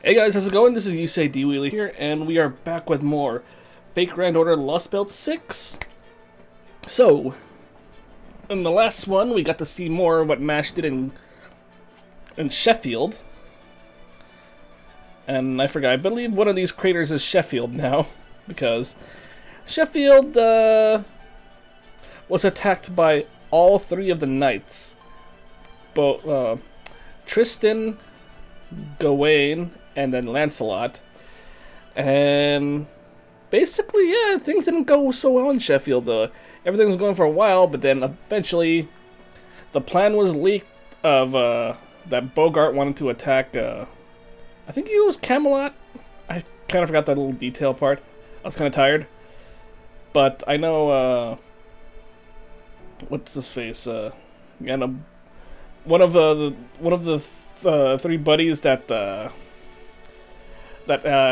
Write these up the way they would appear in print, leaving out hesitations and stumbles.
Hey guys, how's it going? This is Yusei D-Wheeler here, and we are back with more Fake Grand Order Lostbelt 6. So, in the last one, we got to see more of what MASH did in Sheffield. And I forgot, I believe one of these craters is Sheffield now, because Sheffield was attacked by all three of the knights. Both Tristan, Gawain, and then Lancelot. And basically, yeah, things didn't go so well in Sheffield. Everything was going for a while, but then eventually the plan was leaked of that Bogart wanted to attack, I think it was Camelot. I kind of forgot that little detail part. I was kind of tired. But I know, what's his face? One of the three buddies that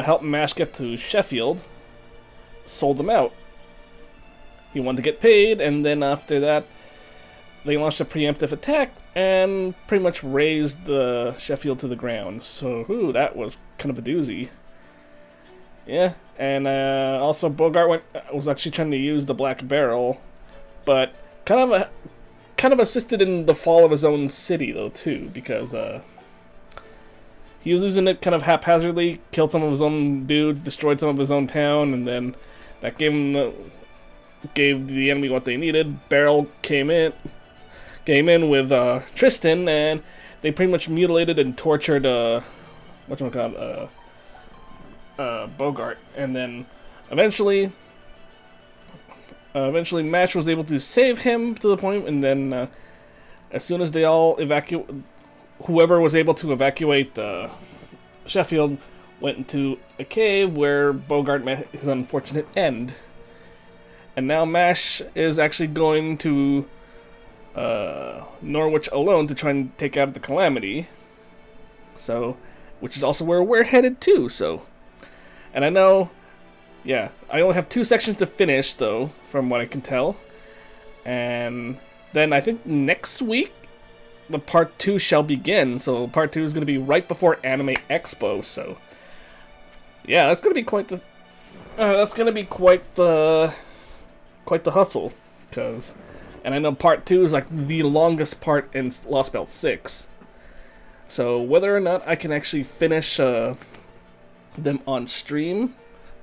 helped MASH get to Sheffield sold them out. He wanted to get paid, and then after that, they launched a preemptive attack and pretty much razed the Sheffield to the ground. So, that was kind of a doozy. Yeah, and also Bogart was actually trying to use the Black Barrel, but kind of assisted in the fall of his own city though too, because he was using it kind of haphazardly, killed some of his own dudes, destroyed some of his own town, and then that gave the enemy what they needed. Barrel came in with Tristan, and they pretty much mutilated and tortured Bogart, and then eventually MASH was able to save him to the point, and then as soon as they all whoever was able to evacuate Sheffield went into a cave where Bogart met his unfortunate end. And now MASH is actually going to Norwich alone to try and take out the Calamity. So, which is also where we're headed to, so. And I know, yeah, I only have 2 sections to finish, though, from what I can tell. And then I think next week, the part 2 shall begin. So part 2 is going to be right before Anime Expo. So yeah, that's going to be quite the hustle. And I know part 2 is like the longest part in Lostbelt 6. So whether or not I can actually finish them on stream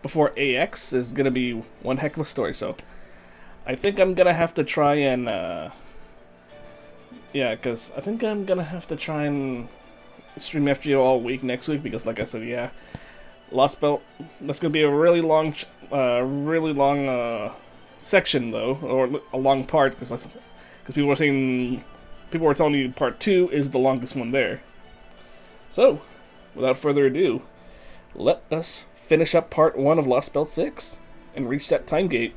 before AX is going to be one heck of a story. So I think I'm going to have to try and yeah, because I think I'm going to have to try and stream FGO all week next week, because like I said, yeah, Lostbelt, that's going to be a really long section, though, or a long part, because people were telling me part 2 is the longest one there. So, without further ado, let us finish up part 1 of Lostbelt 6 and reach that time gate.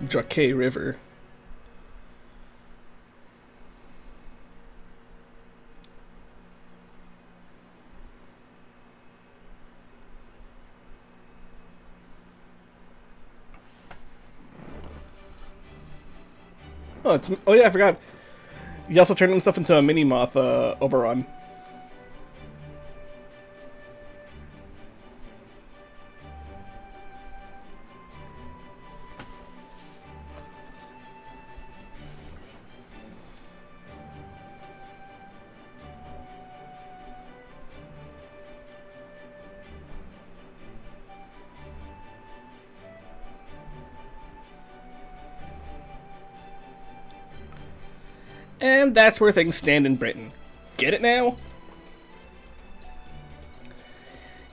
Drake River. Oh yeah, I forgot. He also turned himself into a mini moth, Oberon. And that's where things stand in Britain. Get it now?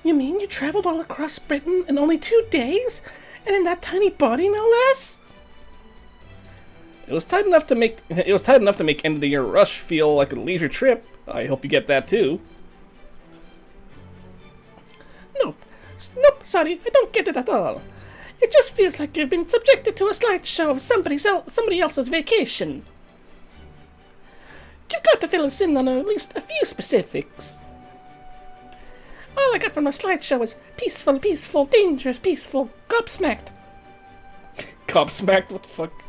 You mean you traveled all across Britain in only 2 days? And in that tiny body, no less? It was tight enough to make end of the year rush feel like a leisure trip. I hope you get that too. Nope, sorry, I don't get it at all. It just feels like you've been subjected to a slideshow of somebody else's vacation. You've got to fill us in on at least a few specifics. All I got from the slideshow was peaceful, dangerous, peaceful, gobsmacked. Gobsmacked? What the fuck?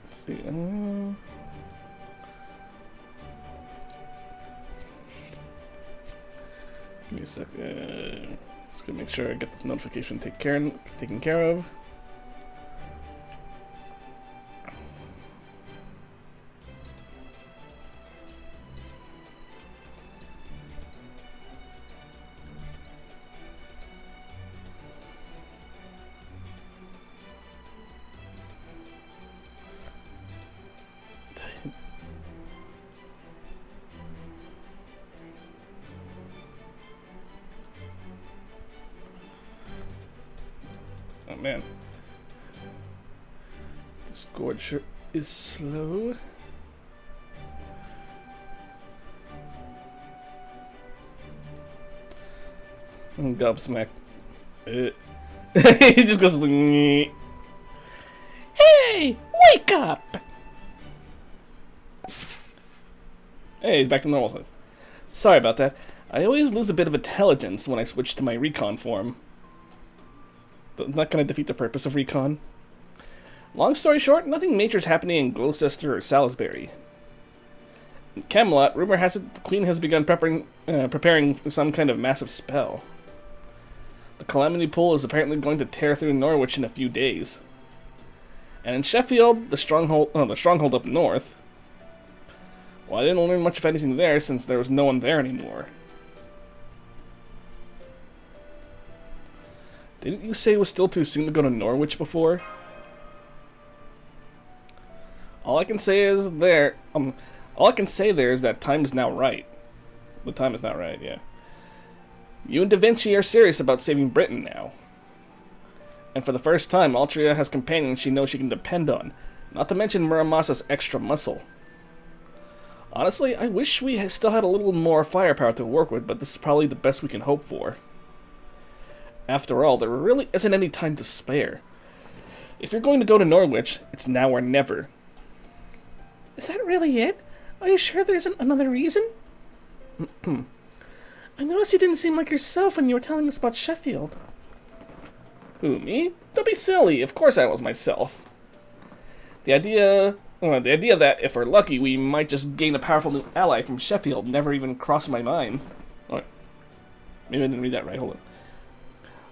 Let's see. Give me a second. Just gonna make sure I get this notification taken care of. Oh man, this Discord sure is slow. Gobsmack. He just goes like, "Nyeh." Hey, wake up! Hey, he's back to normal size. Sorry about that. I always lose a bit of intelligence when I switch to my recon form. Not gonna defeat the purpose of recon. Long story short, nothing major is happening in Gloucester or Salisbury. In Camelot, rumor has it the Queen has begun preparing for some kind of massive spell. The Calamity Pool is apparently going to tear through Norwich in a few days. And in Sheffield, the stronghold up north. Well, I didn't learn much of anything there since there was no one there anymore. Didn't you say it was still too soon to go to Norwich before? All I can say there is that time is now right. The time is now right, yeah. You and Da Vinci are serious about saving Britain now. And for the first time, Altria has companions she knows she can depend on. Not to mention Muramasa's extra muscle. Honestly, I wish we still had a little more firepower to work with, but this is probably the best we can hope for. After all, there really isn't any time to spare. If you're going to go to Norwich, it's now or never. Is that really it? Are you sure there isn't another reason? I noticed you didn't seem like yourself when you were telling us about Sheffield. Who, me? Don't be silly. Of course I was myself. The idea that if we're lucky, we might just gain a powerful new ally from Sheffield never even crossed my mind. Oh, maybe I didn't read that right. Hold on.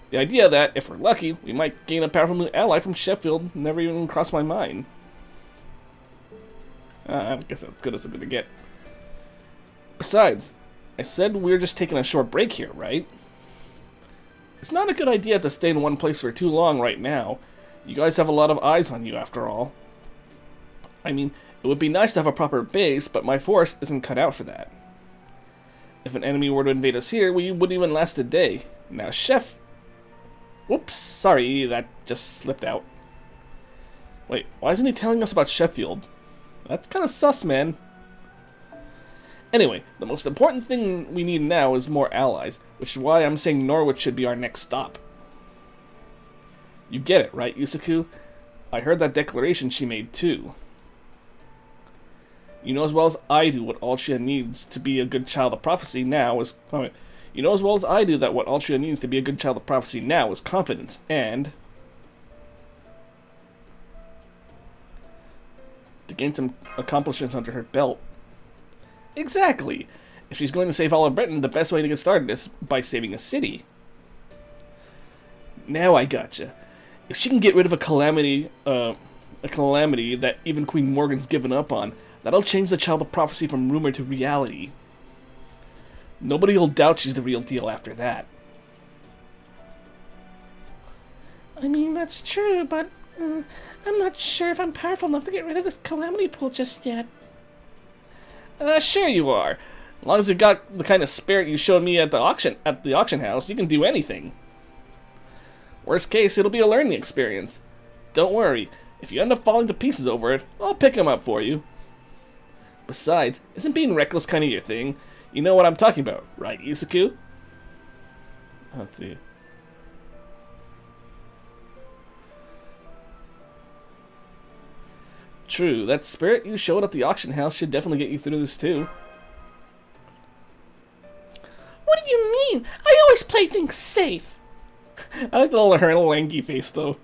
The idea that, if we're lucky, we might gain a powerful new ally from Sheffield never even crossed my mind. I guess that's good as it's gonna get. Besides, I said we were just taking a short break here, right? It's not a good idea to stay in one place for too long right now. You guys have a lot of eyes on you, after all. I mean, it would be nice to have a proper base, but my force isn't cut out for that. If an enemy were to invade us here, we wouldn't even last a day. Now, Whoops, sorry, that just slipped out. Wait, why isn't he telling us about Sheffield? That's kind of sus, man. Anyway, the most important thing we need now is more allies, which is why I'm saying Norwich should be our next stop. You get it, right, Yusaku? I heard that declaration she made, too. You know as well as I do what Altria needs to be a good child of prophecy now is... You know as well as I do that what Altria needs to be a good child of prophecy now is confidence, and... to gain some accomplishments under her belt. Exactly! If she's going to save all of Britain, the best way to get started is by saving a city. Now I gotcha. If she can get rid of a calamity that even Queen Morgan's given up on, that'll change the child of prophecy from rumor to reality. Nobody will doubt she's the real deal after that. I mean, that's true, but I'm not sure if I'm powerful enough to get rid of this Calamity Pool just yet. Sure you are. As long as you've got the kind of spirit you showed me at the auction house, you can do anything. Worst case, it'll be a learning experience. Don't worry, if you end up falling to pieces over it, I'll pick him up for you. Besides, isn't being reckless kind of your thing? You know what I'm talking about, right, Yusaku? Let's see. True, that spirit you showed at the auction house should definitely get you through this too. What do you mean? I always play things safe. I like her little lanky face, though.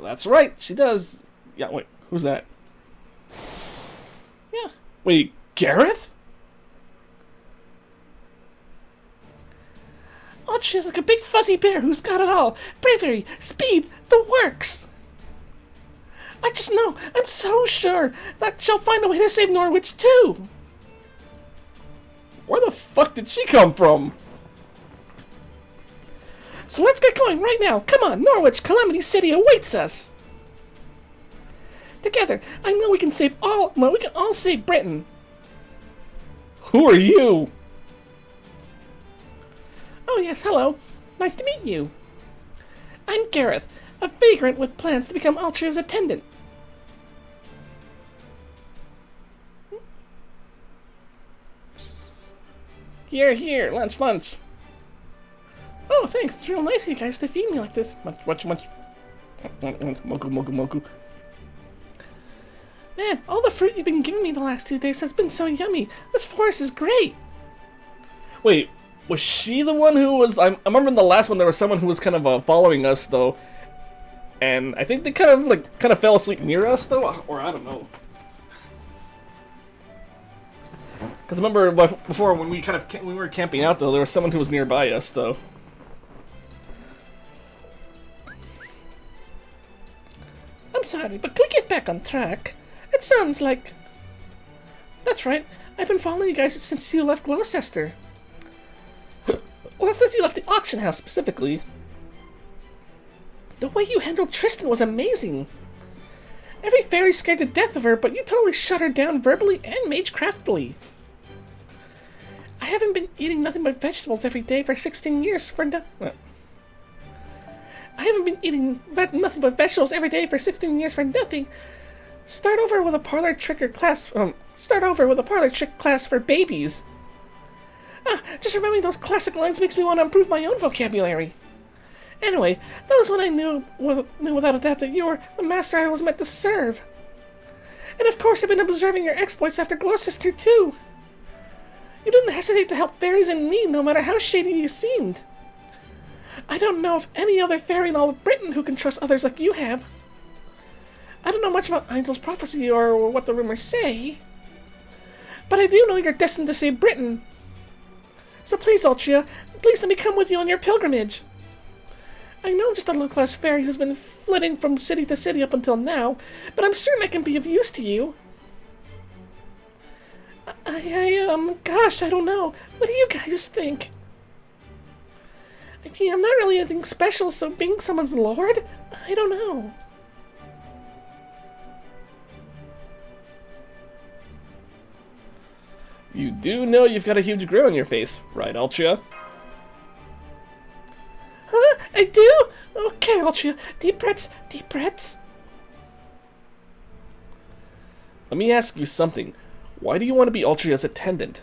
That's right, she does. Yeah, wait, who's that? Yeah. Wait, Gareth? Oh, she's like a big fuzzy bear who's got it all. Bravery, speed, the works. I just know, I'm so sure that she'll find a way to save Norwich, too. Where the fuck did she come from? So let's get going right now. Come on, Norwich, Calamity City awaits us. Together, I know we can save all. Well, we can all save Britain. Who are you? Oh yes, hello. Nice to meet you. I'm Gareth, a vagrant with plans to become Altria's attendant. Here, lunch. Oh, thanks. It's real nice of you guys to feed me like this. Much. Moku. Man, all the fruit you've been giving me the last 2 days has been so yummy. This forest is great. Wait, was she the one who was... I remember in the last one there was someone who was kind of following us, though. And I think they kind of fell asleep near us, though. Or I don't know. Because remember before when we were camping out, though, there was someone who was nearby us, though. I'm sorry, but can we get back on track? It sounds like... That's right. I've been following you guys since you left Gloucester. Well, since you left the auction house, specifically. The way you handled Tristan was amazing. Every fairy's scared to death of her, but you totally shut her down verbally and magecraftily. I haven't been eating nothing but vegetables every day for 16 years for no... What? I haven't been eating nothing but vegetables every day for 16 years for nothing. Start over with a parlor trick class for babies. Just remembering those classic lines makes me want to improve my own vocabulary. Anyway, that was when I knew without a doubt that you were the master I was meant to serve. And of course I've been observing your exploits after Gloucester too. You didn't hesitate to help fairies in need, no matter how shady you seemed. I don't know of any other fairy in all of Britain who can trust others like you have. I don't know much about Einzel's prophecy or what the rumors say, but I do know you're destined to save Britain. So please, Altria, please let me come with you on your pilgrimage. I know I'm just a low-class fairy who's been flitting from city to city up until now, but I'm certain I can be of use to you. Gosh, I don't know. What do you guys think? I mean, I'm not really anything special, so being someone's lord? I don't know. You do know you've got a huge grin on your face, right, Altria? Huh? I do? Okay, Altria. Deep breaths. Let me ask you something. Why do you want to be Altria's attendant?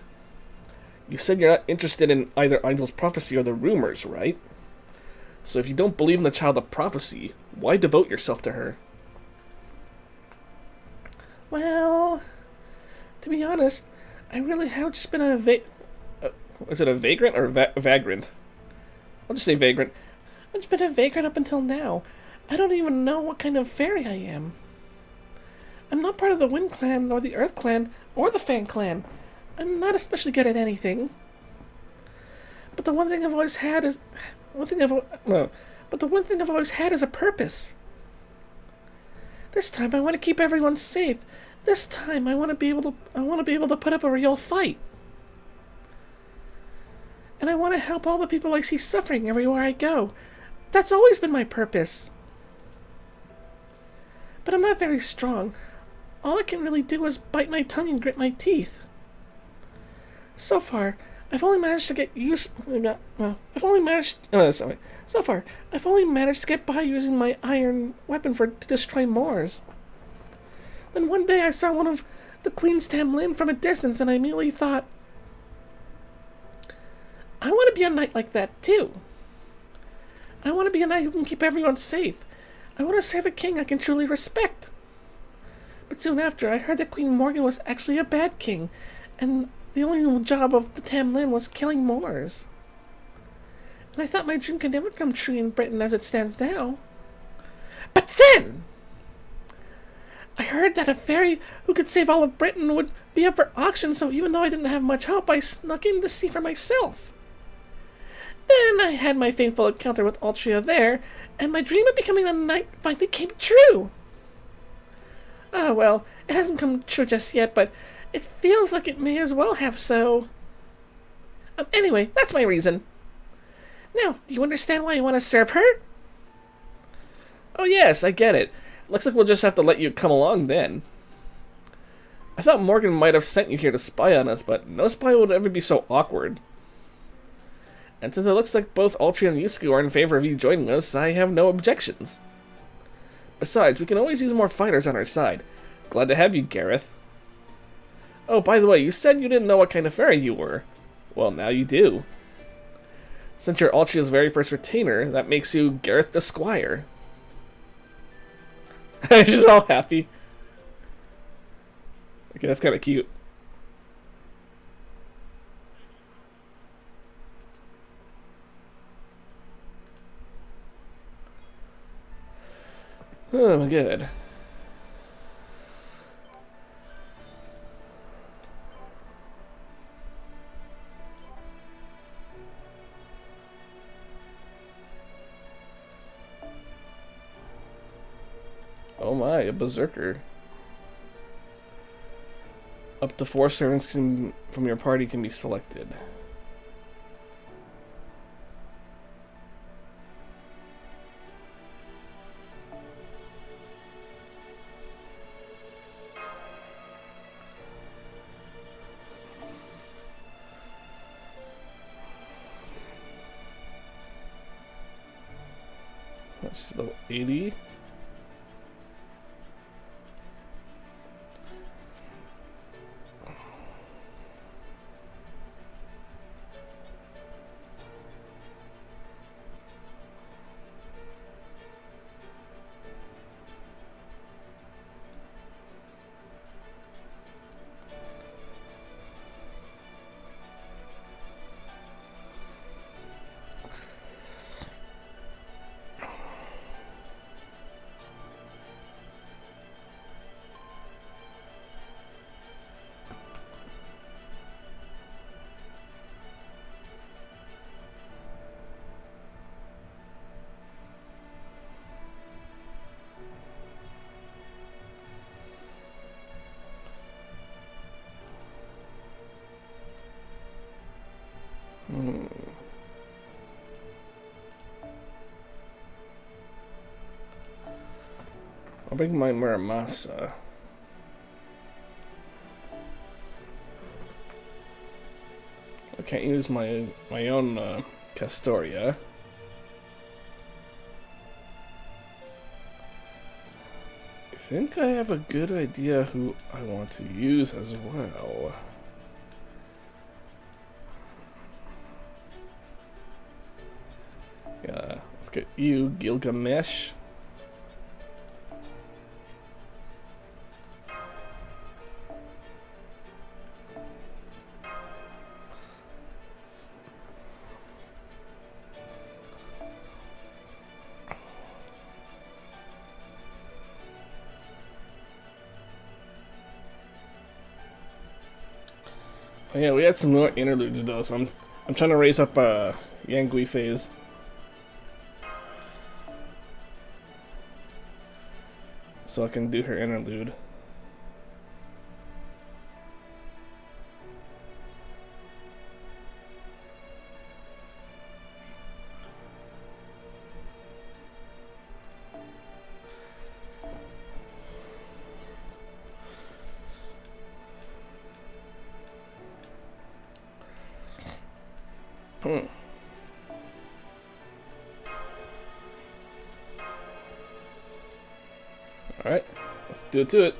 You said you're not interested in either Einzel's prophecy or the rumors, right? So if you don't believe in the child of prophecy, why devote yourself to her? Well, to be honest, I really have just been is it a vagrant or vagrant? I'll just say vagrant. I've just been a vagrant up until now. I don't even know what kind of fairy I am. I'm not part of the Wind Clan, or the Earth Clan, or the Fang Clan. I'm not especially good at anything. But the one thing I've always had is... But the one thing I've always had is a purpose. This time I want to keep everyone safe. This time I want to be able to put up a real fight. And I want to help all the people I see suffering everywhere I go. That's always been my purpose. But I'm not very strong. All I can really do is bite my tongue and grit my teeth. So far, I've only managed to get by using my iron weapon to destroy Moors. Then one day I saw one of the Queen's Tamlin from a distance, and I immediately thought, I want to be a knight like that too. I want to be a knight who can keep everyone safe. I want to serve a king I can truly respect. But soon after, I heard that Queen Morgan was actually a bad king, and the only job of the Tamlin was killing Moors. and I thought my dream could never come true in Britain as it stands now. But then I heard that a fairy who could save all of Britain would be up for auction, so even though I didn't have much hope, I snuck in to see for myself. Then I had my fateful encounter with Altria there, and my dream of becoming a knight finally came true. Oh, well, it hasn't come true just yet, but it feels like it may as well have so. Anyway, that's my reason. Now, do you understand why I want to serve her? Oh yes, I get it. Looks like we'll just have to let you come along then. I thought Morgan might have sent you here to spy on us, but no spy would ever be so awkward. And since it looks like both Altria and Yusaku are in favor of you joining us, I have no objections. Besides, we can always use more fighters on our side. Glad to have you, Gareth. Oh, by the way, you said you didn't know what kind of fairy you were. Well, now you do. Since you're Altria's very first retainer, that makes you Gareth the Squire. She's all happy. Okay, that's kind of cute. Oh my god. Oh my, a berserker. Up to 4 servants from your party can be selected. That's level 80. I'll bring my Muramasa. I can't use my own Castoria. I think I have a good idea who I want to use as well. Yeah, let's get you, Gilgamesh. Oh yeah, we had some more interludes though, so I'm trying to raise up Yangui phase. So I can do her interlude. Alright, let's do it to it.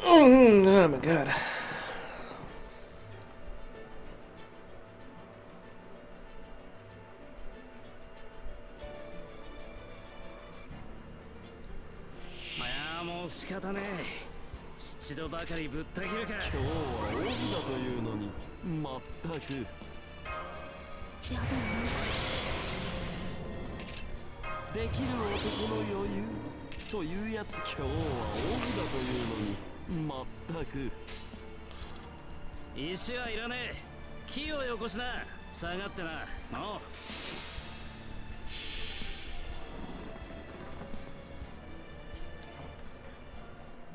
Oh my god. も仕方ねえ。七度ばかりぶった切るか。今日は王子だというのにまったく。できる男の余裕というやつ、今日は王子だというのにまったく。石はいらねえ。木をよこしな。下がってな。おう。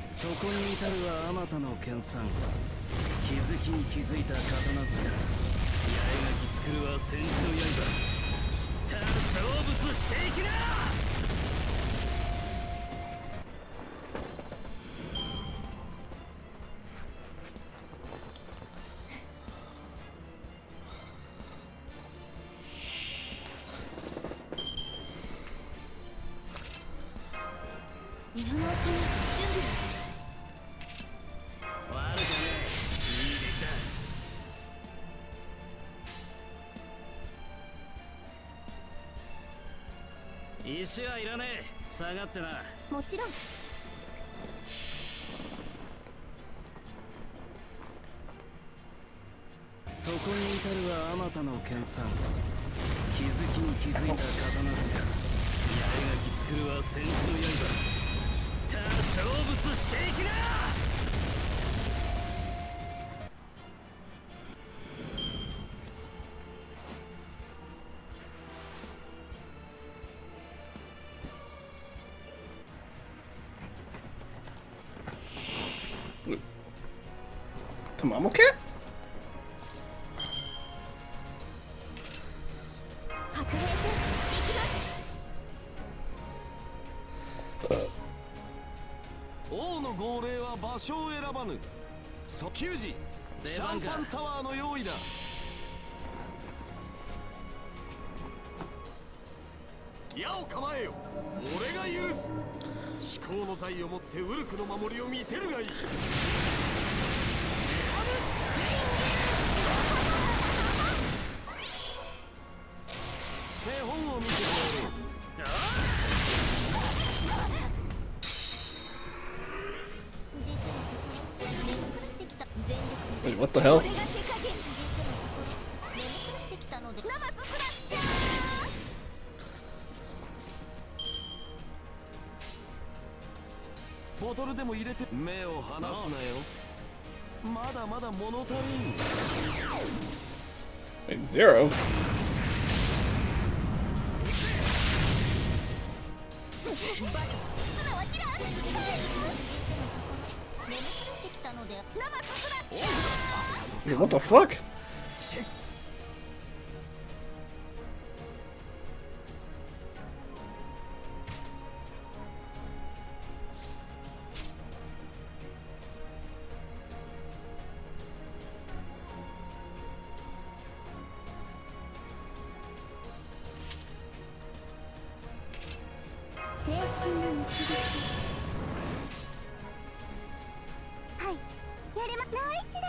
そこに至るはあまたの研鑽。気づきに気づいた刀塚。八重垣作るは戦時の刃。知ったら成仏していきな。今のうちに準備。悪くねえ。いい出来だ。石はいらねえ。下がってな。もちろん。そこに至るはあまたの研鑽。気づきに気づいた刀塚。八重垣作るは戦時の刃。知ったら成仏していきな。Tamamo cat? 白兵戦行きます。王の号令は場所を選ばぬ。球児シャンパンタワーの用意だ。矢を構えよ。俺が許す。至高の財をもってウルクの守りを見せるがいい。手本を見せてやろう。Wait, what the hell? これが手加減。眠くなってきたのでナマススラッシャー。ボトルでも入れて。目を離すなよ。まだまだ物足りん。 Wait, zero? すなわちら眠くなってきたのでナマススラッシャー。 Dude, what the fuck? 精神の導き。はい、やれまナイチだ。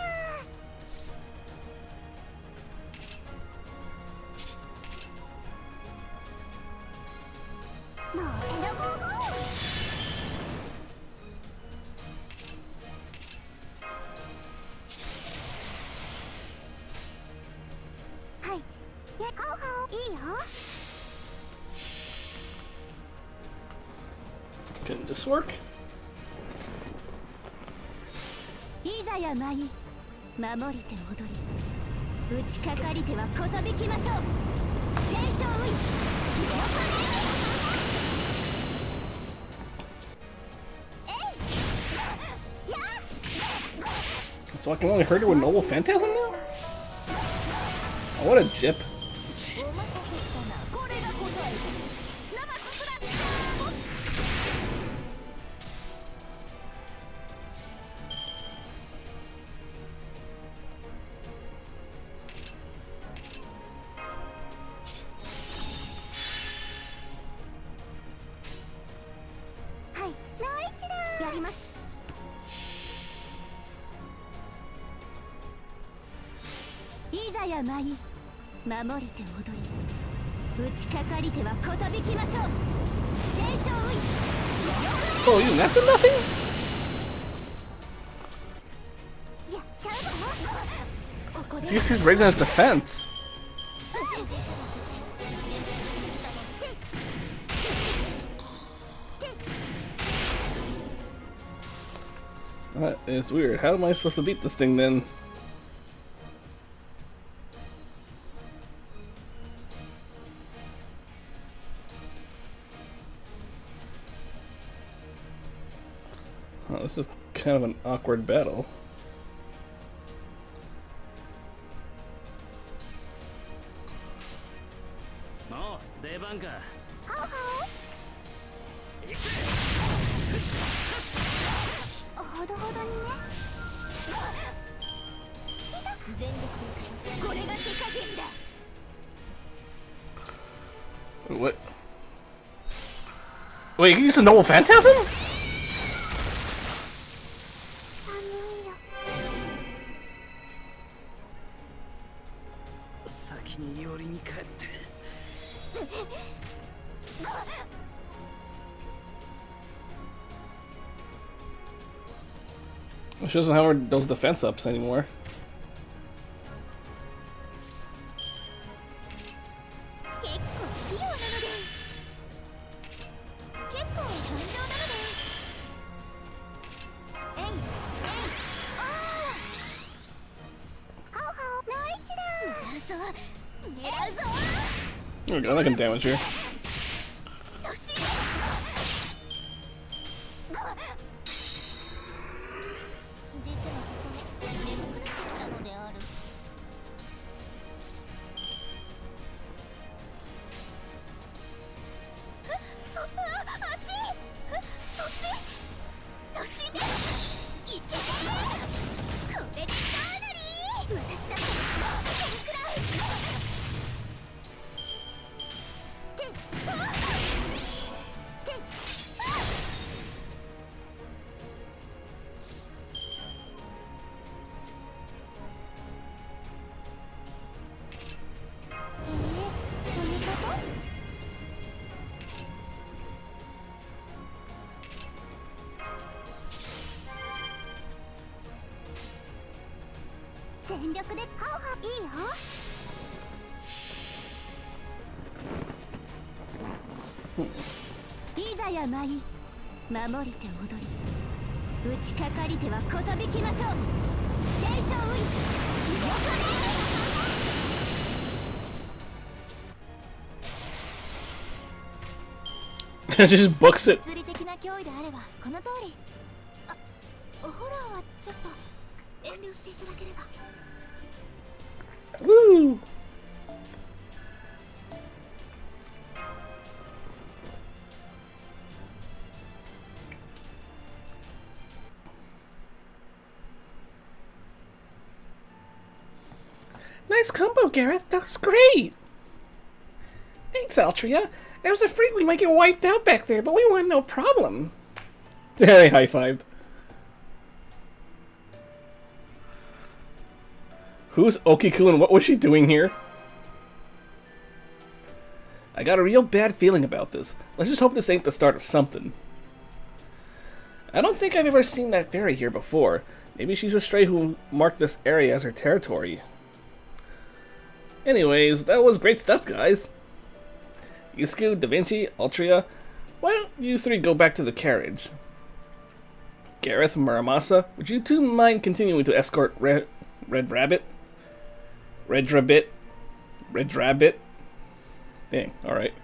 もうエロゴーゴー。はい、やハオハオいいよ。Can this work? いざやまい、守りて戻り、打ちかかりてはことびきましょう。天正ウイ、気をかね。えいや So I can only hurt her with Noble Phantasm now? Oh, what a jip. お待たせしたな。これが答え。ナマススラッシャー。はい、ナイチだ。やります。いざやまい、守りて戻り、打ちかかりてはことびきましょう。天正ウイ、気をかね。Oh, you not done nothing? やっちゃうぞ。ここで She used Regnar's defense. That is weird. How am I supposed to beat this thing then? Oh, this is kind of an awkward battle. Oh, 出番か。ほどほどにね。全力でこれが手加減だ。 What? Wait, you can use a normal phantasm? 寒いよ。先に寄りに帰って。 She doesn't have those defense ups anymore. 結構器用なので。結構頑丈なので。えいえい。ああ。ほうほう。ライチだ。狙うぞ。 Oh my god, I can damage her. どし。 実はここ眠くなってきたのである。あっち。そっち。どしね。いけ。これでかなり。私だってこのくらい。て。全力でハウハウいいよ。いざやまい、守りて踊り、打ちかかりてはことびきましょう。天正ウイ、気力ね。 Just books it. 物理的な脅威であればこの通り。あ、ホラーはちょっと遠慮していただければ。 Woo! Nice combo, Gareth. That was great. Thanks, Altria. I was afraid we might get wiped out back there, but we won no problem. They high-fived. Who's Okiku and what was she doing here? I got a real bad feeling about this. Let's just hope this ain't the start of something. I don't think I've ever seen that fairy here before. Maybe she's a stray who marked this area as her territory. Anyways, that was great stuff, guys. Yusaku, Da Vinci, Altria, why don't you three go back to the carriage? Gareth, Muramasa, would you two mind continuing to escort Red Rabbit? Red Rabbit? Dang, alright.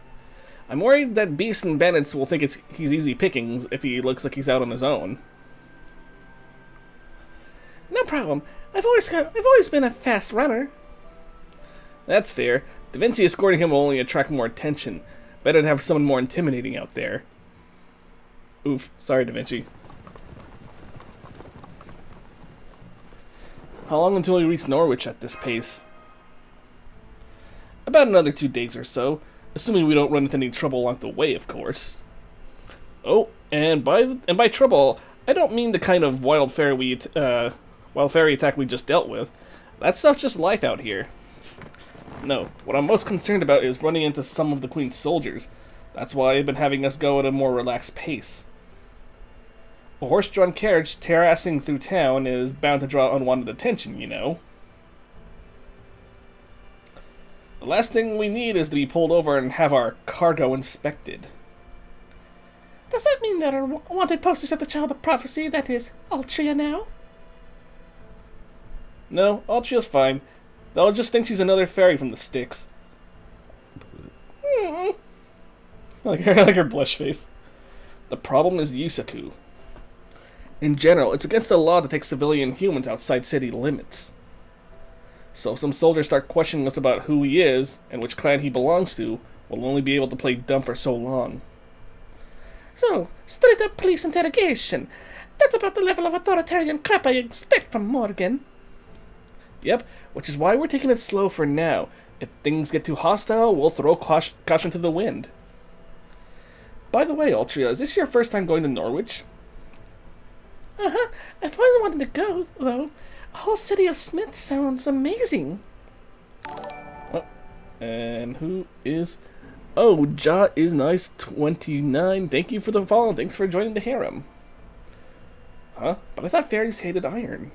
I'm worried that beasts and bandits will think he's easy pickings if he looks like he's out on his own. No problem. I've always been a fast runner. That's fair. Da Vinci escorting him will only attract more attention. Better to have someone more intimidating out there. Oof, sorry Da Vinci. How long until we reach Norwich at this pace? About another 2 days or so, assuming we don't run into any trouble along the way, of course. Oh, and by trouble, I don't mean the kind of wild fairy attack we just dealt with. That stuff's just life out here. No, what I'm most concerned about is running into some of the Queen's soldiers. That's why I've been having us go at a more relaxed pace. A horse-drawn carriage terracing through town is bound to draw unwanted attention, you know. The last thing we need is to be pulled over and have our cargo inspected. Does that mean there are wanted posters of the Child of Prophecy, that is, Altria now? No, Altria's fine. They'll just think she's another fairy from the sticks. like her blush face. The problem is Yusaku. In general, it's against the law to take civilian humans outside city limits. So if some soldiers start questioning us about who he is and which clan he belongs to, we'll only be able to play dumb for so long. So, straight up police interrogation. That's about the level of authoritarian crap I expect from Morgan. Yep, which is why we're taking it slow for now. If things get too hostile, we'll throw caution to the wind. By the way, Altria, is this your first time going to Norwich? Uh-huh. I've always wanted to go, though. A whole city of Smiths sounds amazing. Oh, and who is... Oh, Ja is nice 29. Thank you for the follow. Thanks for joining the harem. Huh? But I thought fairies hated iron.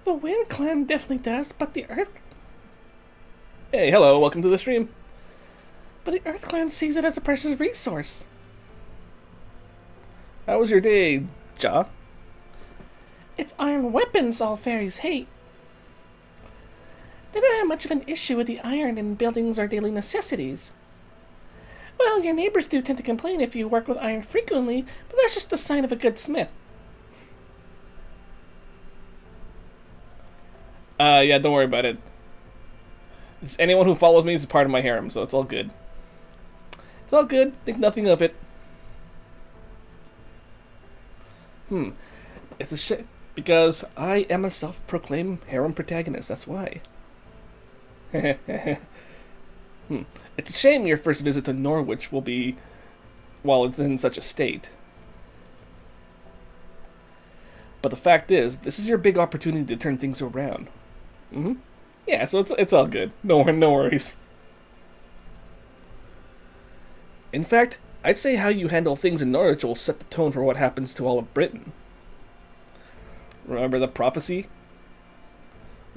The Wind Clan definitely does, but the Earth... Hey, hello. Welcome to the stream. But the Earth Clan sees it as a precious resource. How was your day, Ja? It's iron weapons all fairies hate. They don't have much of an issue with the iron in buildings or daily necessities. Well, your neighbors do tend to complain if you work with iron frequently, but that's just the sign of a good smith. Yeah, don't worry about it. Anyone who follows me is a part of my harem, so it's all good. It's all good. Think nothing of it. It's a shame, because I am a self-proclaimed harem protagonist, that's why. It's a shame your first visit to Norwich will be while it's in such a state. But the fact is, this is your big opportunity to turn things around. Yeah, so it's all good. No worries. In fact, I'd say how you handle things in Norwich will set the tone for what happens to all of Britain. Remember the prophecy?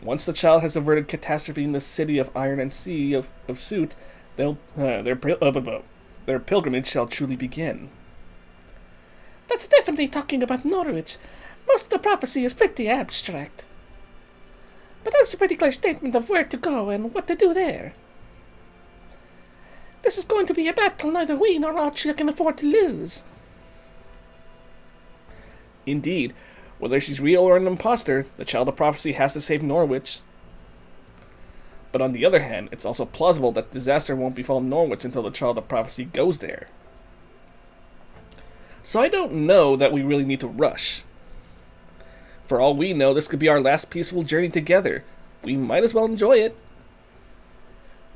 Once the child has averted catastrophe in the city of Iron and Sea of Soot, their pilgrimage shall truly begin. That's definitely talking about Norwich. Most of the prophecy is pretty abstract. But that's a pretty clear statement of where to go and what to do there. This is going to be a battle neither we nor Altria can afford to lose. Indeed. Whether she's real or an imposter, the Child of Prophecy has to save Norwich. But on the other hand, it's also plausible that disaster won't befall Norwich until the Child of Prophecy goes there. So I don't know that we really need to rush. For all we know, this could be our last peaceful journey together. We might as well enjoy it.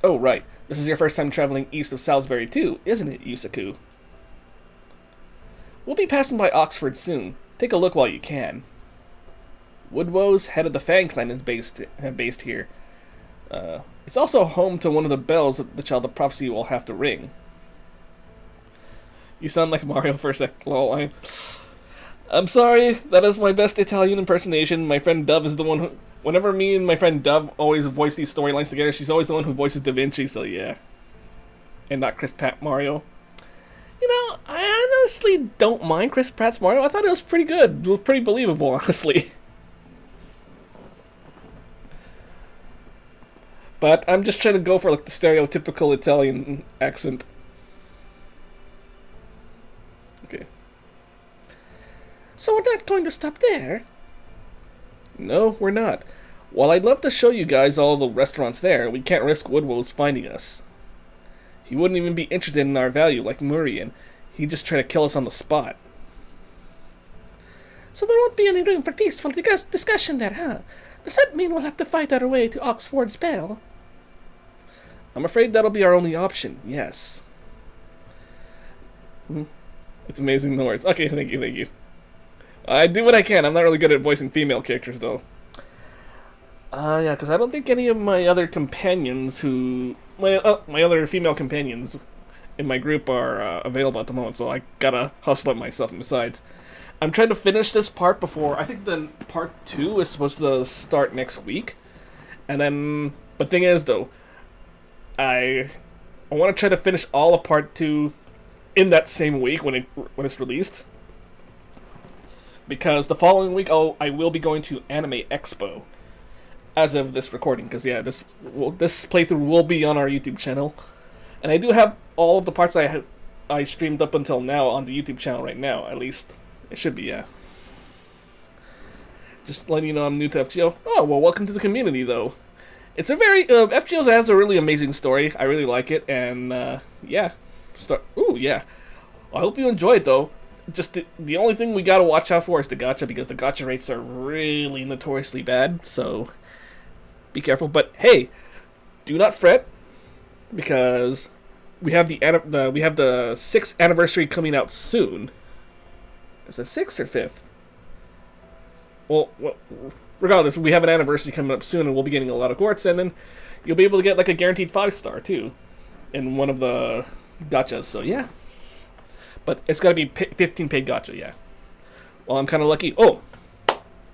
Oh, right. This is your first time traveling east of Salisbury too, isn't it, Yusaku? We'll be passing by Oxford soon. Take a look while you can. Woodwoe's, head of the Fang clan, is based here. It's also home to one of the bells that the Child of Prophecy will have to ring. You sound like Mario for a sec. Lol, I'm sorry, that is my best Italian impersonation. My friend Dove is the one who... Whenever me and my friend Dove always voice these storylines together, she's always the one who voices Da Vinci, so yeah. And not Chris Pratt Mario. You know, I honestly don't mind Chris Pratt's Mario. I thought it was pretty good. It was pretty believable, honestly. But I'm just trying to go for like the stereotypical Italian accent. Okay. So we're not going to stop there? No, we're not. While I'd love to show you guys all the restaurants there, we can't risk Woodwell's finding us. He wouldn't even be interested in our value like Murian. He'd just try to kill us on the spot. So there won't be any room for peaceful discussion there, huh? Does that mean we'll have to fight our way to Oxford's Bell? I'm afraid that'll be our only option, yes. It's amazing the words. Okay, thank you. I do what I can. I'm not really good at voicing female characters, though. Yeah, because I don't think any of my other companions my other female companions in my group are available at the moment, so I gotta hustle it myself. And besides, I'm trying to finish this part before, I think the part 2 is supposed to start next week. And then, but thing is though, I want to try to finish all of part 2 in that same week when it's released. Because the following week I will be going to Anime Expo as of this recording, because yeah, this playthrough will be on our YouTube channel. And I do have all of the parts I streamed up until now on the YouTube channel right now, at least. It should be, yeah. Just letting you know I'm new to FGO. Oh, well, welcome to the community, though. It's a very... FGO has a really amazing story. I really like it, and, yeah. Ooh, yeah. I hope you enjoy it, though. Just the only thing we gotta watch out for is the gacha, because the gacha rates are really notoriously bad, so... Be careful. But, hey, do not fret, because... We have the 6th anniversary coming out soon. Is it 6th or 5th? Well, regardless, we have an anniversary coming up soon, and we'll be getting a lot of quartz, and then you'll be able to get like a guaranteed 5-star too, in one of the gachas. So yeah, but it's got to be 15 paid gacha. Yeah. Well, I'm kind of lucky. Oh,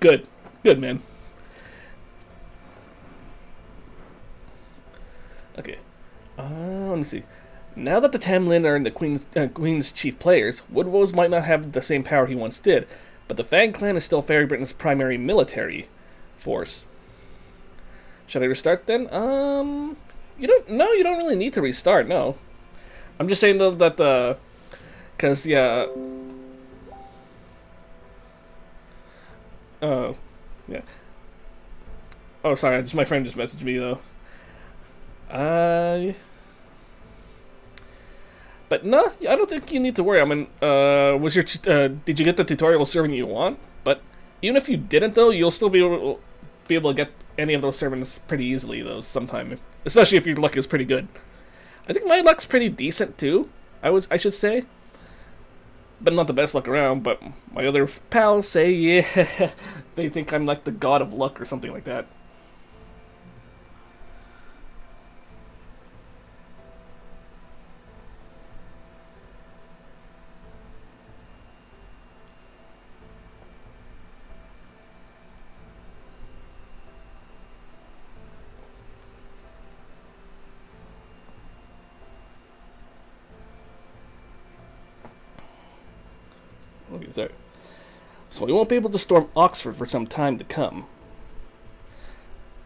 good, man. Okay. Let me see. Now that the Tamlin are in the Queen's chief players, Woodrose might not have the same power he once did, but the Fang clan is still Fairy Britain's primary military force. Should I restart then? You don't really need to restart, no. I'm just saying though that cause yeah. Oh, yeah. Oh, sorry, my friend just messaged me though. But no, I don't think you need to worry. I mean, did you get the tutorial servant you want? But even if you didn't, though, you'll still be able to get any of those servants pretty easily, though. Sometime, especially if your luck is pretty good. I think my luck's pretty decent too. I should say, but not the best luck around. But my other pals say, yeah, they think I'm like the god of luck or something like that. So we won't be able to storm Oxford for some time to come.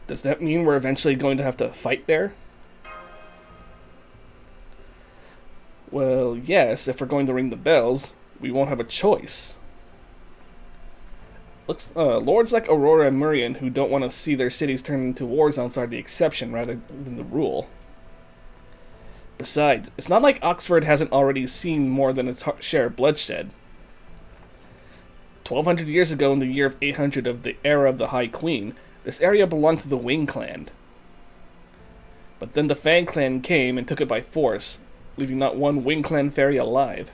Does that mean we're eventually going to have to fight there? Well, yes, if we're going to ring the bells, we won't have a choice. Lords like Aurora and Murian who don't want to see their cities turn into war zones are the exception rather than the rule. Besides, it's not like Oxford hasn't already seen more than its share of bloodshed. 1,200 years ago, in the year of 800 of the era of the High Queen, this area belonged to the Wing Clan. But then the Fang Clan came and took it by force, leaving not one Wing Clan fairy alive.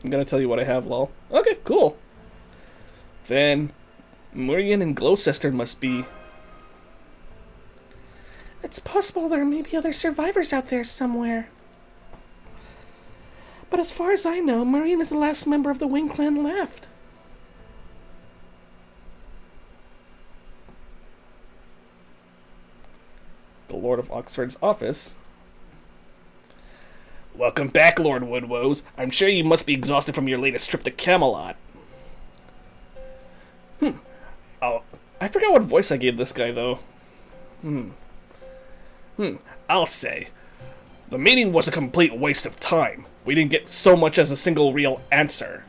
I'm gonna tell you what I have, lol. Okay, cool. Then, Murian and Gloucester must be... It's possible there may be other survivors out there somewhere. But as far as I know, Murian is the last member of the Wing Clan left. The Lord of Oxford's office. Welcome back, Lord Woodrose. I'm sure you must be exhausted from your latest trip to Camelot. Oh, I forgot what voice I gave this guy, though. I'll say. The meeting was a complete waste of time. We didn't get so much as a single real answer.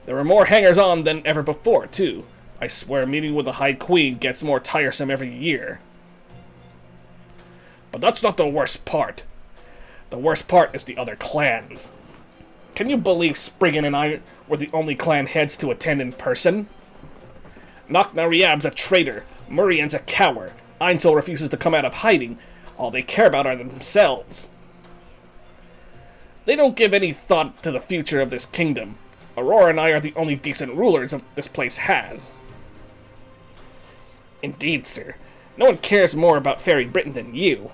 There were more hangers-on than ever before, too. I swear meeting with the High Queen gets more tiresome every year. But that's not the worst part. The worst part is the other clans. Can you believe Spriggan and I were the only clan heads to attend in person? Knocknariab's a traitor, Murian's a coward, Ainsel refuses to come out of hiding. All they care about are themselves. They don't give any thought to the future of this kingdom. Aurora and I are the only decent rulers this place has. Indeed, sir. No one cares more about Fairy Britain than you.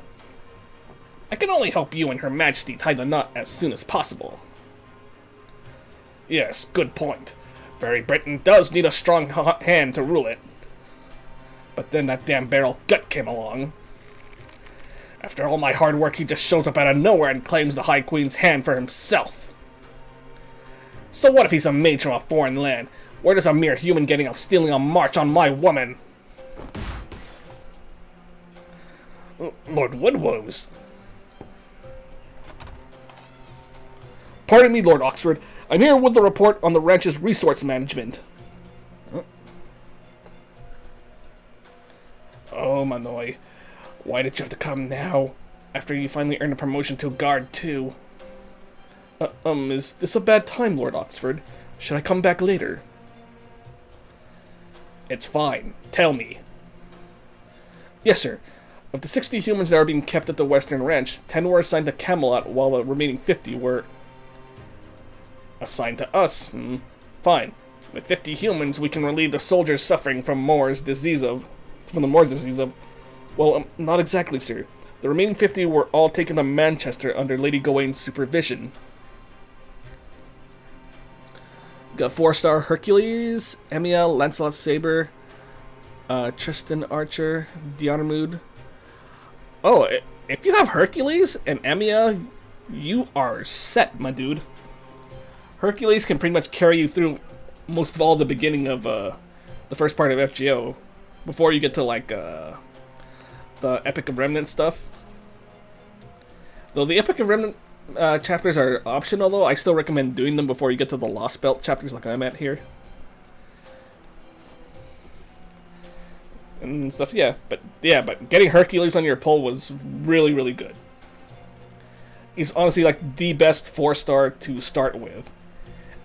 I can only help you and Her Majesty tie the knot as soon as possible. Yes, good point. Fairy Britain does need a strong hand to rule it. But then that damn barrel Gut came along. After all my hard work, he just shows up out of nowhere and claims the High Queen's hand for himself. So what if he's a mage from a foreign land? Where does a mere human getting up stealing a march on my woman? Lord Woodrose. Pardon me, Lord Oxford. I'm here with the report on the ranch's resource management. Oh, Manoi. Why did you have to come now? After you finally earned a promotion to guard, too. Is this a bad time, Lord Oxford? Should I come back later? It's fine. Tell me. Yes, sir. Of the 60 humans that are being kept at the Western Ranch, 10 were assigned to Camelot, while the remaining 50 were assigned to us. Fine. With 50 humans, we can relieve the soldiers suffering from the Moor's disease of... Well, not exactly, sir. The remaining 50 were all taken to Manchester under Lady Gawain's supervision. Got 4-star Hercules, Emiel, Lancelot Saber, Tristan Archer, Diarmuid. Oh, if you have Hercules and Emiel, you are set, my dude. Hercules can pretty much carry you through most of all the beginning of the first part of FGO, before you get to like the Epic of Remnant stuff. Though the Epic of Remnant chapters are optional, though, I still recommend doing them before you get to the Lostbelt chapters like I'm at here. And stuff, yeah. But getting Hercules on your pull was really, really good. He's honestly like the best 4-star to start with.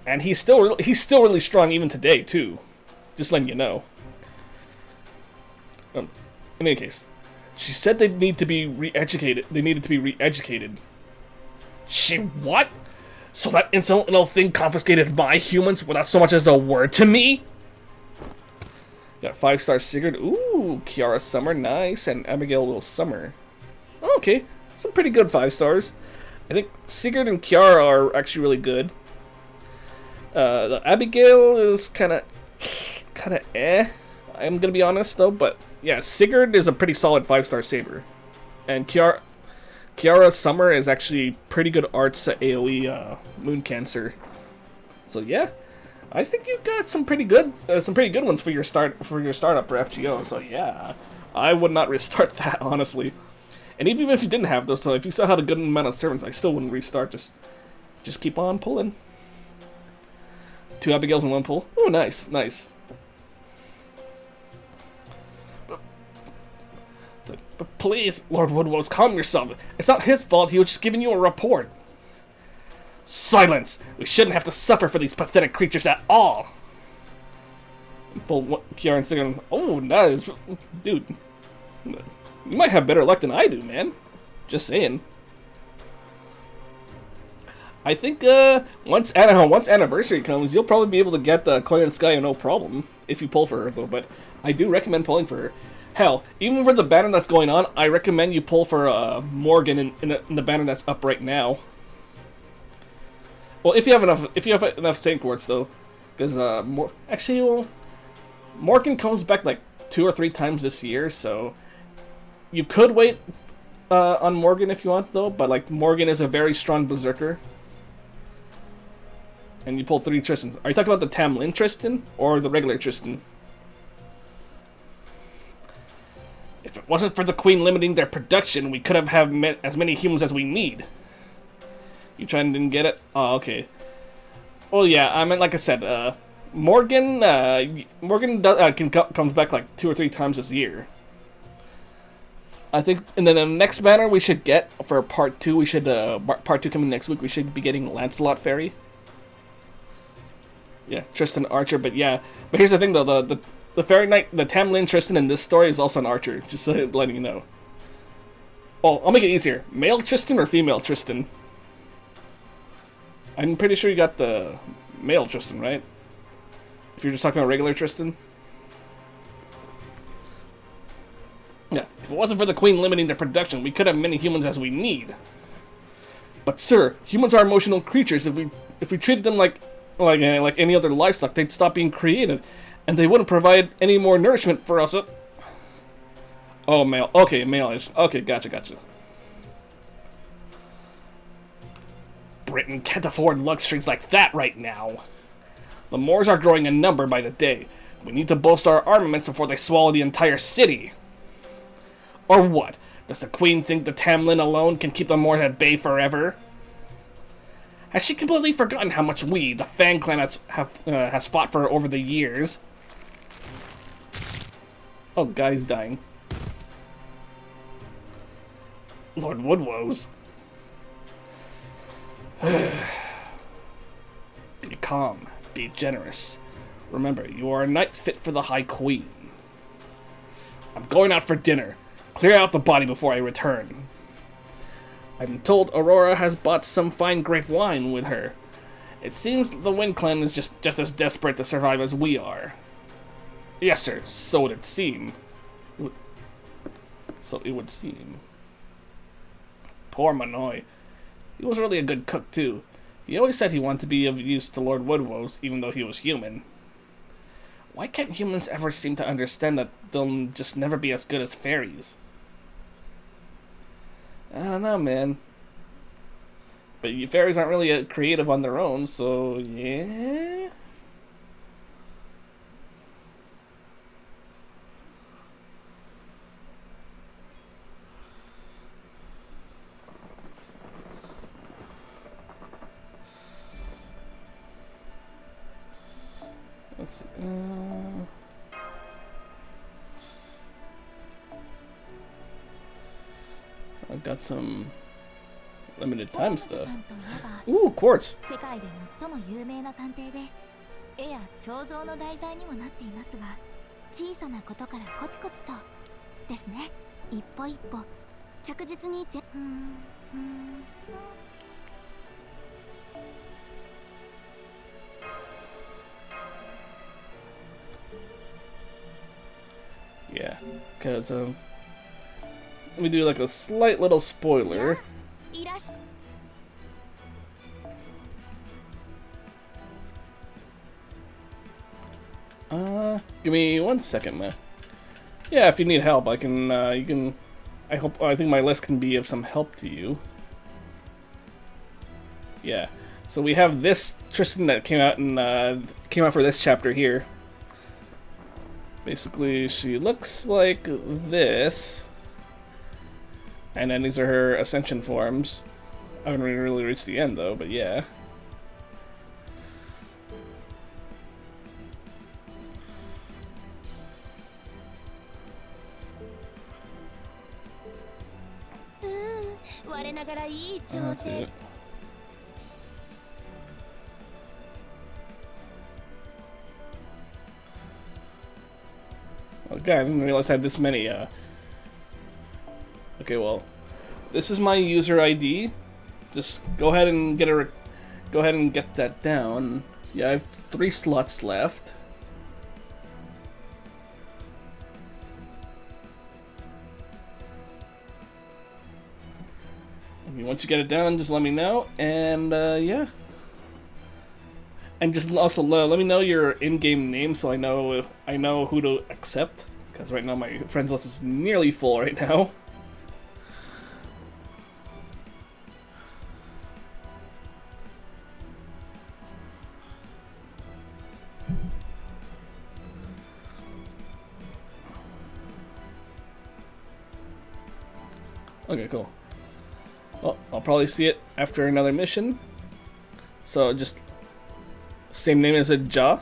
And he's still really strong even today, too. Just letting you know. In any case, she said they need to be re-educated. They needed to be re-educated. She what? So that insolent little thing confiscated my humans without so much as a word to me? Got 5-star Sigurd. Ooh, Kiara Summer, nice, and Abigail Will Summer. Okay, some pretty good 5-stars. I think Sigurd and Kiara are actually really good. The Abigail is kind of eh. I'm gonna be honest though, but yeah, Sigurd is a pretty solid 5-star saber, and Kiara Summer is actually pretty good arts at AOE Moon Cancer. So yeah, I think you've got some pretty good ones for your startup for FGO. So yeah, I would not restart that honestly. And even if you didn't have those, so if you still had a good amount of servants, I still wouldn't restart. Just keep on pulling. 2 Abigails in 1 pull. Oh, nice, nice. But please, Lord Woodrose, calm yourself. It's not his fault. He was just giving you a report. Silence! We shouldn't have to suffer for these pathetic creatures at all. Pull Kiara and Sigurd. Oh, nice, dude. You might have better luck than I do, man. Just saying. I think once anniversary comes, you'll probably be able to get the Coin and Sky no problem if you pull for her, though. But I do recommend pulling for her. Hell, even for the banner that's going on, I recommend you pull for Morgan in the banner that's up right now. Well, if you have enough tank wards, though, because Morgan comes back like 2 or 3 times this year, so you could wait on Morgan if you want, though. But like Morgan is a very strong berserker. And you pull 3 Tristans. Are you talking about the Tamlin Tristan or the regular Tristan? If it wasn't for the Queen limiting their production, we could have as many humans as we need. You trying to get it? Oh, okay. Well, yeah, I mean, like I said, Morgan comes back like 2 or 3 times this year. I think, and then the next banner we should get for part 2, part 2 coming next week, we should be getting Lancelot Fairy. Yeah, Tristan Archer, but here's the thing though, the Fairy Knight, the Tamlin Tristan in this story is also an archer, just letting you know. Well, I'll make it easier. Male Tristan or female Tristan? I'm pretty sure you got the male Tristan, right? If you're just talking about regular Tristan. Yeah, If it wasn't for the Queen limiting their production, we could have many humans as we need. But sir, humans are emotional creatures. If we treated them like any other livestock, they'd stop being creative, and they wouldn't provide any more nourishment for us. Oh, male. Okay, male is. Okay, gotcha. Britain can't afford luxuries like that right now. The Moors are growing in number by the day. We need to bolster our armaments before they swallow the entire city. Or what? Does the Queen think the Tamlin alone can keep the Moors at bay forever? Has she completely forgotten how much we, the Fang clan, has fought for her over the years? Oh, guy's dying. Lord Woodwoes. Be calm. Be generous. Remember, you are a knight fit for the High Queen. I'm going out for dinner. Clear out the body before I return. I'm told Aurora has bought some fine grape wine with her. It seems the Wind Clan is just as desperate to survive as we are. Yes, sir. So it would seem. So it would seem. Poor Manoy. He was really a good cook, too. He always said he wanted to be of use to Lord Woodwoes, even though he was human. Why can't humans ever seem to understand that they'll just never be as good as fairies? I don't know, man. But fairies aren't really creative on their own, so yeah. Let's see. I've got some limited time stuff. Ooh, quartz. 世界で最も有名な探偵で、絵や彫像の題材にもなっていますが、小さなことからコツコツとですね。一歩一歩着実にYeah, because let me do like a slight little spoiler. Give me 1 second, man. Yeah, if you need help, I can. You can. I think my list can be of some help to you. Yeah. So we have this Tristan that came out for this chapter here. Basically, she looks like this. And then these are her ascension forms. I haven't really reached the end though, but yeah. That's it. Okay, I didn't realize I had this many. Okay, well, this is my user ID. Just go ahead and get that down. Yeah, I have 3 slots left. Once you get it down, just let me know, and yeah. And just also let me know your in-game name so I know who to accept. Because right now my friends list is nearly full right now. Okay, cool. Well, I'll probably see it after another mission. So just same name as a Ja.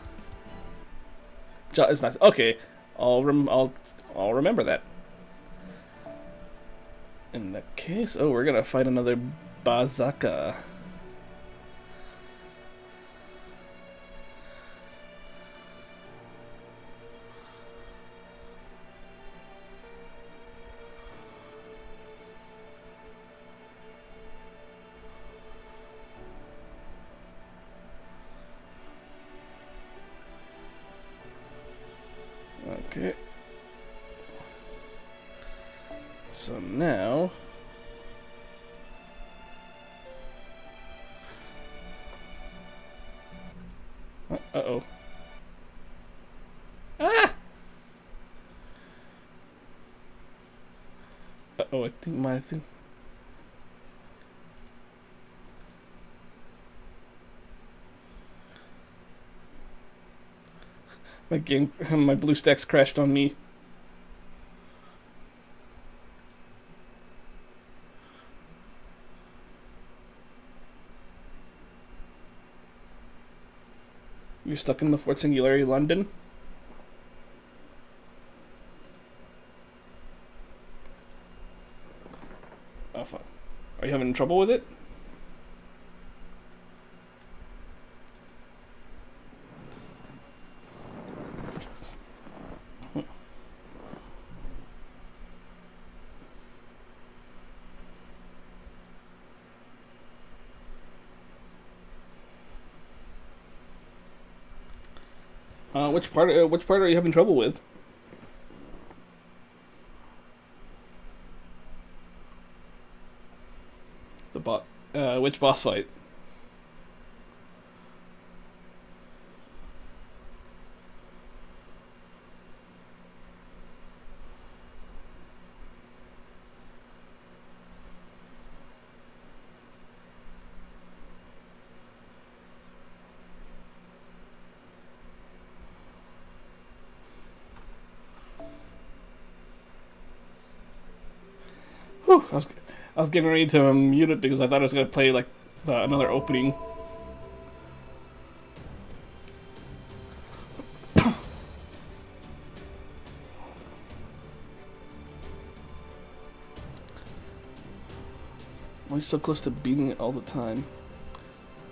Ja is nice. Okay, I'll remember that. In that case, oh, we're gonna fight another Bazaka. Okay. So now... Uh-oh. Ah! Uh-oh, I think my thing... My game... my blue stacks crashed on me. You're stuck in the Fort Singularity, London? Oh, fuck. Are you having trouble with it? Which part are you having trouble with? The which boss fight? Whew, I was getting ready to mute it because I thought I was gonna play like another opening. Why are you so close to beating it all the time?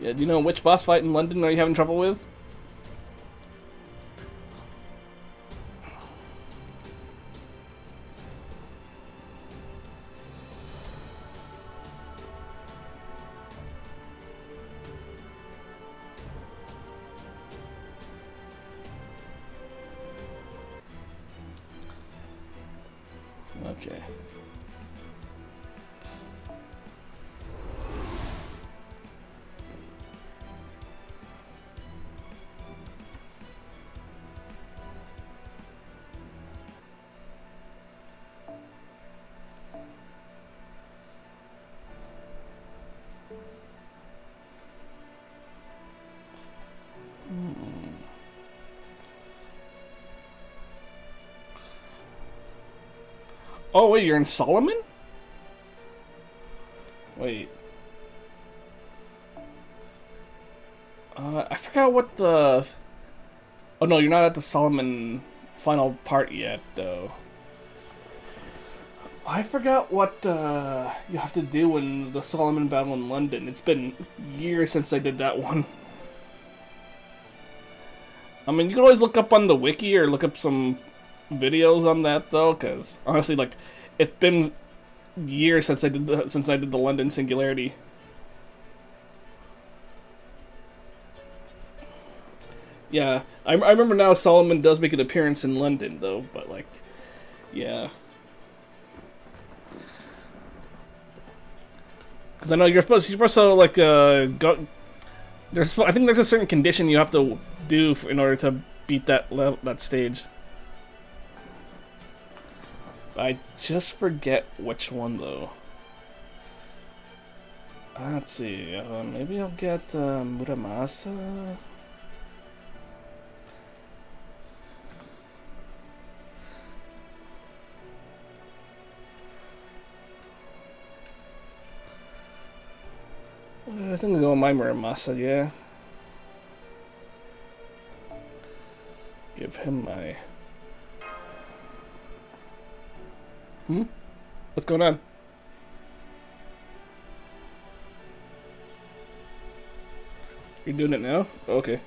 Yeah, do you know which boss fight in London are you having trouble with? Okay. Oh wait, you're in Solomon? Wait. I forgot what the... Oh no, you're not at the Solomon final part yet, though. I forgot what you have to do in the Solomon battle in London. It's been years since I did that one. I mean, you can always look up on the wiki or look up some videos on that, though, because honestly, like, it's been years since I did the London Singularity. Yeah, I remember now. Solomon does make an appearance in London, though, but like, yeah. Because I know you're supposed to like go. I think there's a certain condition you have to do in order to beat that stage. I just forget which one though. Let's see. Maybe I'll get Muramasa. I think I'll go with my Muramasa, yeah. Give him my... What's going on? You're doing it now? Okay.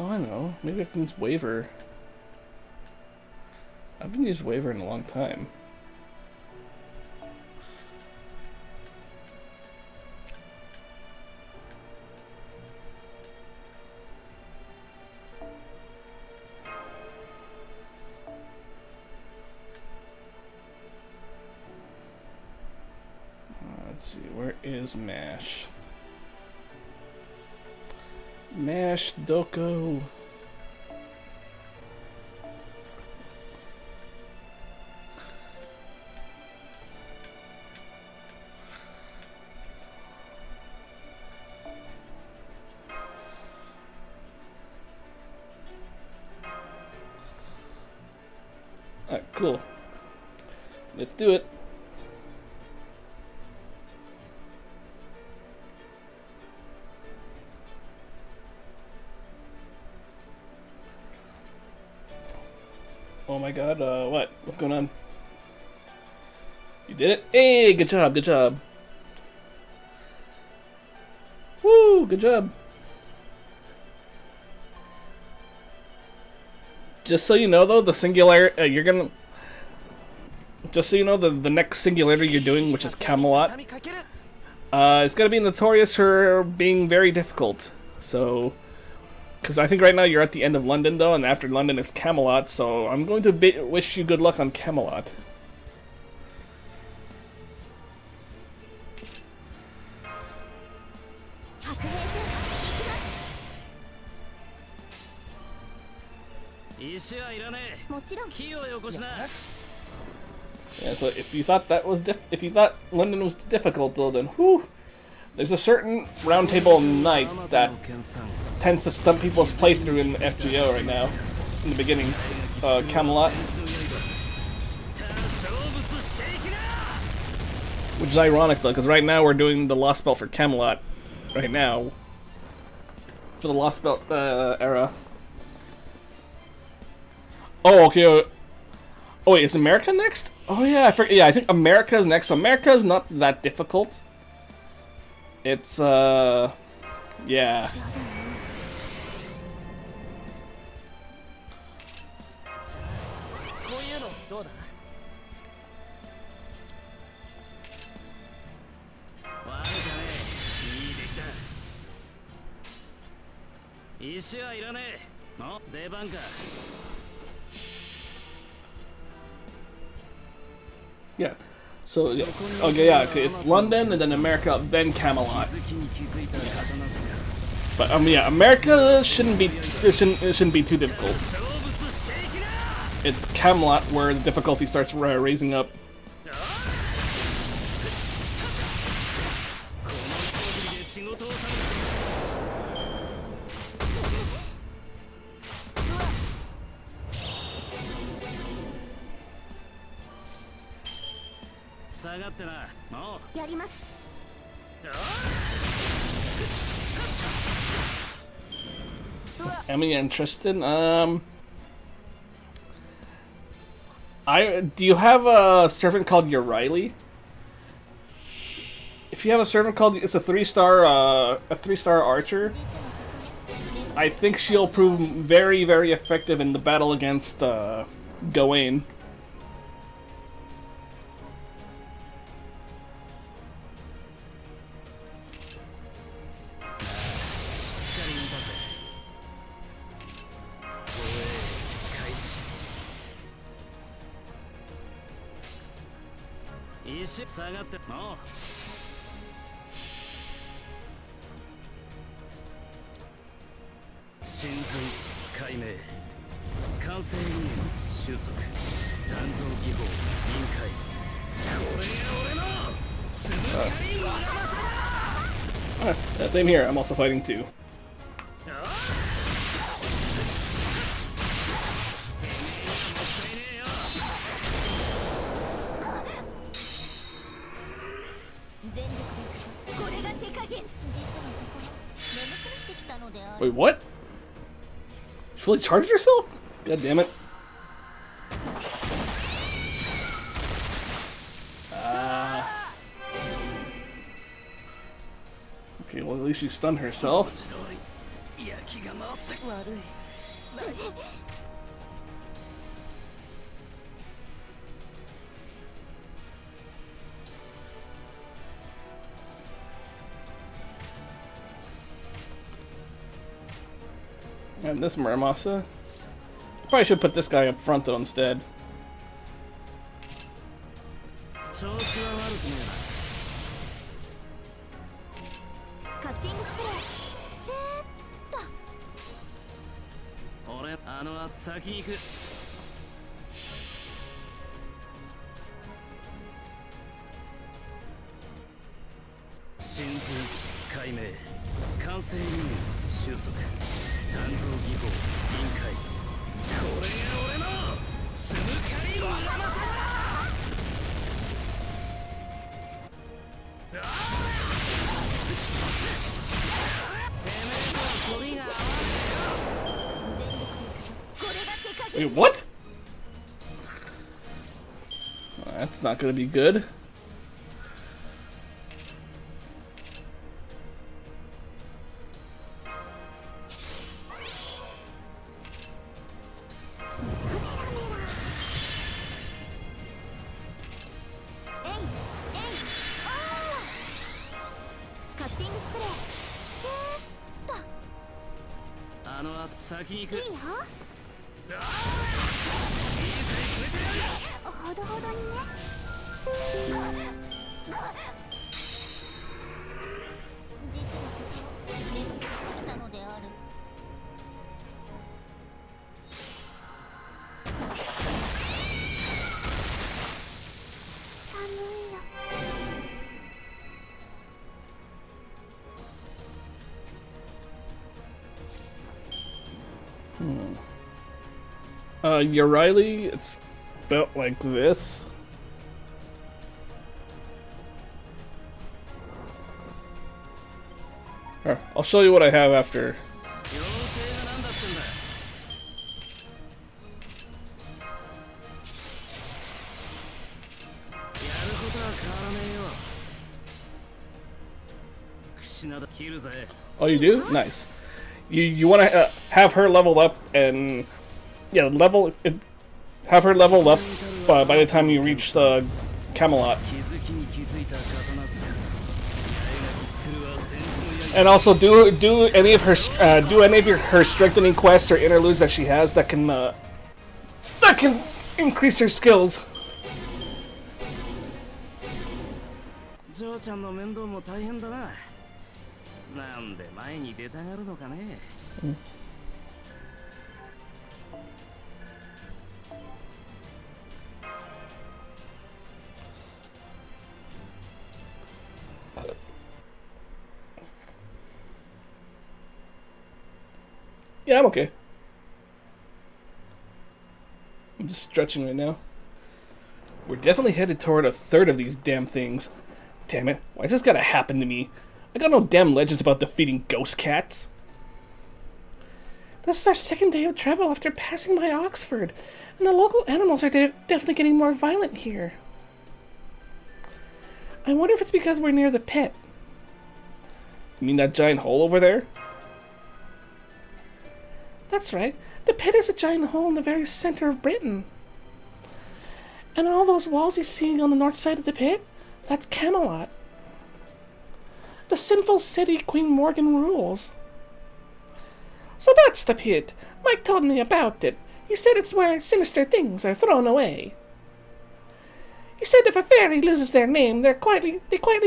Oh, I know. Maybe I can use Waver. I haven't used Waver in a long time. Let's see, where is Mash? Mash Doko. Alright, cool. Let's do it. Oh my god, what? What's going on? You did it? Hey, good job, good job. Woo, good job. Just so you know, though, the singularity, you're gonna... Just so you know, the next singularity you're doing, which is Camelot, it's gonna be notorious for being very difficult. So... Because I think right now you're at the end of London, though, and after London is Camelot, so I'm going to wish you good luck on Camelot. Yeah, so if you thought that was if you thought London was difficult, though, then whew. There's a certain roundtable night that tends to stump people's playthrough in the FGO right now. In the beginning, Camelot. Which is ironic though, because right now we're doing the Lostbelt for Camelot. Right now. For the Lostbelt era. Oh, okay. Oh wait, is America next? Oh yeah, I forget. Yeah, I think America's next. So America's not that difficult. It's, yeah. Yeah. So, okay, yeah, okay, it's London, and then America, then Camelot. But, yeah, America shouldn't be too difficult. It's Camelot where the difficulty starts raising up. Am I interested? Do you have a servant called Yusei? If you have a servant called, it's a 3-star archer. I think she'll prove very, very effective in the battle against Gawain. Same here, I'm also fighting too. Wait, what? She fully charged herself? God damn it. Okay, well at least she stunned herself. And this Muramasa. Probably should put this guy up front though instead. Wait, what? Well, that's not gonna be good. Riley, it's built like this. Here, I'll show you what I have after. Oh, you do? Nice. You want to have her leveled up and have her level up by the time you reach the Camelot. And also do any of her strengthening quests or interludes that she has that can increase her skills. Yeah, I'm okay. I'm just stretching right now. We're definitely headed toward a third of these damn things. Damn it, why's this gotta happen to me? I got no damn legends about defeating ghost cats. This is our second day of travel after passing by Oxford, and the local animals are definitely getting more violent here. I wonder if it's because we're near the pit. You mean that giant hole over there? That's right. The pit is a giant hole in the very center of Britain. And all those walls you see on the north side of the pit, that's Camelot. The sinful city Queen Morgan rules. So that's the pit. Mike told me about it. He said it's where sinister things are thrown away. He said if a fairy loses their name, they quietly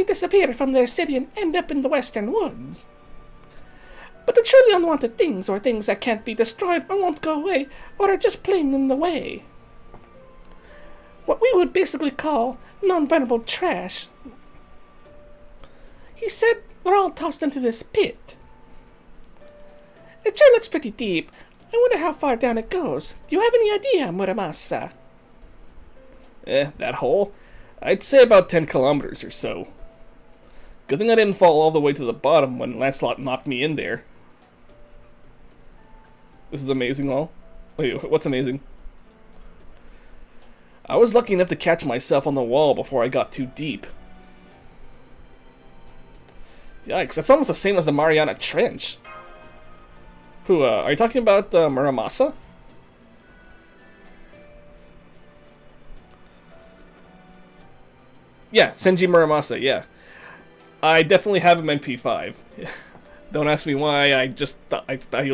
disappear from their city and end up in the western woods. But the truly unwanted things, or things that can't be destroyed or won't go away, or are just plain in the way. What we would basically call non-burnable trash. He said they're all tossed into this pit. It sure looks pretty deep. I wonder how far down it goes. Do you have any idea, Muramasa? That hole? I'd say about 10 kilometers or so. Good thing I didn't fall all the way to the bottom when Lancelot knocked me in there. This is amazing, all. Wait, what's amazing? I was lucky enough to catch myself on the wall before I got too deep. Yikes, that's almost the same as the Mariana Trench. Who, are you talking about Muramasa? Yeah, Senji Muramasa, yeah. I definitely have him in P5. Don't ask me why, I just thought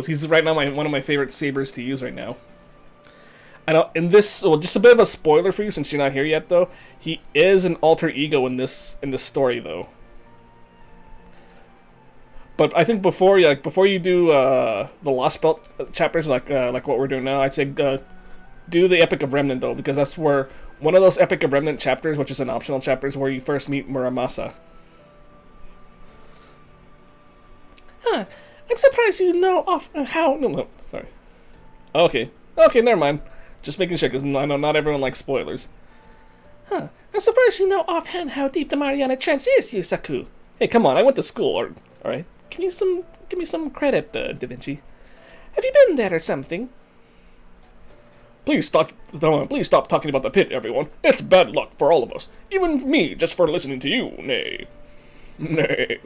he's right now one of my favorite sabers to use right now. I know, in this, well, just a bit of a spoiler for you since you're not here yet, though. He is an alter ego in this story, though. But I think before you do the Lostbelt chapters, like what we're doing now, I'd say do the Epic of Remnant, though, because that's where one of those Epic of Remnant chapters, which is an optional chapter, is where you first meet Muramasa. Huh. I'm surprised you know how... No, sorry. Okay, never mind. Just making sure, because I know not everyone likes spoilers. Huh. I'm surprised you know offhand how deep the Mariana Trench is, Yusaku. Hey, come on, I went to school, alright? Give me some credit, Da Vinci. Have you been there or something? Please stop talking about the pit, everyone. It's bad luck for all of us. Even for me, just for listening to you, nay. Nay.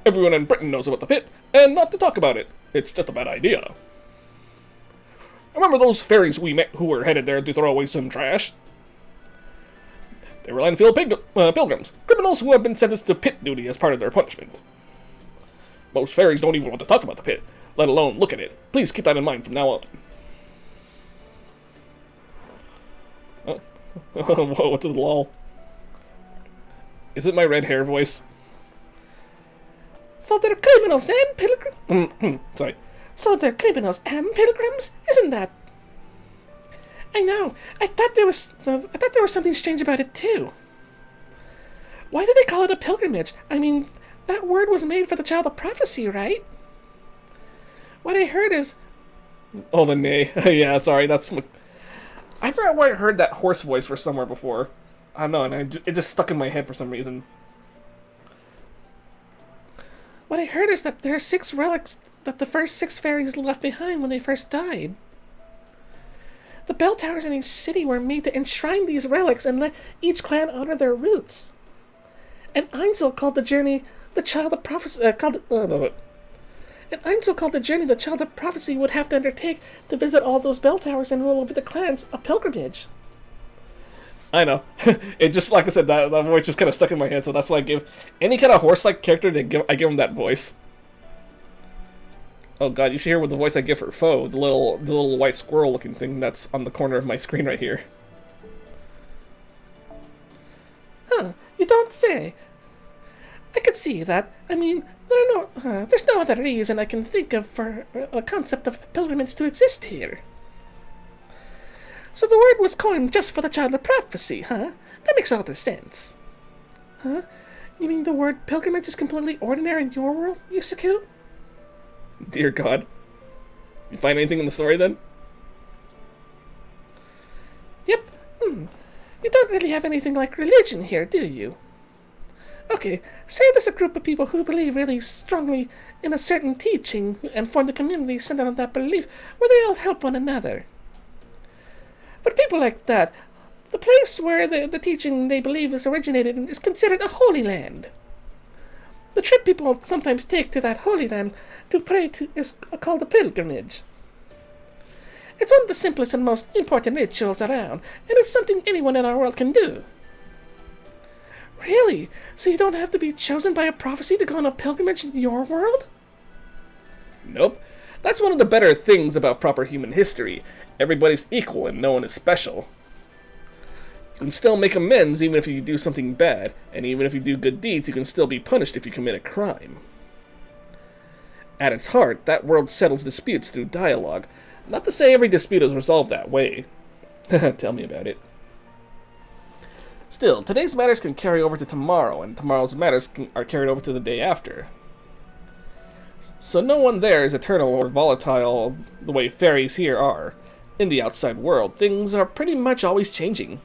Everyone in Britain knows about the pit, and not to talk about it. It's just a bad idea. Remember those fairies we met who were headed there to throw away some trash? They were landfill pilgrims, criminals who have been sentenced to pit duty as part of their punishment. Most fairies don't even want to talk about the pit, let alone look at it. Please keep that in mind from now on. Whoa, what's the lol? Is it my red hair voice? So they're criminals and pilgrims? Sorry. So they're criminals and pilgrims? Isn't that... I know. I thought there was something strange about it, too. Why do they call it a pilgrimage? I mean, that word was made for the child of prophecy, right? What I heard is... Oh, the nay. Yeah, sorry, that's... I forgot where I heard that horse voice for somewhere before. I don't know, and it just stuck in my head for some reason. What I heard is that there are 6 relics that the first 6 fairies left behind when they first died. The bell towers in each city were made to enshrine these relics and let each clan honor their roots. And Einzel called the journey the child of prophecy. And Einzel called the journey the child of prophecy would have to undertake to visit all those bell towers and rule over the clans a pilgrimage. I know. It just, like I said, that voice just kind of stuck in my head, so that's why I give any kind of horse-like character, I give him that voice. Oh god, you should hear what the voice I give for Foe, the little white squirrel-looking thing that's on the corner of my screen right here. Huh, you don't say. I could see that. I mean, there's no other reason I can think of for a concept of pilgrimage to exist here. So the word was coined just for the child of prophecy, huh? That makes all the sense. Huh? You mean the word pilgrimage is completely ordinary in your world, Yusaku? Dear God. You find anything in the story, then? Yep. You don't really have anything like religion here, do you? Okay, say there's a group of people who believe really strongly in a certain teaching and form the community centered on that belief where they all help one another. For people like that, the place where the teaching they believe is originated in is considered a holy land. The trip people sometimes take to that holy land to pray to is called a pilgrimage. It's one of the simplest and most important rituals around, and it's something anyone in our world can do. Really? So you don't have to be chosen by a prophecy to go on a pilgrimage in your world? Nope. That's one of the better things about proper human history. Everybody's equal and no one is special. You can still make amends even if you do something bad, and even if you do good deeds, you can still be punished if you commit a crime. At its heart, that world settles disputes through dialogue. Not to say every dispute is resolved that way. Tell me about it. Still, today's matters can carry over to tomorrow, and tomorrow's matters are carried over to the day after. So no one there is eternal or volatile the way fairies here are. In the outside world, things are pretty much always changing.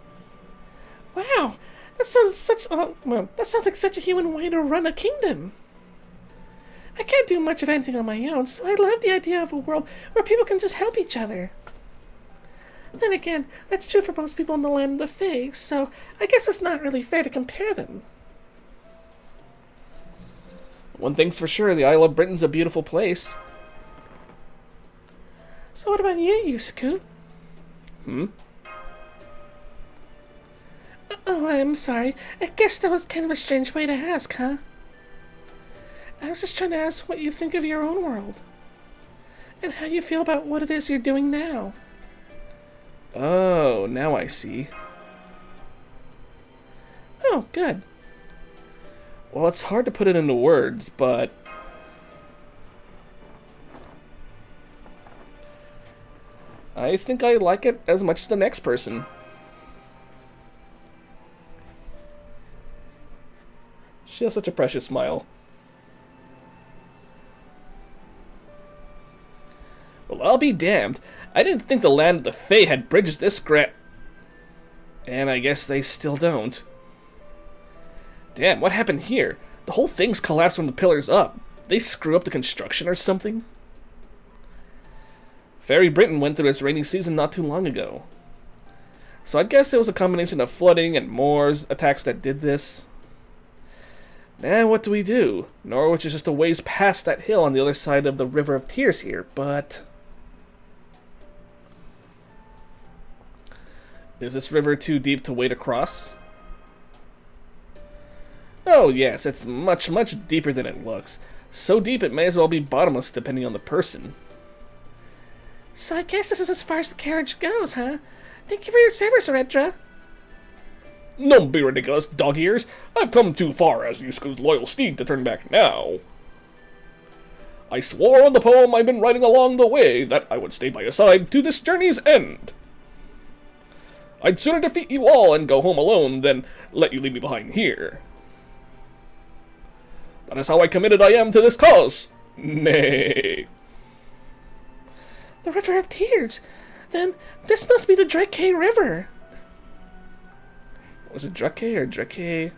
Wow, that sounds like such a human way to run a kingdom. I can't do much of anything on my own, so I love the idea of a world where people can just help each other. Then again, that's true for most people in the land of the Fae, so I guess it's not really fair to compare them. One thing's for sure, the Isle of Britain's a beautiful place. So what about you, Yusaku? Oh, I'm sorry. I guess that was kind of a strange way to ask, huh? I was just trying to ask what you think of your own world. And how you feel about what it is you're doing now. Oh, now I see. Oh, good. Well, it's hard to put it into words, but... I think I like it as much as the next person. She has such a precious smile. Well, I'll be damned. I didn't think the land of the Fae had bridges this and I guess they still don't. Damn, what happened here? The whole thing's collapsed from the pillars up. They screw up the construction or something? Fairy Britain went through its rainy season not too long ago. So I guess it was a combination of flooding and Moors attacks that did this. Now what do we do? Norwich is just a ways past that hill on the other side of the River of Tears here, but... Is this river too deep to wade across? Oh yes, it's much, much deeper than it looks. So deep it may as well be bottomless depending on the person. So I guess this is as far as the carriage goes, huh? Thank you for your service, Redra. Don't be ridiculous, dog ears. I've come too far as Yusaku's loyal steed to turn back now. I swore on the poem I've been writing along the way that I would stay by your side to this journey's end. I'd sooner defeat you all and go home alone than let you leave me behind here. That is how committed I am to this cause. Nay. The River of Tears? Then this must be the Drake River. Was it Drake or Drake?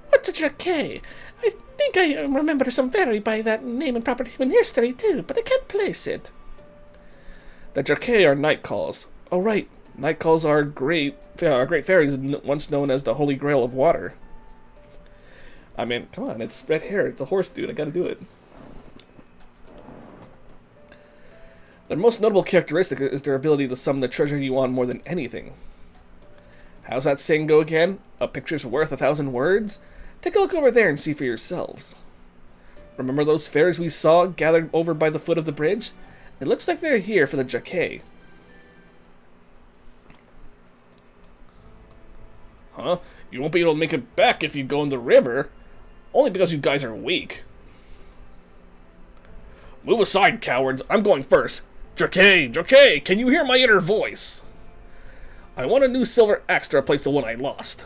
What's a Drake? I think I remember some fairy by that name in proper human history too, but I can't place it. The Drake are night calls. Oh right, night calls are great fairies once known as the Holy Grail of water. I mean, come on, it's red hair, it's a horse dude, I gotta do it. Their most notable characteristic is their ability to summon the treasure you want more than anything. How's that saying go again? A picture's worth 1,000 words? Take a look over there and see for yourselves. Remember those fairies we saw gathered over by the foot of the bridge? It looks like they're here for the Drake. Huh? You won't be able to make it back if you go in the river. Only because you guys are weak. Move aside, cowards. I'm going first. Drake! Drake! Can you hear my inner voice? I want a new silver axe to replace the one I lost.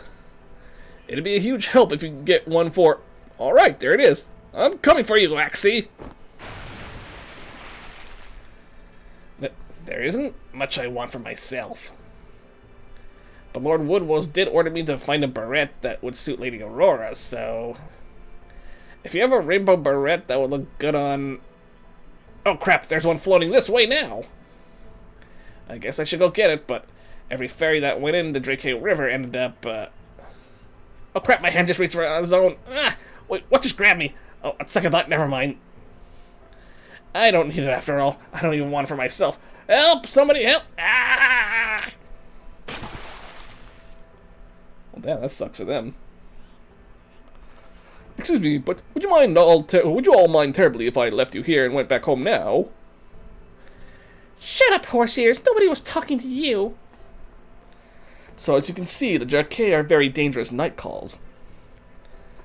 It'd be a huge help if you could get one for... Alright, there it is. I'm coming for you, Axie. There isn't much I want for myself. But Lord Woodwose did order me to find a barrette that would suit Lady Aurora, so... If you have a rainbow barrette, that would look good on... Oh crap, there's one floating this way now! I guess I should go get it, but every ferry that went in the Drake River ended up, Oh crap, my hand just reached for its own... Ah! Wait, what just grabbed me? Oh, on second thought, never mind. I don't need it after all. I don't even want it for myself. Help! Somebody help! Ah! Well, damn, that sucks for them. Excuse me, but would you all mind terribly if I left you here and went back home now? Shut up, horse ears. Nobody was talking to you. So as you can see, the Drake are very dangerous night calls.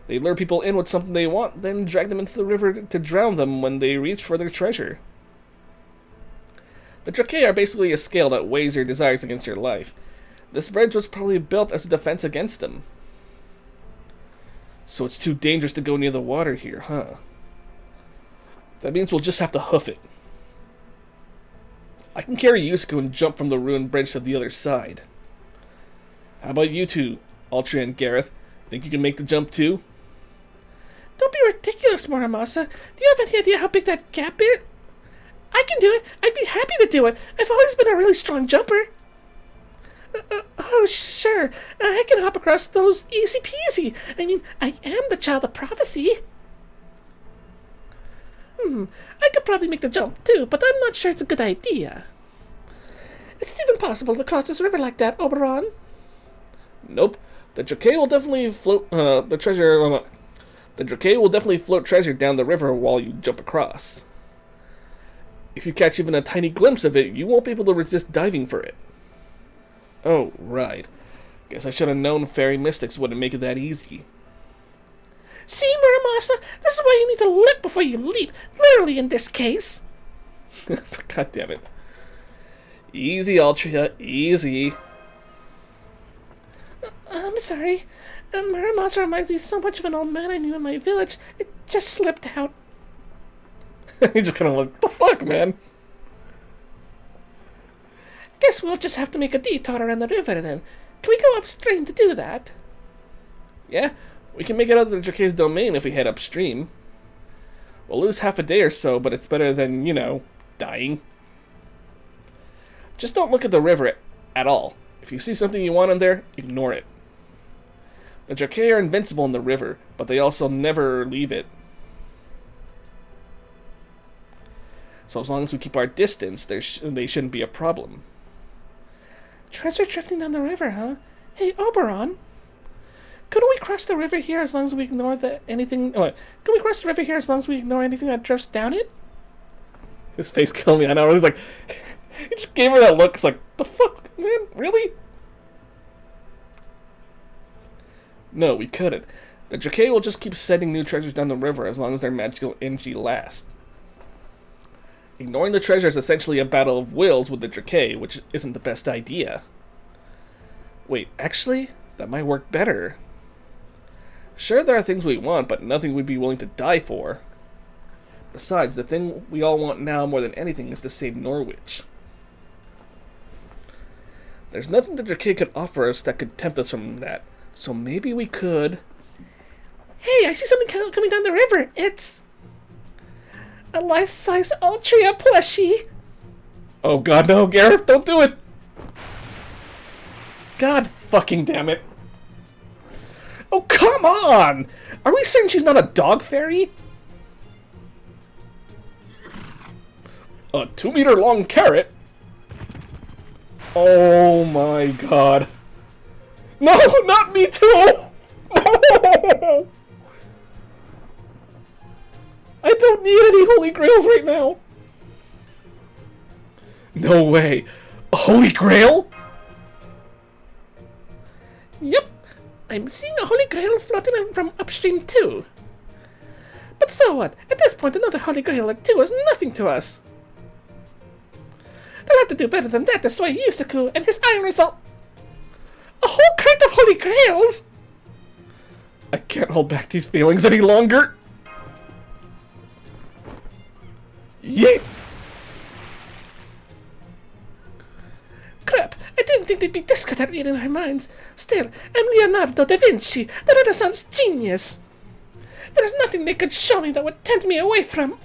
They lure people in with something they want, then drag them into the river to drown them when they reach for their treasure. The Drake are basically a scale that weighs your desires against your life. This bridge was probably built as a defense against them. So it's too dangerous to go near the water here, huh? That means we'll just have to hoof it. I can carry Yusaku and jump from the ruined bridge to the other side. How about you two, Altria and Gareth? Think you can make the jump too? Don't be ridiculous, Muramasa. Do you have any idea how big that gap is? I can do it. I'd be happy to do it. I've always been a really strong jumper. Oh, sure. I can hop across those easy peasy. I mean, I am the child of prophecy. I could probably make the jump too, but I'm not sure it's a good idea. Is it even possible to cross this river like that, Oberon? Nope. The Drake will definitely float the treasure. The Drake will definitely float treasure down the river while you jump across. If you catch even a tiny glimpse of it, you won't be able to resist diving for it. Oh, right. Guess I should have known fairy mystics wouldn't make it that easy. See, Muramasa, this is why you need to look before you leap. Literally in this case. God damn it. Easy, Altria, easy. I'm sorry. Muramasa reminds me so much of an old man I knew in my village. It just slipped out. You just kind of like, the fuck, man? Guess we'll just have to make a detour around the river then. Can we go upstream to do that? Yeah, we can make it out of the Drake's domain if we head upstream. We'll lose half a day or so, but it's better than, you know, dying. Just don't look at the river at all. If you see something you want in there, ignore it. The Drake are invincible in the river, but they also never leave it. So as long as we keep our distance, they shouldn't be a problem. Treasure drifting down the river, huh? Hey, Oberon. Couldn't we cross the river here as long as we ignore anything? Oh, can we cross the river here as long as we ignore anything that drifts down it? His face killed me. I know. I was like, he just gave her that look. It's like, the fuck, man? Really? No, we couldn't. The Drake will just keep sending new treasures down the river as long as their magical energy lasts. Ignoring the treasure is essentially a battle of wills with the Drake, which isn't the best idea. Wait, actually, that might work better. Sure, there are things we want, but nothing we'd be willing to die for. Besides, the thing we all want now more than anything is to save Norwich. There's nothing the Drake could offer us that could tempt us from that, so maybe we could... Hey, I see something coming down the river. It's... a life-size Altria plushie. Oh god, no, Gareth, don't do it! God fucking damn it. Oh, come on! Are we certain she's not a dog fairy? A 2-meter long carrot? Oh my god. No, not me too! No! I don't need any holy grails right now. No way. A holy grail? Yep. I'm seeing a holy grail floating from upstream too. But so what? At this point, another holy grail or two is nothing to us. They'll have to do better than that to sway Yusaku and his iron result. A whole crate of holy grails? I can't hold back these feelings any longer. Yeet! Crap, I didn't think they'd be this good at reading our minds. Still, I'm Leonardo da Vinci, the Renaissance genius. There's nothing they could show me that would tempt me away from...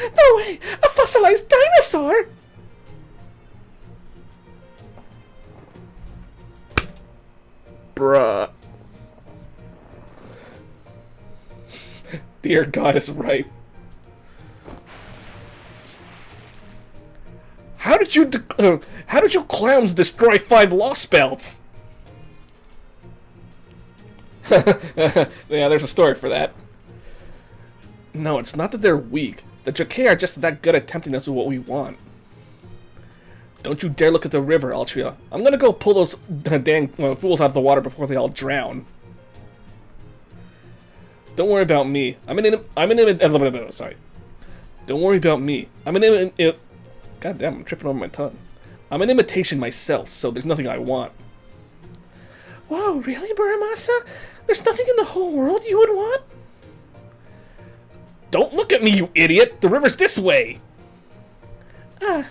No way! A fossilized dinosaur! Bruh. Dear God is right. How did you clowns destroy 5 Lostbelts? Yeah, there's a story for that. No, it's not that they're weak. The Drake are just that good at tempting us with what we want. Don't you dare look at the river, Altria. I'm gonna go pull those dang fools out of the water before they all drown. Don't worry about me. Sorry. Don't worry about me. God damn, I'm tripping over my tongue. I'm an imitation myself, so there's nothing I want. Whoa, really, Muramasa? There's nothing in the whole world you would want? Don't look at me, you idiot! The river's this way! Ah.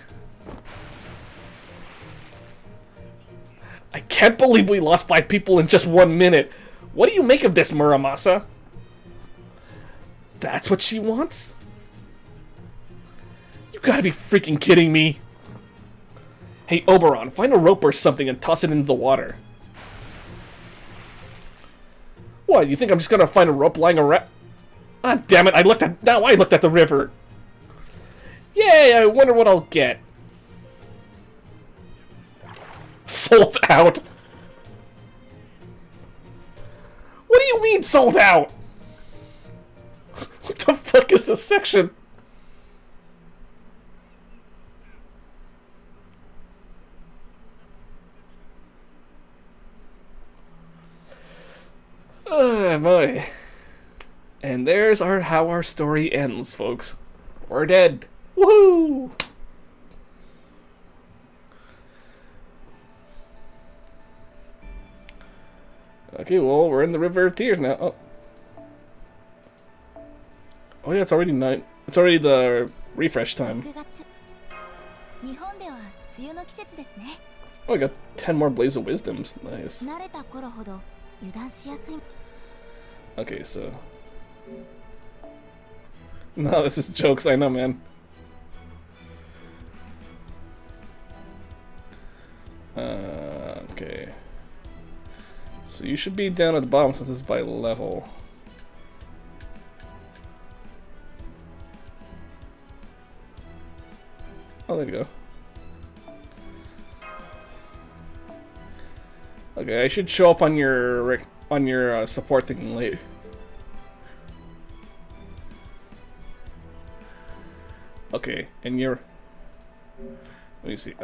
I can't believe we lost 5 people in just 1 minute. What do you make of this, Muramasa? That's what she wants? You gotta be freaking kidding me. Hey, Oberon, find a rope or something and toss it into the water. What, you think I'm just gonna find a rope lying around? Ah, damn it, I looked at the river. Yay, I wonder what I'll get. Sold out? What do you mean, sold out? What the fuck is this section? Oh boy. And there's how our story ends, folks. We're dead. Woohoo! Okay, well, we're in the River of Tears now. Oh. Oh yeah, it's already night. It's already the refresh time. 6月日本では梅雨の季節ですね。 Oh, I got 10 more Blaze of Wisdoms. Nice. 慣れた頃ほど油断しやすい。 Okay, so... No, this is jokes, I know, man. Okay. So you should be down at the bottom since it's by level. Oh, there you go. Okay, I should show up on your support thing later. Okay, and you're... Let me see.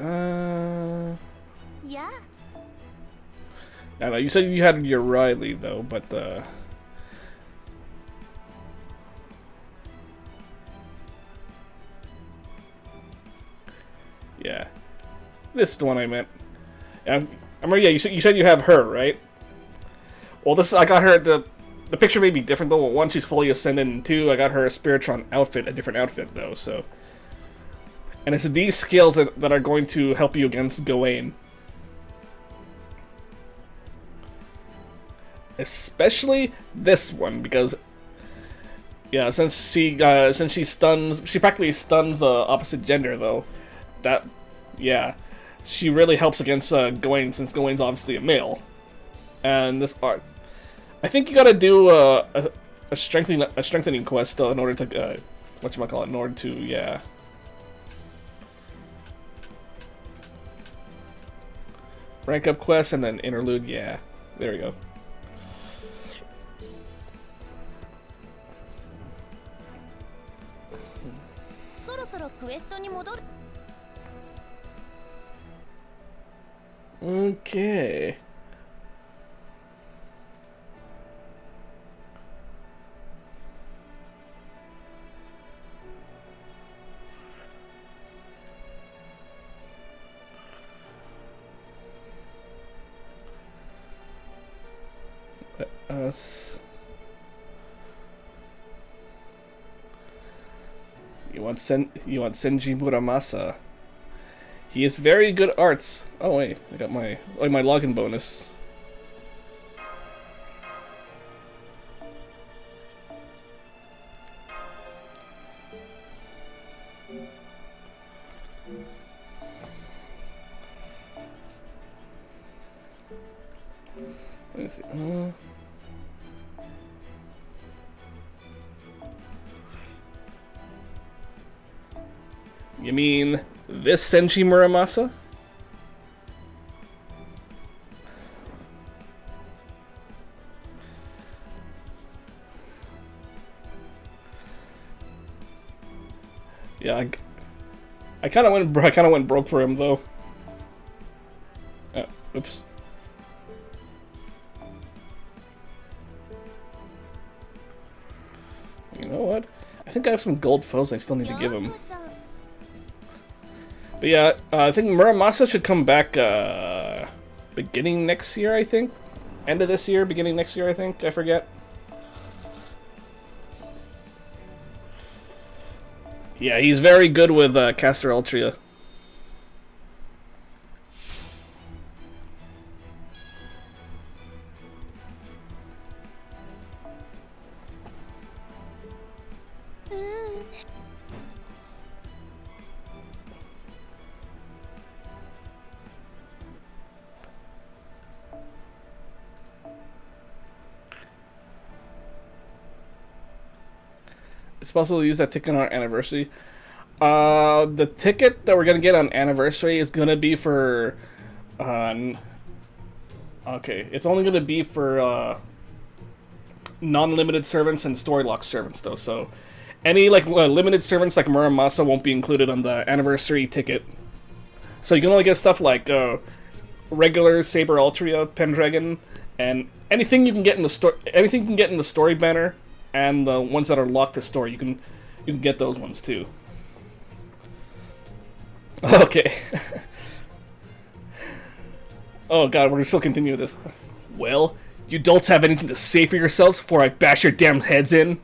Yeah. I know, you said you had your Riley, though, but, yeah. This is the one I meant. I remember, yeah, you said you have her, right? Well, I got her, the picture may be different, though. One, she's fully ascended, and two, I got her a Spiritron outfit, a different outfit, though, so... And it's these skills that are going to help you against Gawain. Especially this one, because yeah, since she practically stuns the opposite gender, though. That, yeah, she really helps against Gawain, since Gawain's obviously a male. And this art, I think you gotta do a strengthening quest though in order to whatchamacallit, in order to, yeah. Rank up quest and then interlude, yeah. There we go. Okay. You want Senji Muramasa. He is very good arts. Oh wait, I got my login bonus. Let me see. You mean this Senshi Muramasa? Yeah, I kind of went broke for him though. Oops. You know what? I think I have some gold foes I still need to give him. But yeah, I think Muramasa should come back beginning next year, I think. End of this year, beginning next year, I think. I forget. Yeah, he's very good with Caster Ultria. It's possible to use that ticket on our anniversary. The ticket that we're gonna get on anniversary is gonna be for, okay, it's only gonna be for non-limited servants and story lock servants though. So any like limited servants like Muramasa won't be included on the anniversary ticket. So you can only get stuff like regular Saber Altria Pendragon and anything you can get in the store. Anything you can get in the story banner. And the ones that are locked to store, you can get those ones too. Okay. Oh god, we're gonna still continue this. Well, you adults have anything to say for yourselves before I bash your damn heads in?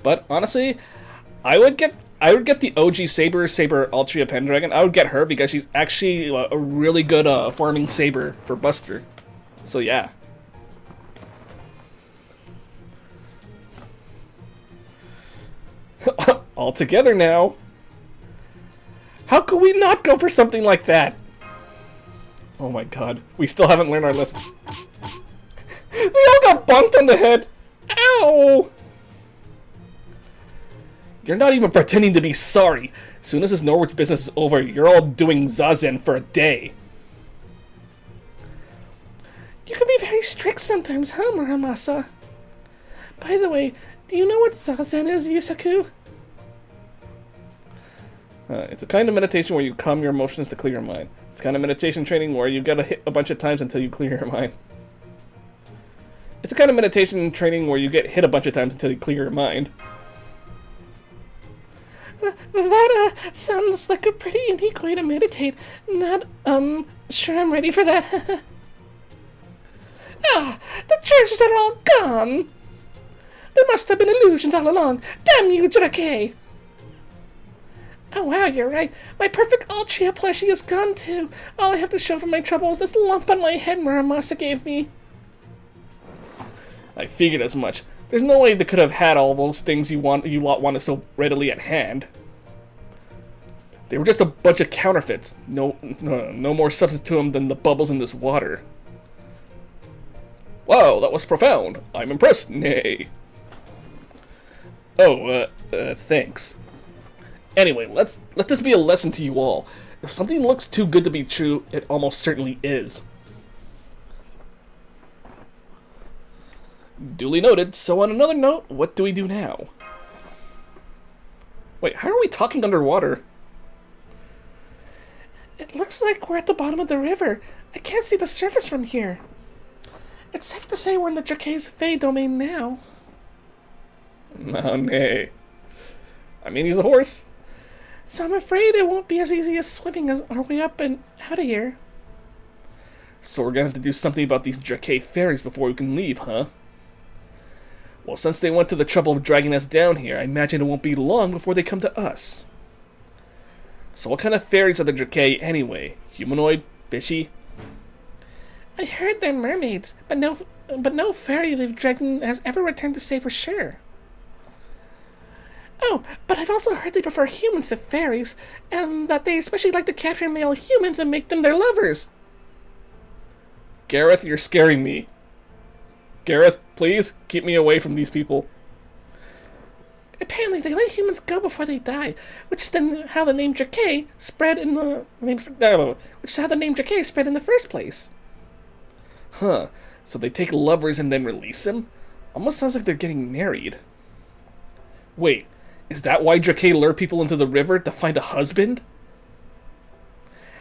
But honestly, I would get the OG Saber Altria Pendragon. I would get her because she's actually a really good farming Saber for Buster. So yeah. All together now. How could we not go for something like that? Oh my god. We still haven't learned our lesson. They all got bonked on the head. Ow! You're not even pretending to be sorry. As soon as this Norwich business is over, you're all doing Zazen for a day. You can be very strict sometimes, huh, Muramasa? By the way, do you know what Zazen is, Yusaku? It's a kind of meditation where you calm your emotions to clear your mind. It's a kind of meditation training where you gotta hit a bunch of times until you clear your mind. It's a kind of meditation training where you get hit a bunch of times until you clear your mind. That sounds like a pretty unique way to meditate. Not, sure I'm ready for that. Ah, the treasures are all gone! There must have been illusions all along. Damn you, Drake! Oh wow, you're right. My perfect Altria plushie is gone too. All I have to show for my trouble is this lump on my head Muramasa gave me. I figured as much. There's no way they could have had all those things you lot wanted so readily at hand. They were just a bunch of counterfeits. No more substance to them than the bubbles in this water. Wow, that was profound. I'm impressed, nay. Oh, thanks. Anyway, let this be a lesson to you all. If something looks too good to be true, it almost certainly is. Duly noted. So on another note, what do we do now? Wait, how are we talking underwater? It looks like we're at the bottom of the river. I can't see the surface from here. It's safe to say we're in the Drake's Fey domain now. Oh, nay. I mean, he's a horse. So I'm afraid it won't be as easy as swimming our way up and out of here. So we're gonna have to do something about these Drake fairies before we can leave, huh? Well, since they went to the trouble of dragging us down here, I imagine it won't be long before they come to us. So what kind of fairies are the Drake anyway? Humanoid? Fishy? I heard they're mermaids, but no fairy they've dragged has ever returned to say for sure. Oh, but I've also heard they prefer humans to fairies, and that they especially like to capture male humans and make them their lovers. Gareth, you're scaring me. Gareth, please, keep me away from these people. Apparently they let humans go before they die, which is then how the name Drake spread in the first place. Huh, so they take lovers and then release them? Almost sounds like they're getting married. Wait, is that why Drake lure people into the river to find a husband?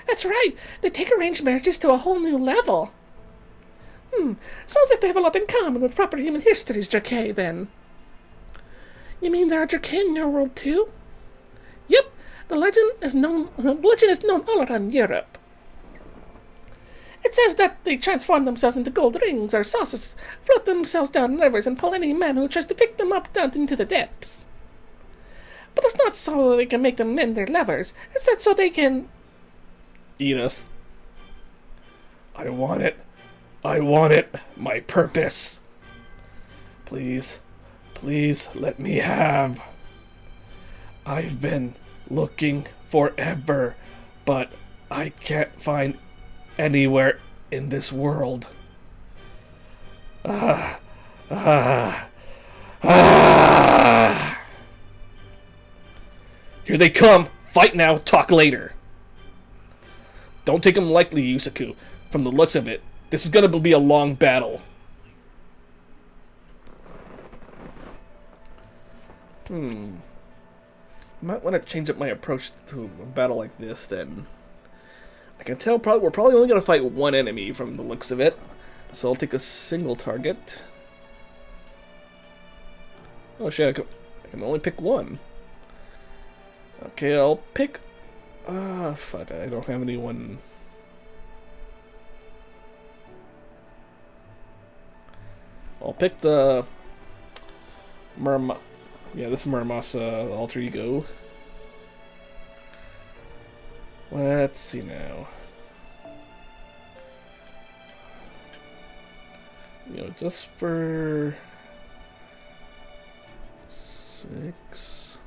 That's right, they take arranged marriages to a whole new level. Sounds like they have a lot in common with proper human histories, Drake, then. You mean there are Drake in your world, too? Yep, the legend is known all around Europe. It says that they transform themselves into gold rings or saucers, float themselves down rivers, and pull any man who tries to pick them up down into the depths. But it's not so they can make them men their lovers. It's that so they can... eat us. I want it. I want it. My purpose. Please. Please let me have. I've been looking forever, but I can't find anywhere in this world. Ah, ah, ah. Here they come. Fight now, talk later. Don't take them lightly, Yusaku. From the looks of it, this is gonna be a long battle. Might want to change up my approach to a battle like this, then. I can tell we're probably only going to fight one enemy from the looks of it. So I'll take a single target. Oh shit, I can only pick one. Okay, I'll pick... fuck, I don't have anyone... I'll pick the... Yeah, this Muramasa alter ego. Let's see now. You know, just for 6.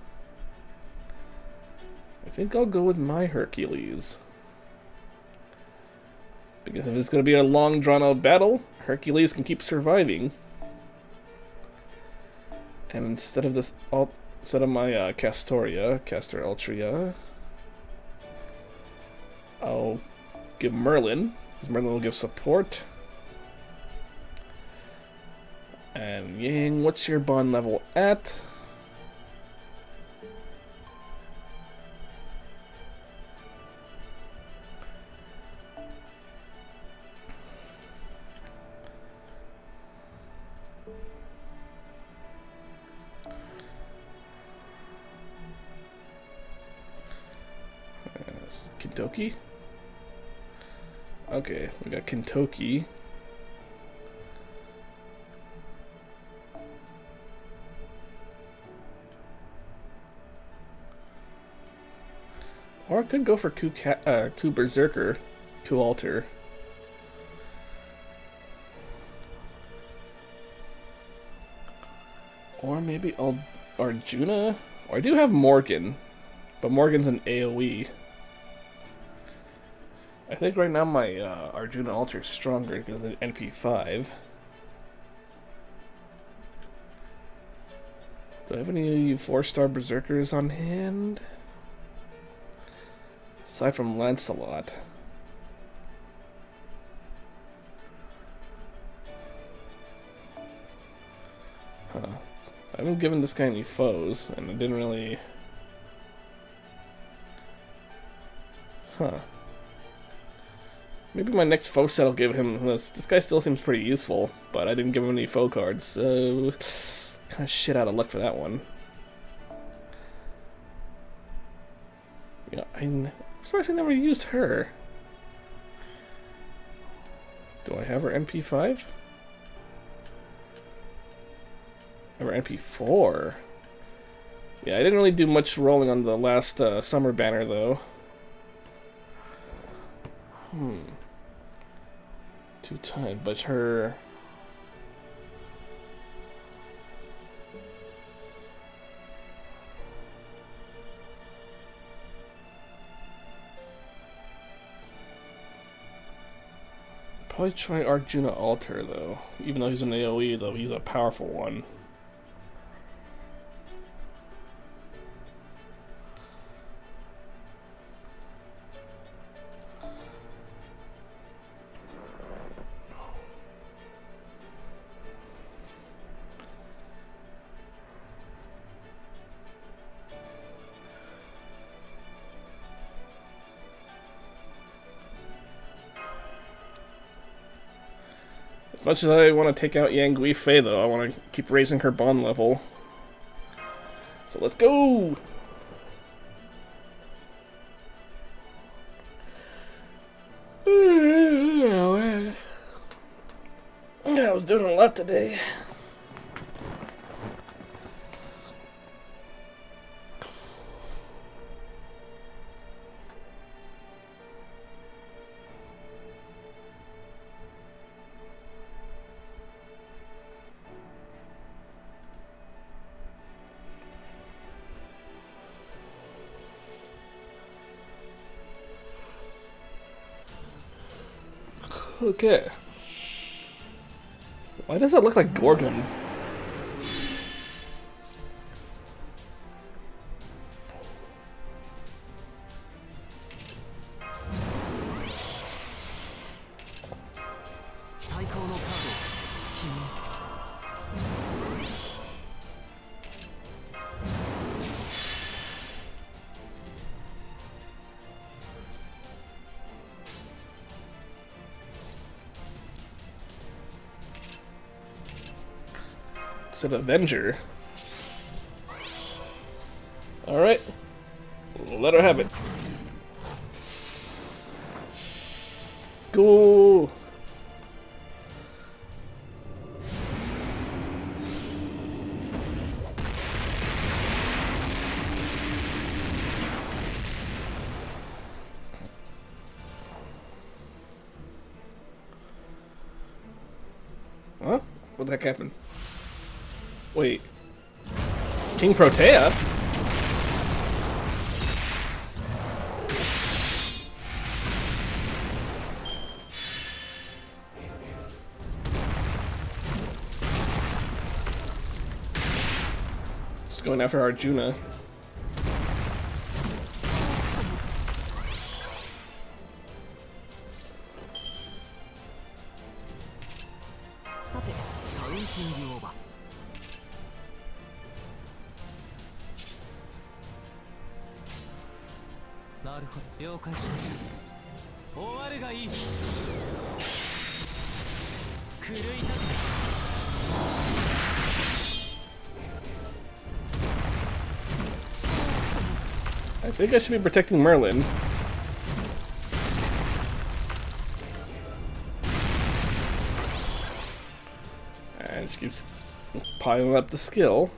I think I'll go with my Hercules. Because if it's going to be a long drawn out battle, Hercules can keep surviving. And instead of this, instead of my Castoria, Castor Altria, I'll give Merlin, because Merlin will give support. And Yang, what's your bond level at? Kintoki? Okay, we got Kintoki. Or I could go for Ku Berserker, Ku Alter. Or maybe Arjuna? Or I do have Morgan, but Morgan's an AoE. I think right now my Arjuna Alter is stronger because of NP5. Do I have any 4-star Berserkers on hand? Aside from Lancelot. Huh. I haven't given this guy any foes, and I didn't really... Huh. Maybe my next foe set I'll give him this. This guy still seems pretty useful, but I didn't give him any foe cards, so... kind of shit out of luck for that one. Yeah, I'm surprised I never used her. Do I have her NP5? I have her NP4. Yeah, I didn't really do much rolling on the last summer banner, though. 2 times, but her... Probably try Arjuna Alter, though. Even though he's an AoE, though, he's a powerful one. As much as I want to take out Yang Guifei, though, I want to keep raising her bond level. So let's go! I was doing a lot today. Okay. Why does that look like Gorgon? It's an Avenger. Alright. Let her have it. Go! Huh? What the heck happened? Wait. King Protea? Just going after Arjuna. I think I should be protecting Merlin. And she keeps piling up the skill.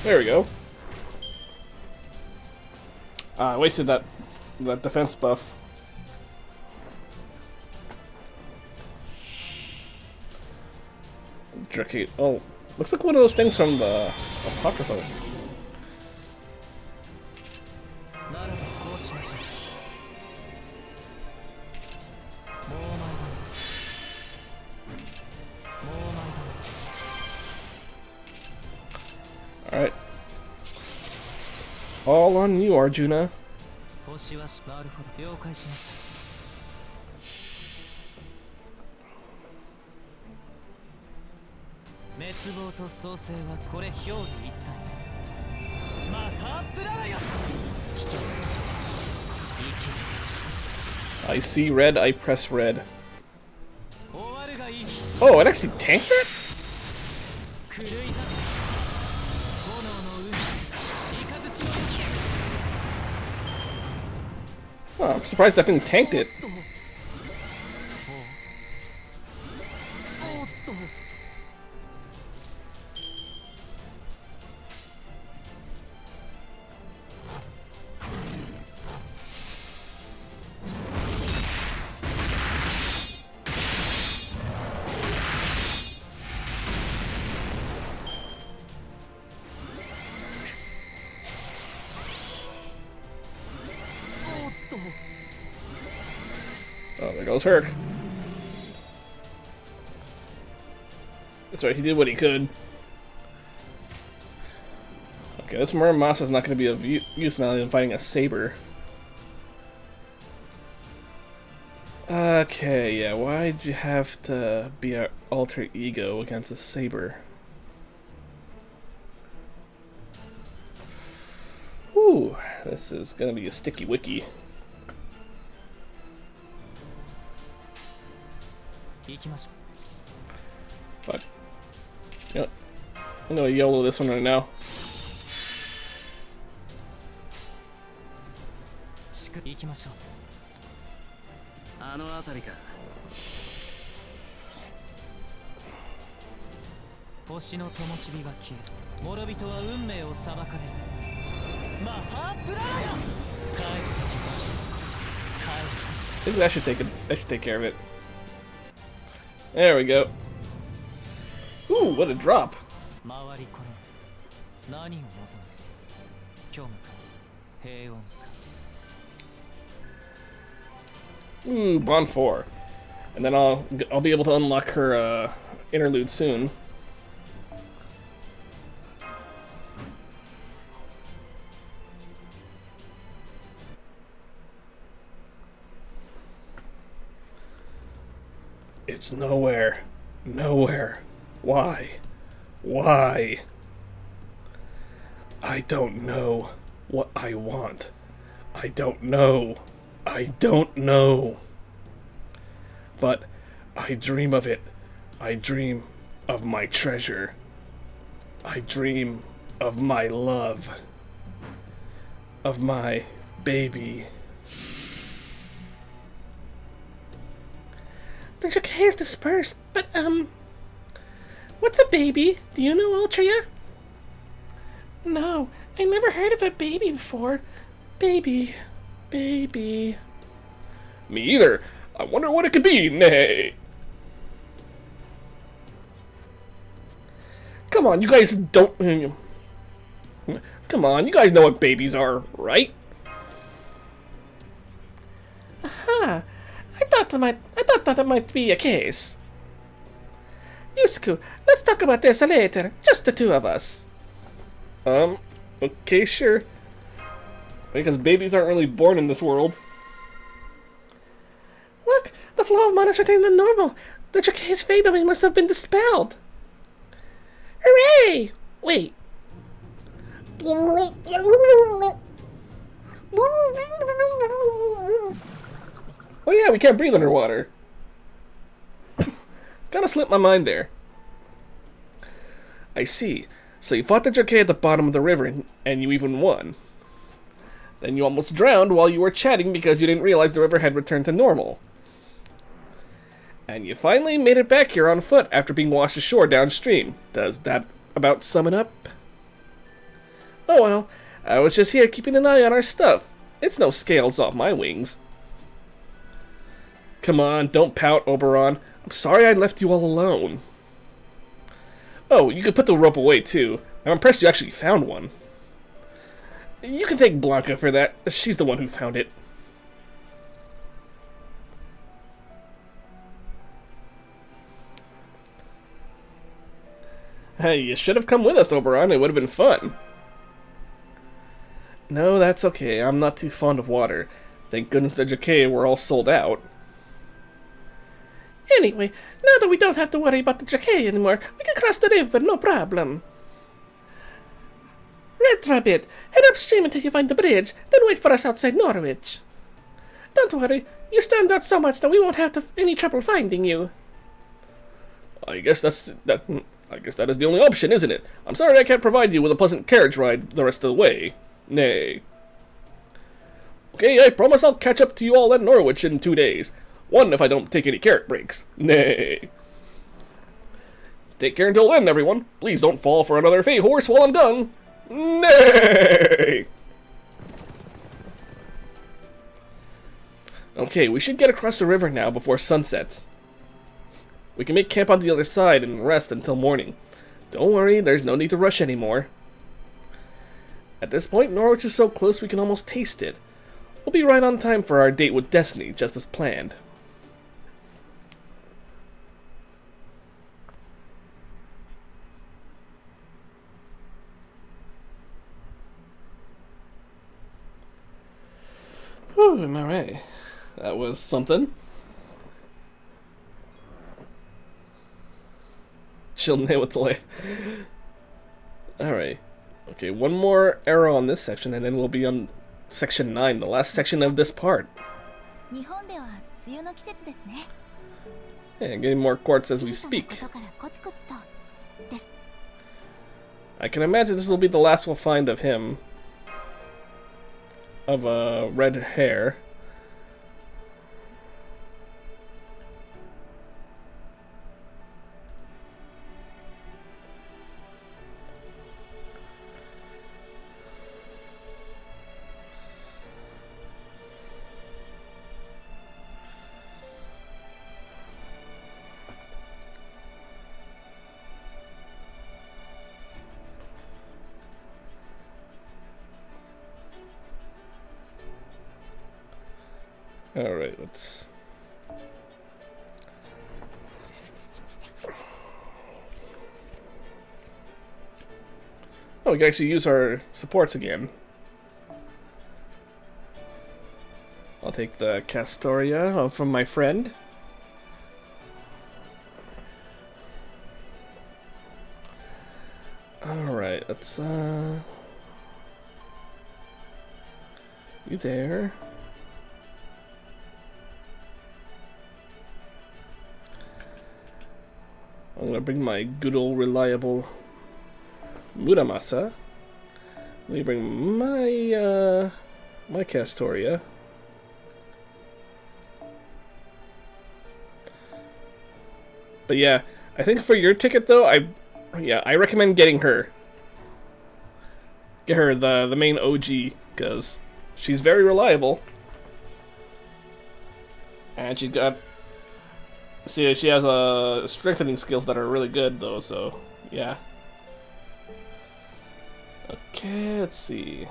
There we go. I wasted that defense buff. Drake. Oh, looks like one of those things from the Apocrypha. Alright. All on you, Arjuna. I see red, I press red. Oh, it actually tanked that? Oh, I'm surprised that thing tanked it. Oh, there goes Herc. That's right, he did what he could. Okay, this Muramasa is not going to be of use now that I'm fighting a Saber. Okay, yeah, why'd you have to be our alter ego against a Saber? Whew, this is going to be a sticky wicky. But, you know, I'm gonna YOLO this one right now. 星の灯火が消え、諸人は運命を裁かれる。マハープララヤ。帰る場所。帰る。 I think that should take it. That should take care of it. There we go. Ooh, what a drop! 回りころ何を望む。虚無か平穏か。 Ooh, Bond 4. And then I'll be able to unlock her interlude soon. It's nowhere. Nowhere. Why? Why? I don't know what I want. I don't know. I don't know. But I dream of it. I dream of my treasure. I dream of my love. Of my baby. The decay is dispersed, but, what's a baby? Do you know, Altria? No, I never heard of a baby before. Baby. Baby. Me either. I wonder what it could be. Nay. Come on, you guys don't... Come on, you guys know what babies are, right? Aha! I thought that might be a case. Yusaku, let's talk about this later. Just the two of us. Okay, sure. Because babies aren't really born in this world. Look, the flow of mana is returning to normal. The decay's fade away must have been dispelled. Hooray! Wait. Oh yeah, we can't breathe underwater. Kinda slipped my mind there. I see. So you fought the Jokei at the bottom of the river, and you even won. Then you almost drowned while you were chatting because you didn't realize the river had returned to normal. And you finally made it back here on foot after being washed ashore downstream. Does that about sum it up? Oh well, I was just here keeping an eye on our stuff. It's no scales off my wings. Come on, don't pout, Oberon. I'm sorry I left you all alone. Oh, you could put the rope away too. I'm impressed you actually found one. You can take Blanca for that. She's the one who found it. Hey, you should have come with us, Oberon. It would have been fun. No, that's okay. I'm not too fond of water. Thank goodness the Jokei were all sold out. Anyway, now that we don't have to worry about the decay anymore, we can cross the river, no problem. Red Rabbit, head upstream until you find the bridge, then wait for us outside Norwich. Don't worry, you stand out so much that we won't have any trouble finding you. I guess that is the only option, isn't it? I'm sorry I can't provide you with a pleasant carriage ride the rest of the way. Nay. Okay, I promise I'll catch up to you all at Norwich in 2 days. One if I don't take any carrot breaks. Nay. Take care until then, everyone. Please don't fall for another Fey horse while I'm gone. Nay. Okay, we should get across the river now before sunsets. We can make camp on the other side and rest until morning. Don't worry, there's no need to rush anymore. At this point, Norwich is so close we can almost taste it. We'll be right on time for our date with Destiny, just as planned. Whew, alright. That was something. She'll nail it to life. Alright. Okay, one more arrow on this section, and then we'll be on section 9, the last section of this part. Yeah, getting more quartz as we speak. I can imagine this will be the last we'll find of him. Of red hair. Alright, let's... Oh, we can actually use our supports again. I'll take the Castoria from my friend. Alright, let's, you there. I'm gonna bring my good old reliable Muramasa. Let me bring my, my Castoria. But yeah, I think for your ticket though, I recommend getting her. Get her the main OG, because she's very reliable. And she has strengthening skills that are really good though, so yeah. Okay, let's see.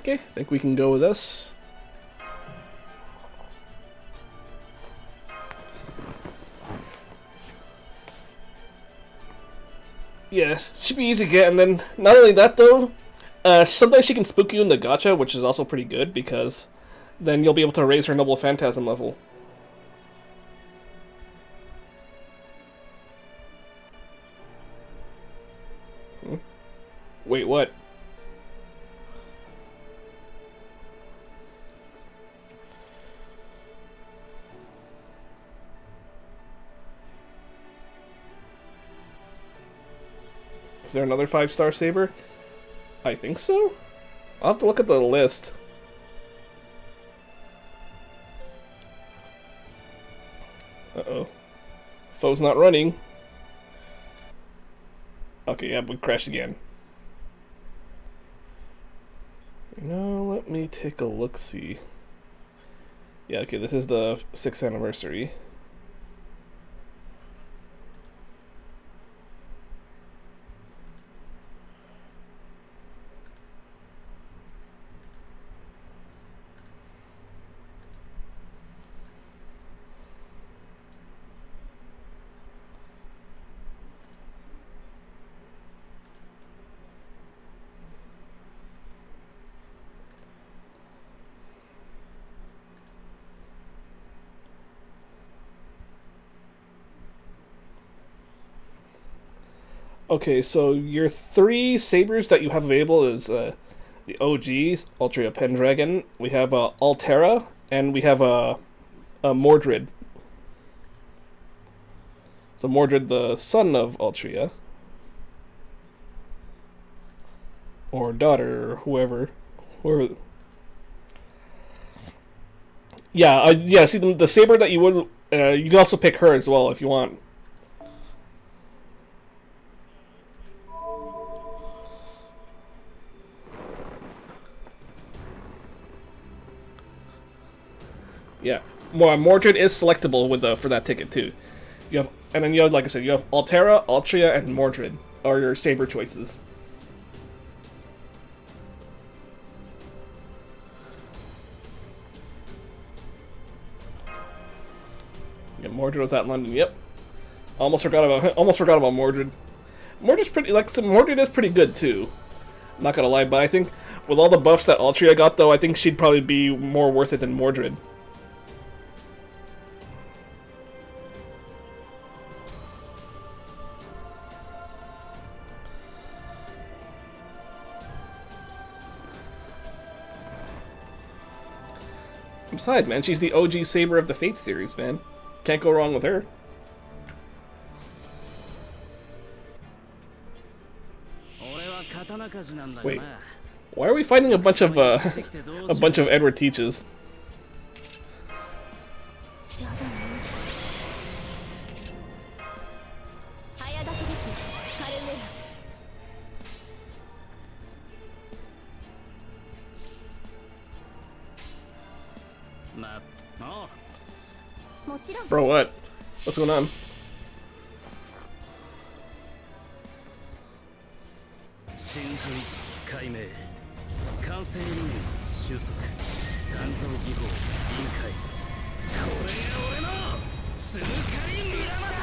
Okay, I think we can go with this. Yes, should be easy to get, and then not only that though, sometimes she can spook you in the gacha, which is also pretty good because then you'll be able to raise her Noble Phantasm level. Wait, what? Is there another 5-star saber? I think so. I'll have to look at the list. Uh-oh. Foe's not running. Okay, yeah, we crashed again. Now, let me take a look-see. Yeah, okay, this is the 6th anniversary. Okay, so your 3 sabers that you have available is the OGs, Ultra Pendragon. We have Altera, and we have Mordred. So Mordred, the son of Altria, or daughter, or whoever. Yeah, yeah. See the saber that you would. You can also pick her as well if you want. Yeah, Mordred is selectable with for that ticket too. You have, and then you have, like I said, you have Altera, Altria, and Mordred are your saber choices. Yeah, Mordred was at London. Yep. Almost forgot about Mordred. Mordred's pretty Mordred is pretty good too. I'm not gonna lie, but I think with all the buffs that Altria got though, I think she'd probably be more worth it than Mordred. Besides, man, she's the OG saber of the Fate series, man. Can't go wrong with her. Wait, why are we fighting a bunch of Edward Teaches? あ もちろん Bro, what? What's going on? 真髄解明完成理念収束鍛造技法臨界これが俺の痛快ミラマサだ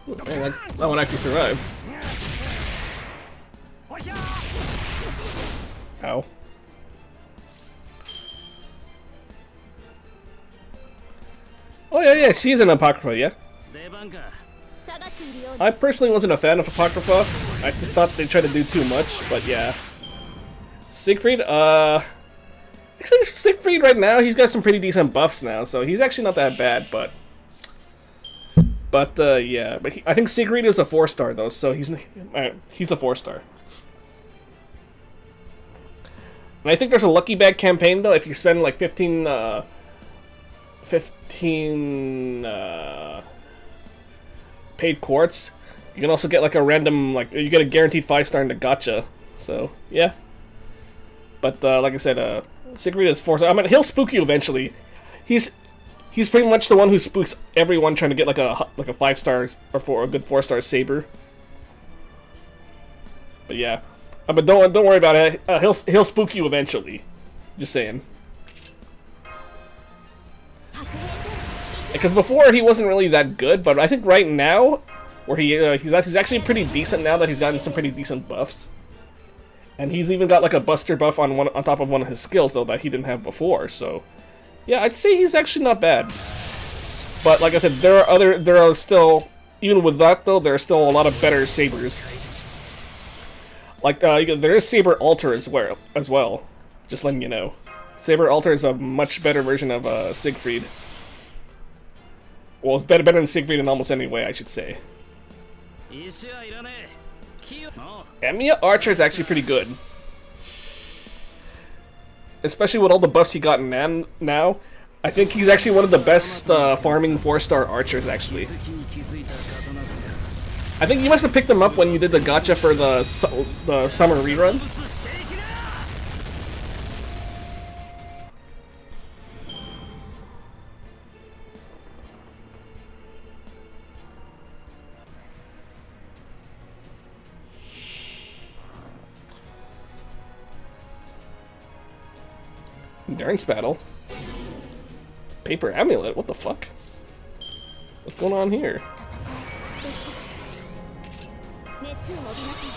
Ooh, man, that one actually survived. Ow. Oh yeah, she's an Apocrypha, yeah. 出番か 下がっているように I personally wasn't a fan of Apocrypha. I just thought they tried to do too much, but yeah. Siegfried, actually Siegfried right now, he's got some pretty decent buffs now, so he's actually not that bad, but yeah, but I think Siegfried is a 4-star though, so he's a 4-star. And I think there's a lucky bag campaign though. If you spend like 15 paid quartz, you can also get like a random, like you get a guaranteed 5-star in the gacha. So yeah. But like I said, Siegfried is 4-star. I mean, he'll spook you eventually. He's pretty much the one who spooks everyone trying to get like a 5-star or for a good 4-star saber. But yeah, but don't worry about it. He'll spook you eventually. Just saying. Because before he wasn't really that good, but I think right now, where he's actually pretty decent now that he's gotten some pretty decent buffs, and he's even got like a buster buff on top of one of his skills though that he didn't have before. So yeah, I'd say he's actually not bad. But like I said, there are still, even with that though, there are still a lot of better sabers. Like there is Saber Alter as well. Just letting you know, Saber Alter is a much better version of Siegfried. Well, it's better than Siegfried in almost any way, I should say. Emiya Archer is actually pretty good. Especially with all the buffs he got now. I think he's actually one of the best farming 4-star archers, actually. I think you must have picked him up when you did the gacha for the summer rerun. Endurance battle? Paper amulet? What the fuck? What's going on here? 熱を帯びなさ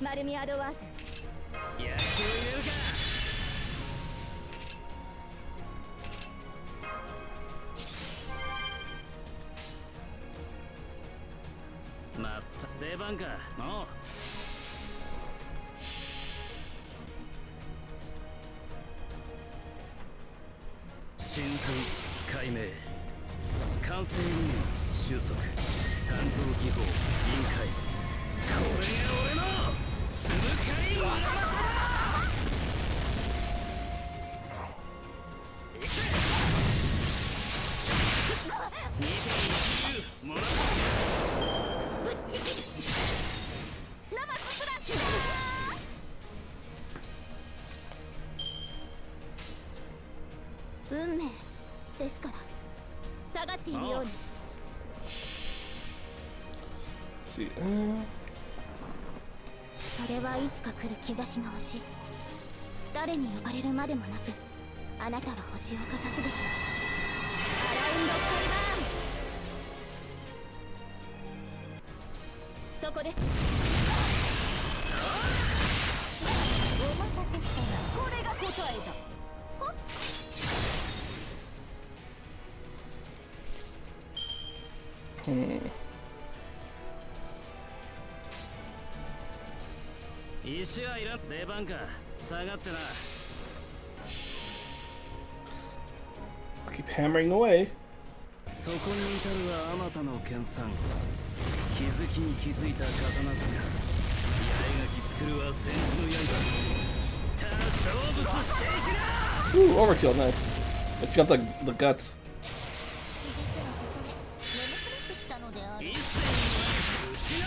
い丸みアドワーズやってみるかまった出番かもう真髄解明完成理念収束鍛造技法臨界これが俺の痛快ミラマサだ行くぜ2.1もらうぶっちぎり生スプラッシュ運命ですから下がっているように Let's see. それはいつか来る兆しの星誰に呼ばれるまでもなくあなたは星をかさすでしょうアラウンドカイバーンそこですお待たせしたこれが答えだ 石はいらん出番か下がってな Keep hammering away. そこに至るはあまたの研鑽気づきに気づいた刀塚八重垣作るは戦時の刃知ったら成仏していくな Ooh, overkill, nice. But you got the guts. 眠くなってきたのである一斉に打ちな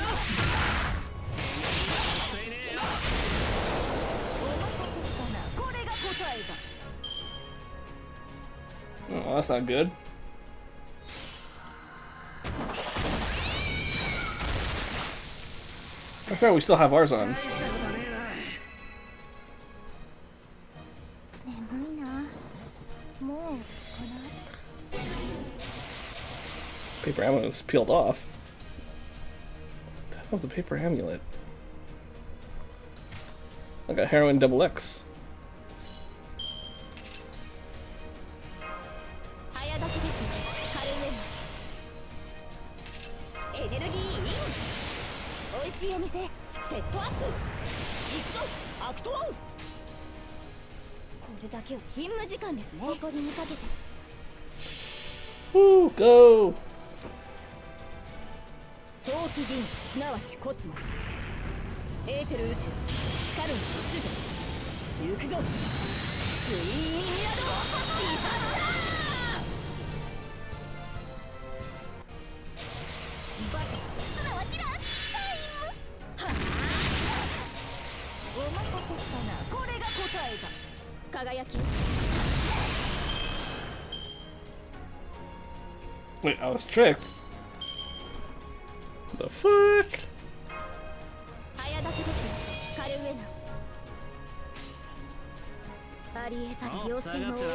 Oh, that's not good. That's right, we still have ours on. 大したことはねえな。眠いな。もうこの Paper amulet is peeled off. What the hell was the paper amulet? I got heroin double X. 早炊きですね。カルウェナ。エネルギーイン。美味しいお店セットアップ。行くぞアクトワン。これだけは勤務時間ですね。誇りにかけて。 Woo, go! 早期銀すなわちコスモス。エーテル宇宙しかる秩序。行くぞツインミニアドリハッター。バトすなわちランチタイム。はあ、お待たせしたな。これが答えだ。輝き。 Wait, I was tricked. What the fuck? 早炊きですカルウェナ。ありえざるお妖精の王下がってな。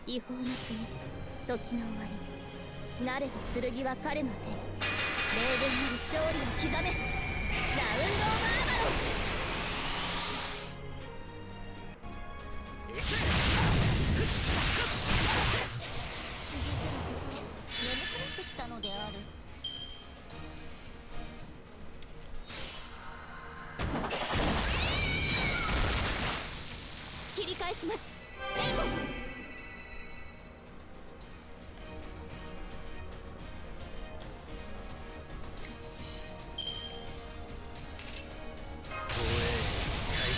違法の国時の終わり。慣れた剣は彼の手。霊言なる勝利を刻め。ラウンドオブアーマロン。 眠くなってきたのである。切り返します。レイゴン。 投影開始。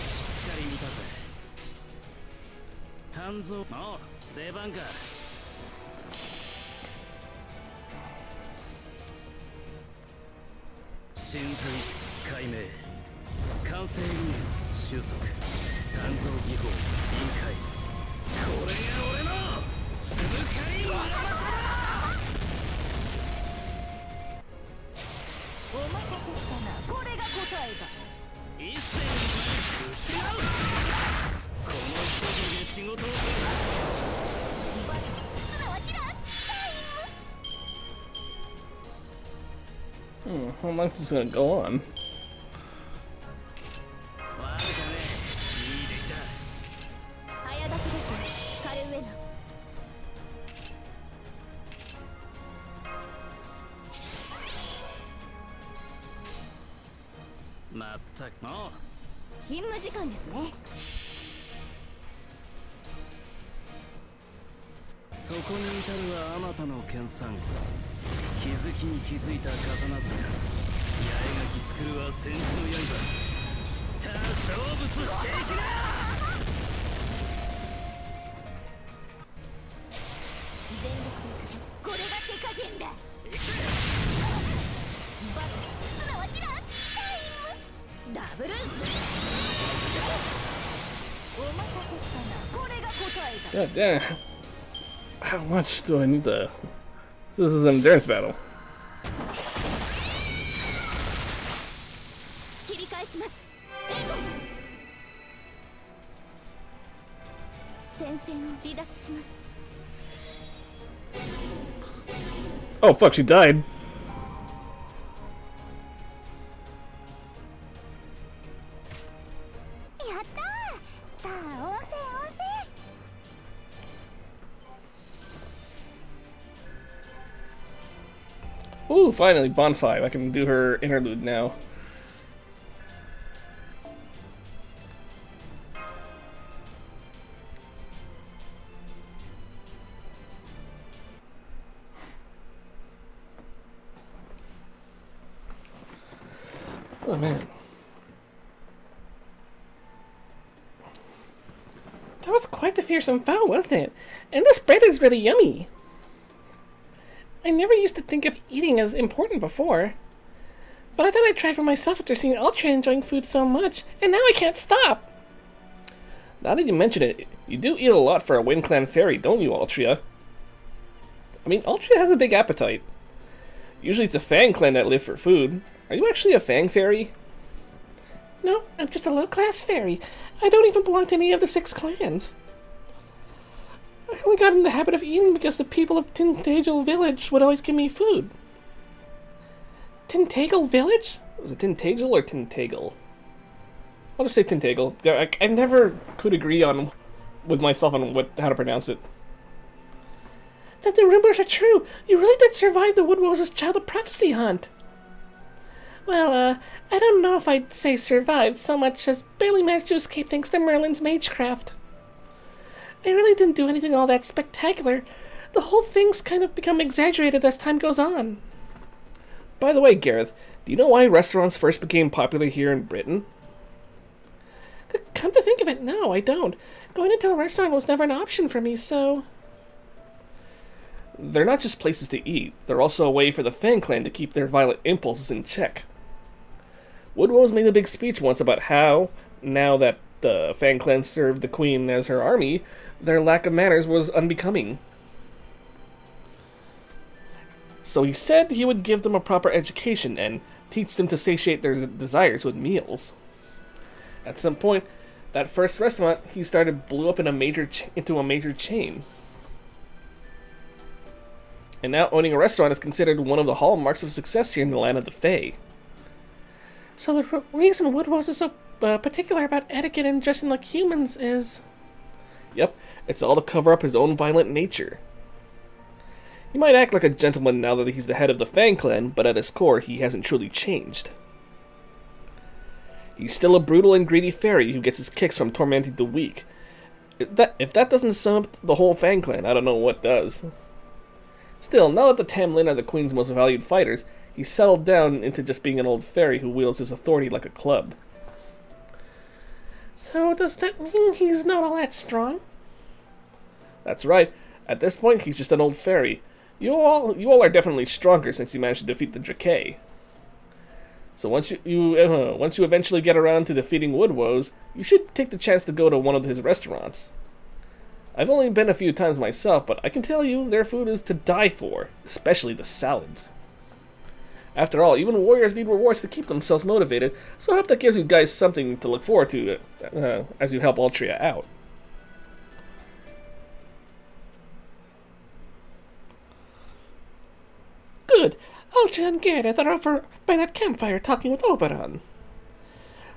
しっかり見たぜ。鍛造。おう、出番か。真髄解明。完成理念収束。鍛造技法臨界。これが俺のつぶかいわらだ。 お待たせしたな。これが答えだ。一斉に打ち合う。この一つで仕事をする。バトすなわちランチタイム。 How long is this gonna go on? 悪かね。いい出来だ。早炊きですカルウェナ。 まったくもう。勤務時間ですね。そこに至るはあまたの研鑽。気づきに気づいた刀塚。八重垣作るは戦時の刃。知った成仏していきな。全力これが手加減だ。バトすなわちランチタイム。ダブル。お待たせしたな。これが答えだ。 God damn. How much do I need to... This is an endurance battle. 切り返します。レイゴン。戦線を離脱します。 Oh fuck, she died. やったー。さあ温泉温泉。 Ooh, finally, Bonfire. I can do her interlude now. Oh man. That was quite the fearsome fowl, wasn't it? And this bread is really yummy. I never used to think of eating as important before. But I thought I'd try for myself after seeing Ultra enjoying food so much, and now I can't stop. Now that you mention it, you do eat a lot for a Wind Clan fairy, don't you, Altria? I mean, Altria has a big appetite. Usually it's a Fang Clan that live for food. Are you actually a Fang fairy? No, I'm just a low-class fairy. I don't even belong to any of the 6 clans. I only got in the habit of eating because the people of Tintagel Village would always give me food. Tintagel Village? Was it Tintagel or Tintagel? I'll just say Tintagel. I never could agree on with myself on how to pronounce it. That the rumors are true. You really did survive the Woodrose's Child of Prophecy hunt. Well, I don't know if I'd say survived so much as barely managed to escape thanks to Merlin's magecraft. I really didn't do anything all that spectacular. The whole thing's kind of become exaggerated as time goes on. By the way, Gareth, do you know why restaurants first became popular here in Britain? Come to think of it, no, I don't. Going into a restaurant was never an option for me, so... They're not just places to eat, they're also a way for the Fang Clan to keep their violent impulses in check. Woodrose made a big speech once about how, now that the Fang Clan served the Queen as her army, their lack of manners was unbecoming. So he said he would give them a proper education and teach them to satiate their desires with meals. At some point, that first restaurant he started blew up in into a major chain. And now owning a restaurant is considered one of the hallmarks of success here in the land of the Fae. So the reason Woodrose is so particular about etiquette and dressing like humans is... Yep, it's all to cover up his own violent nature. He might act like a gentleman now that he's the head of the Fang Clan, but at his core, he hasn't truly changed. He's still a brutal and greedy fairy who gets his kicks from tormenting the weak. If that doesn't sum up the whole Fang Clan, I don't know what does. Still, now that the Tamlin are the Queen's most valued fighters, he's settled down into just being an old fairy who wields his authority like a club. So does that mean he's not all that strong? That's right. At this point, he's just an old fairy. You all are definitely stronger since you managed to defeat the Drake. So once you eventually get around to defeating Woodrose, you should take the chance to go to one of his restaurants. I've only been a few times myself, but I can tell you their food is to die for, especially the salads. After all, even warriors need rewards to keep themselves motivated, so I hope that gives you guys something to look forward to as you help Altria out. Good. Ultra and Gareth are over by that campfire talking with Oberon.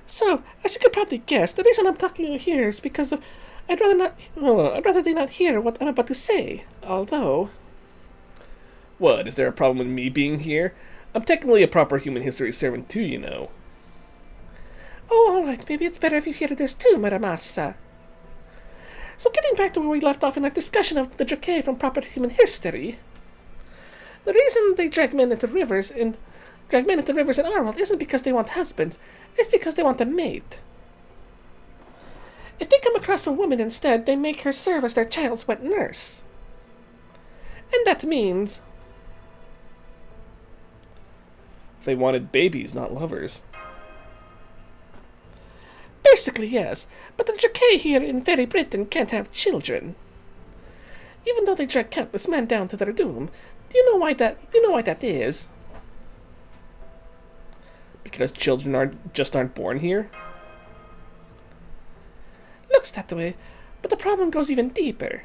So, as you could probably guess, the reason I'm talking here is because I'd rather they not hear what I'm about to say, although... What, is there a problem with me being here? I'm technically a proper human history servant too, you know. Oh, alright, maybe it's better if you hear this too, Muramasa. So getting back to where we left off in our discussion of the Drake from proper human history... The reason they drag men into rivers in our world isn't because they want husbands, it's because they want a mate. If they come across a woman instead, they make her serve as their child's wet nurse. And that means... They wanted babies, not lovers. Basically, yes, but the Drake here in Fairy Britain can't have children. Even though they drag countless men down to their doom, do you know why that is? Because children aren't born here? Looks that way, but the problem goes even deeper.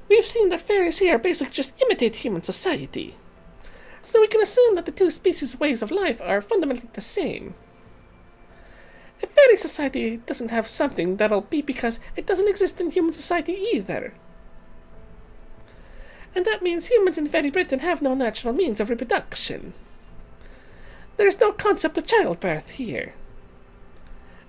We've seen that fairies here basically just imitate human society. So we can assume that the two species' ways of life are fundamentally the same. If fairy society doesn't have something, that'll be because it doesn't exist in human society either. And that means humans in Fairy Britain have no natural means of reproduction. There is no concept of childbirth here.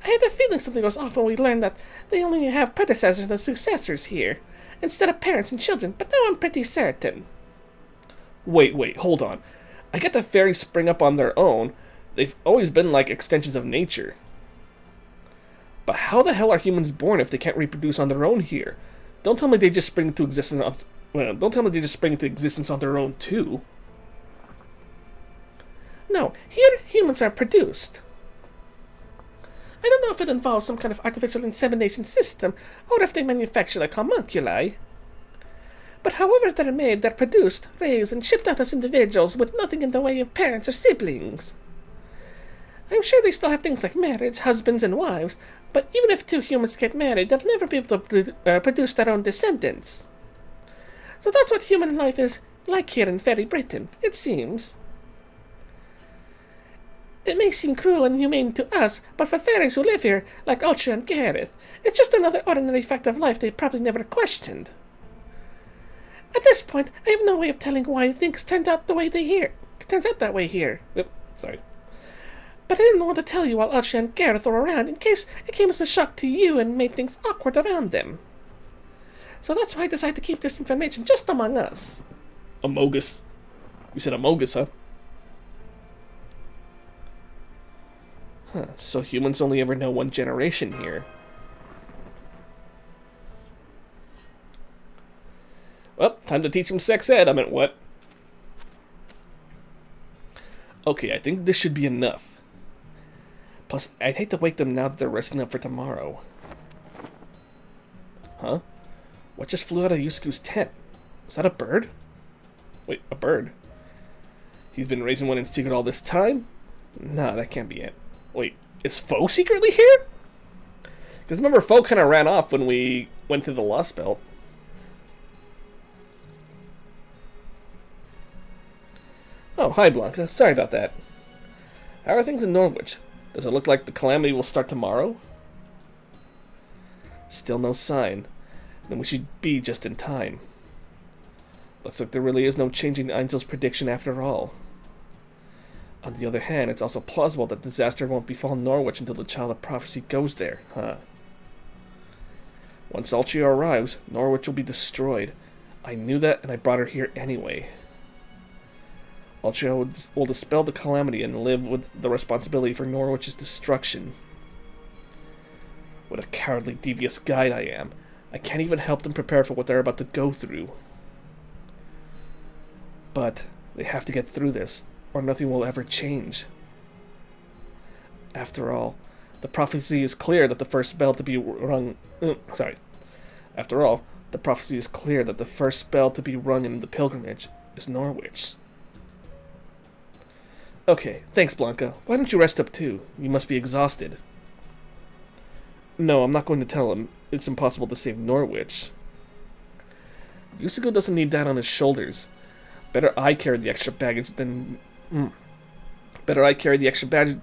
I had a feeling something was off when we learned that they only have predecessors and successors here, instead of parents and children, but now I'm pretty certain. Wait, hold on. I get that fairies spring up on their own. They've always been like extensions of nature. But how the hell are humans born if they can't reproduce on their own here? Don't tell me they just spring into existence on their own too. No, here humans are produced. I don't know if it involves some kind of artificial insemination system, or if they manufacture like homunculi. But however they're made, they're produced, raised, and shipped out as individuals with nothing in the way of parents or siblings. I'm sure they still have things like marriage, husbands, and wives, but even if two humans get married, they'll never be able to produce their own descendants. So that's what human life is like here in Fairy Britain, it seems. It may seem cruel and inhumane to us, but for fairies who live here, like Ultra and Gareth, it's just another ordinary fact of life they probably never questioned. At this point, I have no way of telling why things turned out that way here. Yep, sorry. But I didn't want to tell you while Ultra and Gareth were around in case it came as a shock to you and made things awkward around them. So that's why I decided to keep this information just among us. Amogus. You said Amogus, huh? Huh, so humans only ever know one generation here. Well, time to teach them sex ed. I meant what? Okay, I think this should be enough. Plus, I'd hate to wake them now that they're resting up for tomorrow. Huh? What just flew out of Yusaku's tent? Was that a bird? Wait, a bird? He's been raising one in secret all this time? Nah, that can't be it. Wait, is Foe secretly here? Because remember, Foe kind of ran off when we went to the Lostbelt. Oh, hi Blanca. Sorry about that. How are things in Norwich? Does it look like the Calamity will start tomorrow? Still no sign. Then we should be just in time. Looks like there really is no changing Angel's prediction after all. On the other hand, it's also plausible that disaster won't befall Norwich until the Child of Prophecy goes there, huh? Once Ultria arrives, Norwich will be destroyed. I knew that, and I brought her here anyway. Ultria will dispel the Calamity and live with the responsibility for Norwich's destruction. What a cowardly, devious guide I am. I can't even help them prepare for what they're about to go through. But they have to get through this, or nothing will ever change. After all, the prophecy is clear that the first bell to be rung... After all, the prophecy is clear that the first bell to be rung in the pilgrimage is Norwich. Okay, thanks Blanca. Why don't you rest up too? You must be exhausted. No, I'm not going to tell him. It's impossible to save Norwich. Yusaku doesn't need that on his shoulders. Better I carry the extra baggage than... Better I carry the extra baggage...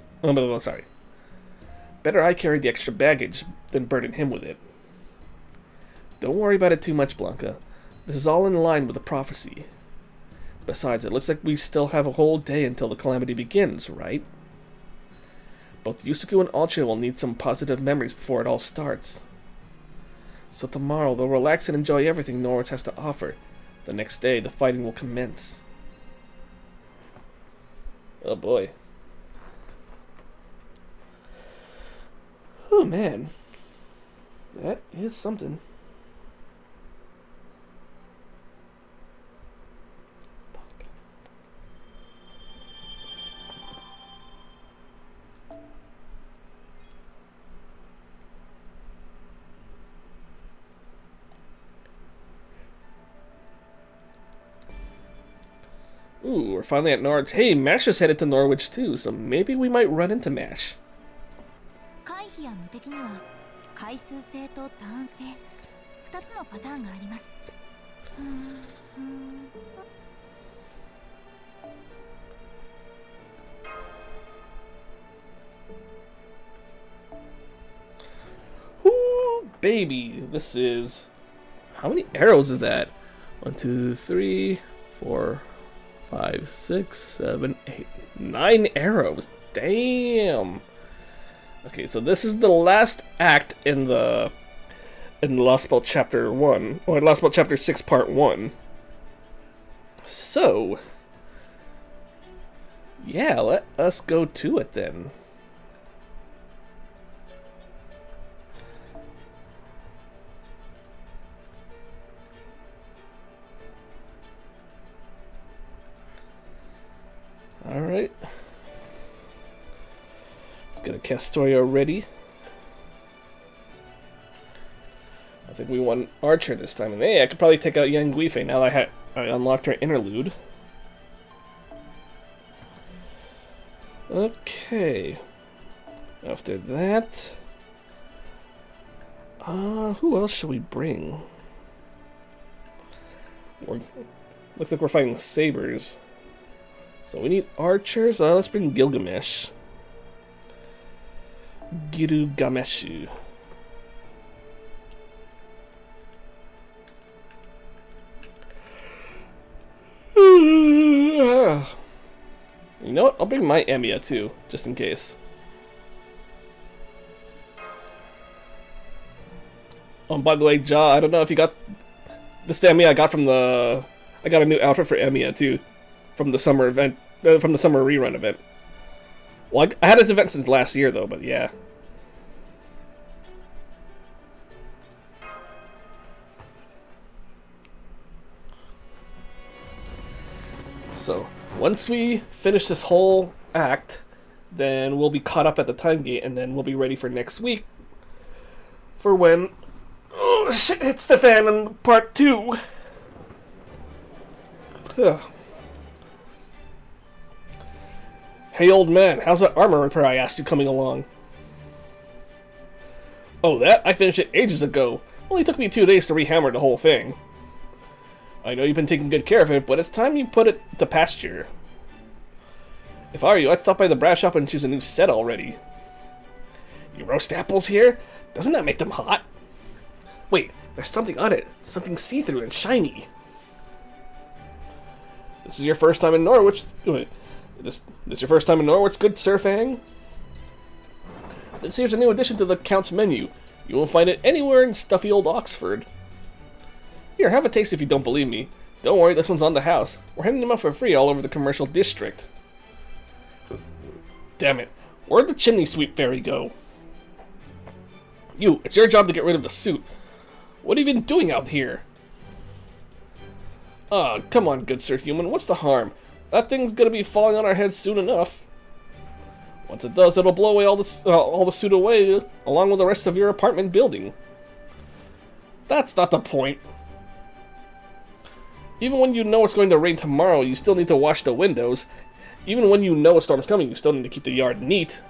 Better I carry the extra baggage than burden him with it. Don't worry about it too much, Blanca. This is all in line with the prophecy. Besides, it looks like we still have a whole day until the Calamity begins, right? Both Yusaku and Ultra will need some positive memories before it all starts. So tomorrow, they'll relax and enjoy everything Norwich has to offer. The next day, the fighting will commence. Oh boy. Oh man. That is something. Ooh, we're finally at Norwich. Hey, Mash is headed to Norwich too, so maybe we might run into Mash. 回避や無敵には回数制とターン制2つのパターンがあります。Ooh, baby, this is... How many arrows is that? 1, 2, 3, 4, 5, 6, 7, 8, 9 arrows. Damn. Okay, so this is the last act in the Lostbelt Chapter 1, or Lostbelt Chapter 6 Part 1. So, yeah, let us go to it then. Alright. Castoria ready. I think we want Archer this time. And hey, I could probably take out Yang Guifei now that I unlocked her interlude. Okay. After that... who else should we bring? Looks like we're fighting sabers. So we need archers. Let's bring Gilgamesh. Girugameshu. You know what? I'll bring my Emiya too, just in case. Oh, by the way, Ja, I don't know if you got this Emiya I got from the... I got a new outfit for Emiya too, from the summer event, from the summer rerun event. Well, I had this event since last year though, but yeah. So, once we finish this whole act, then we'll be caught up at the time gate, and then we'll be ready for next week. For when... oh, shit hits the fan in part 2. Ugh. Hey, old man, how's that armor repair I asked you coming along? Oh, that? I finished it ages ago. Only took me 2 days to rehammer the whole thing. I know you've been taking good care of it, but it's time you put it to pasture. If I were you, I'd stop by the brass shop and choose a new set already. You roast apples here? Doesn't that make them hot? Wait, there's something on it. Something see-through and shiny. This is your first time in Norwich. Wait, this your first time in Norwich, good Sir Fang? This here's a new addition to the Count's menu. You won't find it anywhere in stuffy old Oxford. Here, have a taste if you don't believe me. Don't worry, this one's on the house. We're handing them out for free all over the commercial district. Damn it. Where'd the chimney sweep fairy go? You, it's your job to get rid of the suit. What have you been doing out here? Come on, good Sir Human, what's the harm? That thing's gonna be falling on our heads soon enough. Once it does, it'll blow away all the suit away, along with the rest of your apartment building. That's not the point. Even when you know it's going to rain tomorrow, you still need to wash the windows. Even when you know a storm's coming, you still need to keep the yard neat.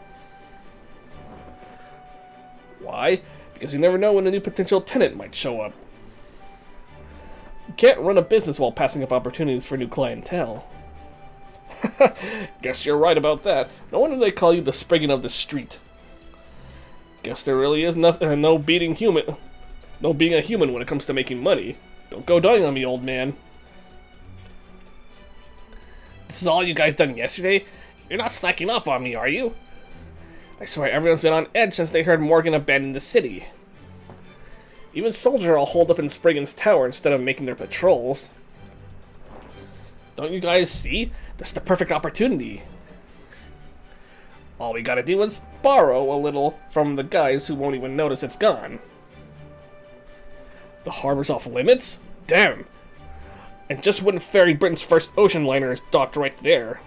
Why? Because you never know when a new potential tenant might show up. You can't run a business while passing up opportunities for new clientele. Guess you're right about that. No wonder they call you the Spriggan of the street. Guess there really is no being a human when it comes to making money. Don't go dying on me, old man. This is all you guys done yesterday? You're not slacking off on me, are you? I swear everyone's been on edge since they heard Morgan abandoned the city. Even soldiers are all holed up in Spriggan's tower instead of making their patrols. Don't you guys see? This is the perfect opportunity. All we gotta do is borrow a little from the guys who won't even notice it's gone. The harbor's off limits? Damn! And just when Ferry Britain's first ocean liner is docked right there.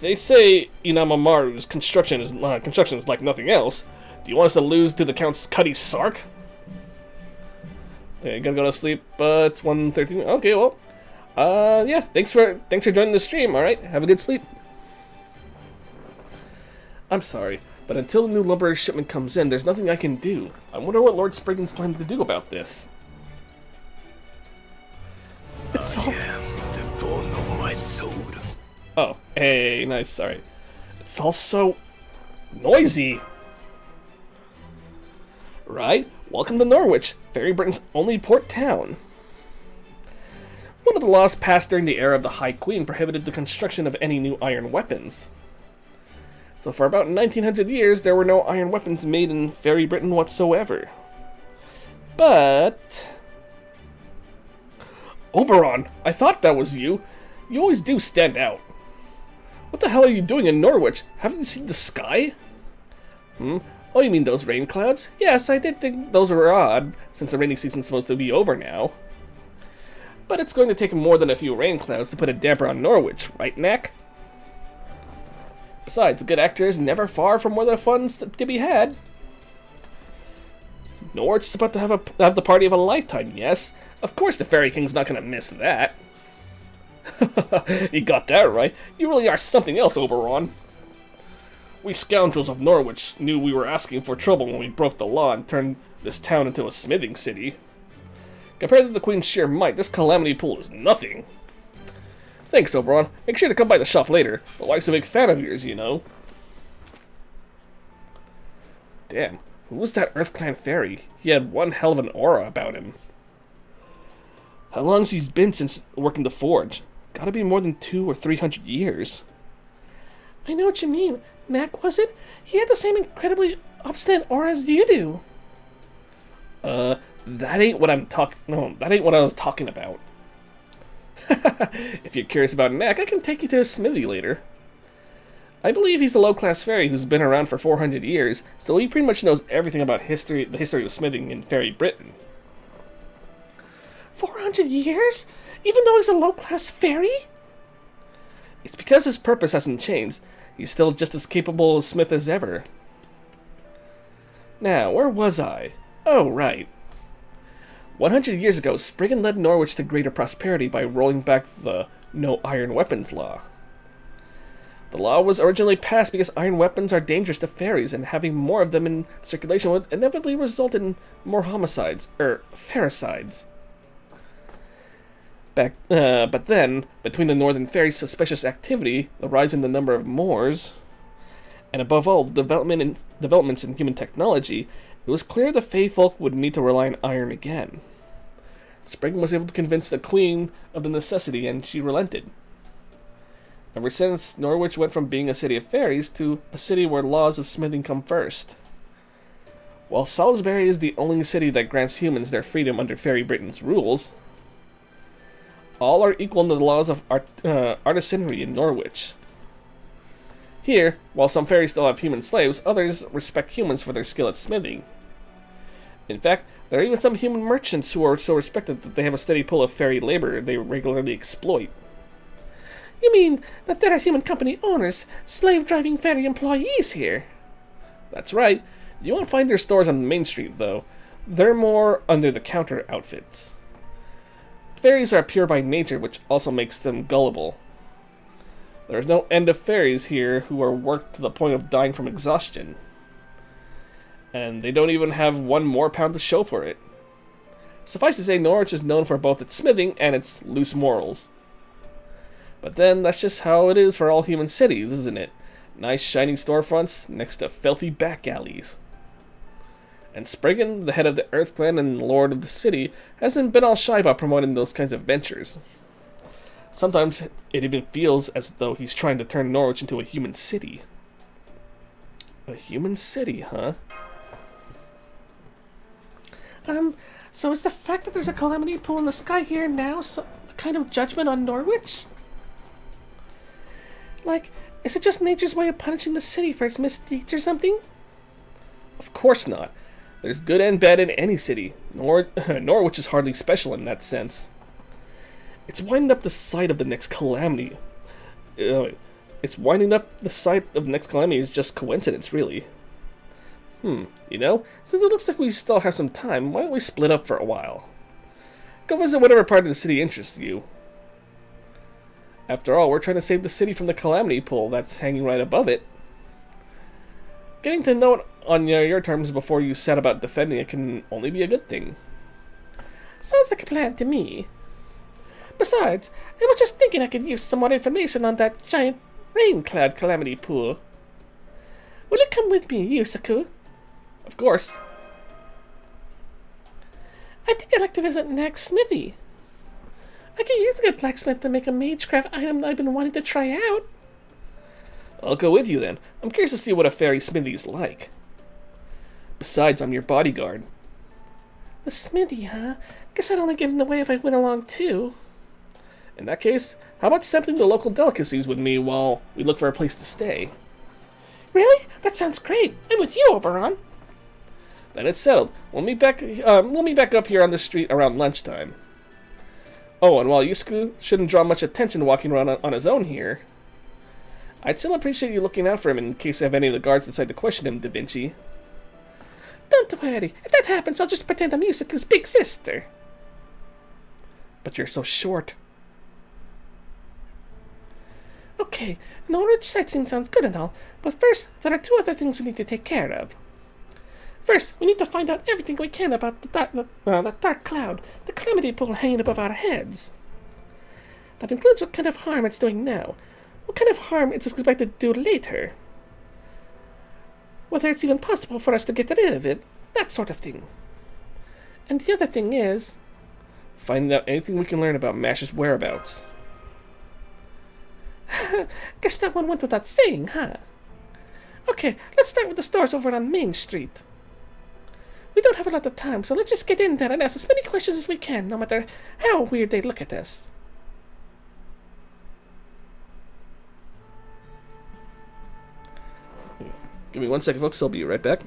They say Inamamaru's construction is like nothing else. Do you want us to lose to the Count's Cuddy Sark? Okay, gotta go to sleep, it's 1:13. Okay, well. Yeah, thanks for joining the stream, alright? Have a good sleep. I'm sorry, but until the new lumber shipment comes in, there's nothing I can do. I wonder what Lord Spriggan's planning to do about this. It's all... the bone of my sword. Oh, hey, nice, sorry. It's all so... noisy! Right? Welcome to Norwich, Fairy Britain's only port town. One of the laws passed during the era of the High Queen prohibited the construction of any new iron weapons. So for about 1900 years, there were no iron weapons made in Fairy Britain whatsoever. But... Oberon, I thought that was you. You always do stand out. What the hell are you doing in Norwich? Haven't you seen the sky? Oh, you mean those rain clouds? Yes, I did think those were odd, since the rainy season's supposed to be over now. But it's going to take more than a few rain clouds to put a damper on Norwich, right, Knack? Besides, a good actor is never far from where the fun's to be had. Norwich is about to have the party of a lifetime, yes? Of course the Fairy King's not gonna miss that. You got that right. You really are something else, Oberon. We scoundrels of Norwich knew we were asking for trouble when we broke the law and turned this town into a smithing city. Compared to the Queen's sheer might, this Calamity pool is nothing. Thanks, Oberon. Make sure to come by the shop later. My wife's a big fan of yours, you know. Damn, who was that Earth Clan fairy? He had one hell of an aura about him. How long's he been since working the forge? Gotta be more than 200 or 300 years. I know what you mean. Mac, was it? He had the same incredibly obstinate aura as you do. That ain't what that ain't what I was talking about. If you're curious about Knack, I can take you to his smithy later. I believe he's a low-class fairy who's been around for 400 years, so he pretty much knows everything about the history of smithing in Fairy Britain. 400 years? Even though he's a low-class fairy? It's because his purpose hasn't changed. He's still just as capable a smith as ever. Now, where was I? Oh, right. 100 years ago, Spriggan led Norwich to greater prosperity by rolling back the no iron weapons law. The law was originally passed because iron weapons are dangerous to fairies, and having more of them in circulation would inevitably result in more homicides, ferricides. But then, between the Northern Fairies' suspicious activity, the rise in the number of Moors, and above all, developments in human technology, it was clear the Fae folk would need to rely on iron again. Spriggan was able to convince the Queen of the necessity, and she relented. Ever since, Norwich went from being a city of fairies to a city where laws of smithing come first. While Salisbury is the only city that grants humans their freedom under Fairy Britain's rules, all are equal in the laws of artisanry in Norwich. Here, while some fairies still have human slaves, others respect humans for their skill at smithing. In fact, there are even some human merchants who are so respected that they have a steady pool of fairy labor they regularly exploit. You mean that there are human company owners, slave-driving fairy employees here? That's right. You won't find their stores on Main Street, though. They're more under-the-counter outfits. Fairies are pure by nature, which also makes them gullible. There's no end of fairies here who are worked to the point of dying from exhaustion. And they don't even have one more pound to show for it. Suffice to say, Norwich is known for both its smithing and its loose morals. But then, that's just how it is for all human cities, isn't it? Nice shiny storefronts next to filthy back alleys. And Spriggan, the head of the Earth Clan and lord of the city, hasn't been all shy about promoting those kinds of ventures. Sometimes it even feels as though he's trying to turn Norwich into a human city. A human city, huh? So is the fact that there's a calamity pool in the sky here now a kind of judgment on Norwich? Like, is it just nature's way of punishing the city for its misdeeds or something? Of course not. There's good and bad in any city. Norwich is hardly special in that sense. It's winding up the site of the next calamity. It's winding up the site of the next calamity is just coincidence, really. You know, since it looks like we still have some time, why don't we split up for a while? Go visit whatever part of the city interests you. After all, we're trying to save the city from the calamity pool that's hanging right above it. Getting to know it on your terms before you set about defending it can only be a good thing. Sounds like a plan to me. Besides, I was just thinking I could use some more information on that giant rain-cloud calamity pool. Will you come with me, Yusaku? Of course. I think I'd like to visit Knack's smithy. I could use a good blacksmith to make a magecraft item that I've been wanting to try out. I'll go with you then. I'm curious to see what a fairy smithy's like. Besides, I'm your bodyguard. The smithy, huh? Guess I'd only give him away if I went along too. In that case, how about sampling the local delicacies with me while we look for a place to stay? Really? That sounds great. I'm with you, Oberon. Then it's settled. We'll meet back up here on the street around lunchtime. Oh, and while Yusaku shouldn't draw much attention walking around on his own here, I'd still appreciate you looking out for him in case I have any of the guards decide to question him, Da Vinci. Don't worry. If that happens, I'll just pretend I'm Yusaku's big sister. But you're so short. Okay, Norwich sightseeing sounds good and all, but first, there are two other things we need to take care of. First, we need to find out everything we can about that dark cloud, the Calamity pole hanging above our heads. That includes what kind of harm it's doing now, what kind of harm it's expected to do later, whether it's even possible for us to get rid of it, that sort of thing. And the other thing is... find out anything we can learn about Mash's whereabouts. Guess that one went without saying, huh? Okay, let's start with the stores over on Main Street. We don't have a lot of time, so let's just get in there and ask as many questions as we can, no matter how weird they look at us. Give me 1 second, folks. I'll be right back.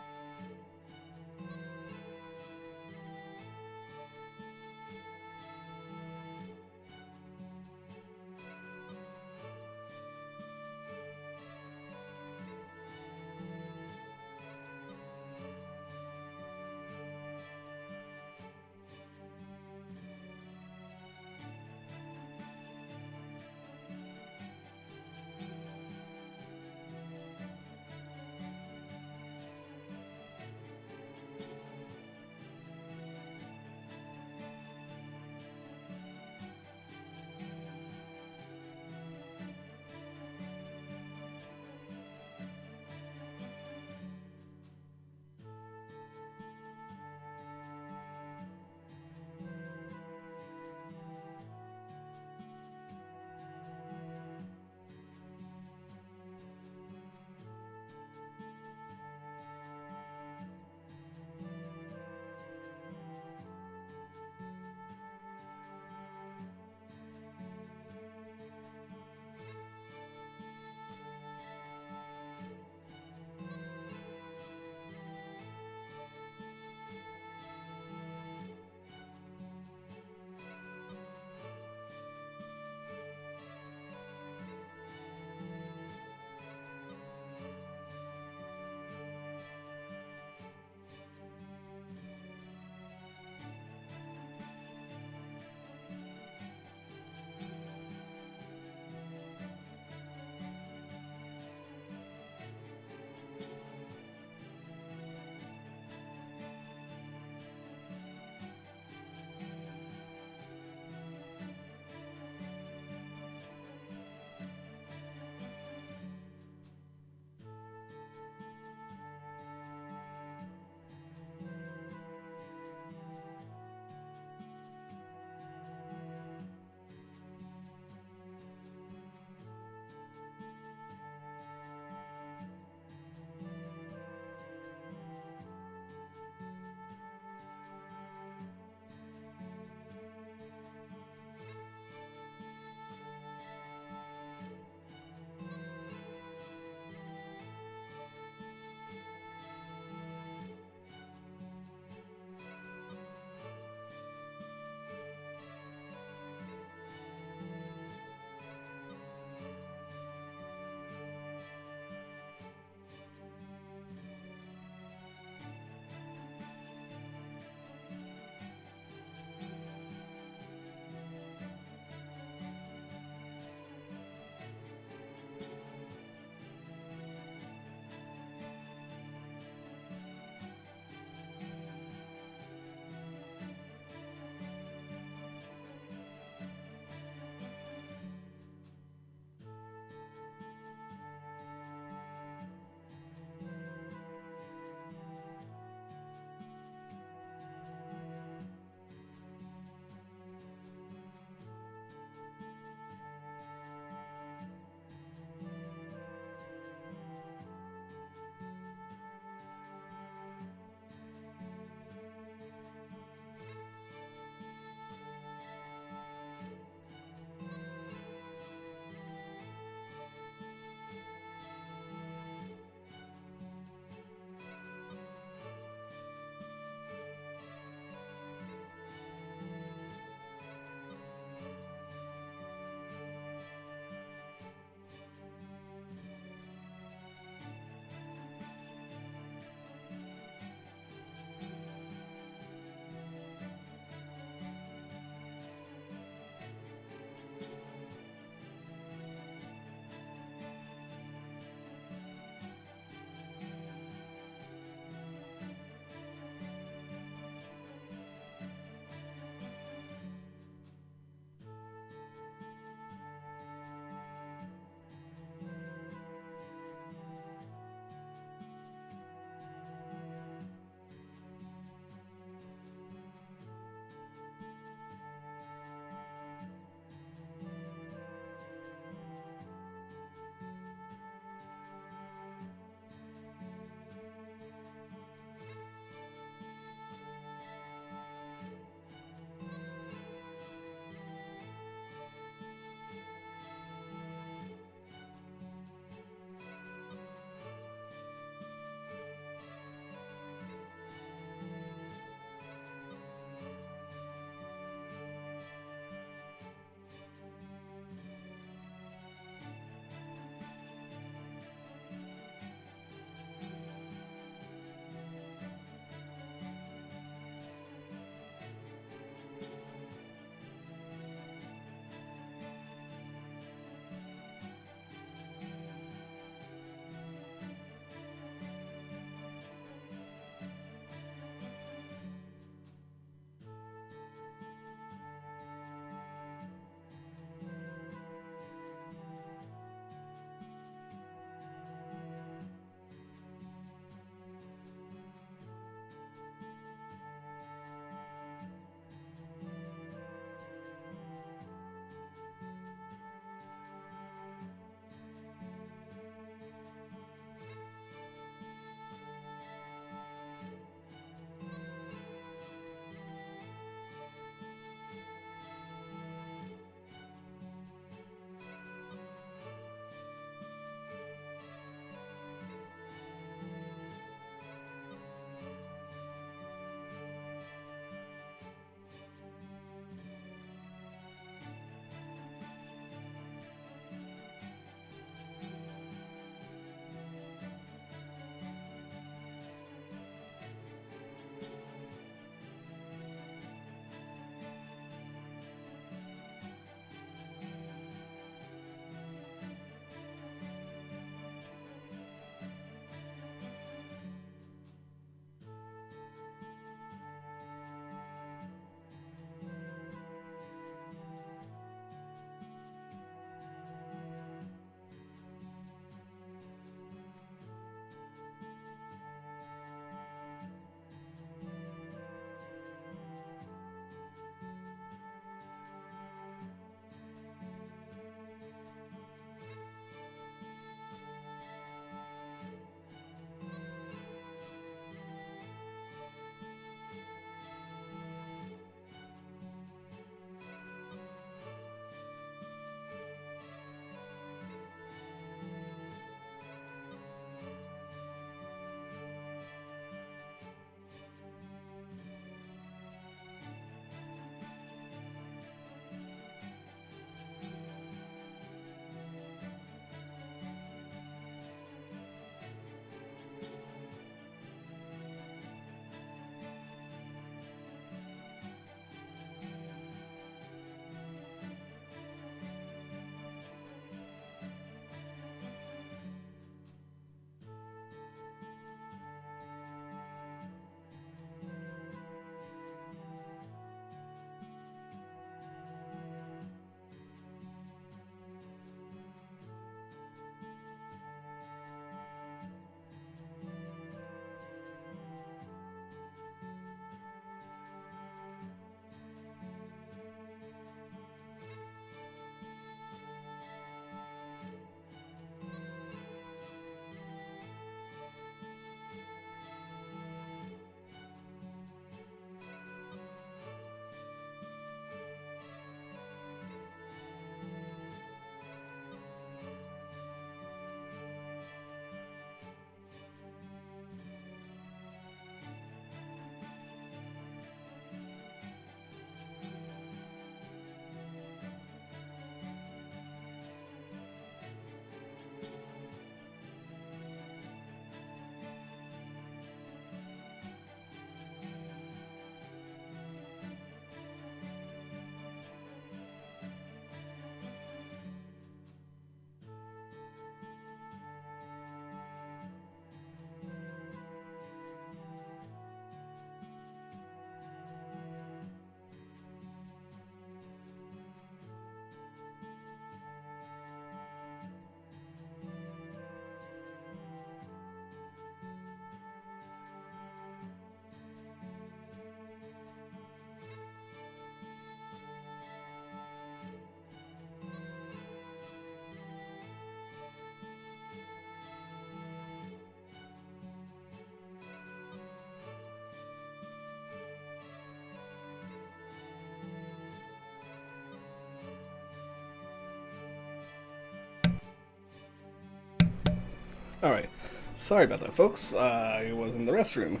Alright. Sorry about that, folks. I was in the restroom.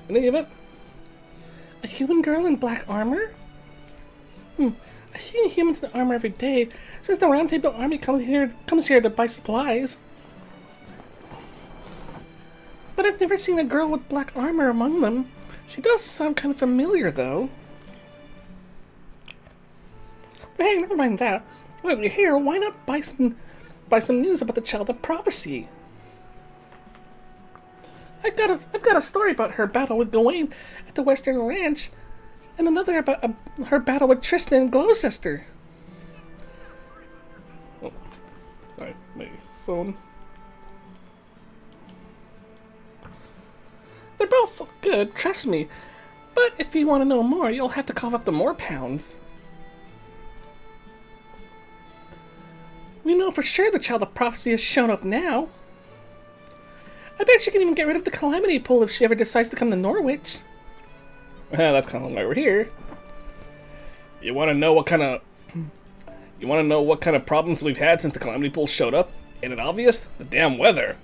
In any event, A human girl in black armor? I see humans in armor every day, since the Round Table Army comes here to buy supplies. But I've never seen a girl with black armor among them. She does sound kind of familiar, though. But hey, never mind that. While you're here, why not buy some news about the Child of Prophecy? I've got a story about her battle with Gawain at the Western Ranch, and another about her battle with Tristan and Gloucester. oh, sorry, my phone. They're both good, trust me. But if you want to know more, you'll have to cough up the more pounds. We know for sure the Child of Prophecy has shown up now. I bet she can even get rid of the Calamity pool if she ever decides to come to Norwich. That's kind of why we're here. You want to know what kind of problems we've had since the Calamity pool showed up? Ain't it obvious? The damn weather.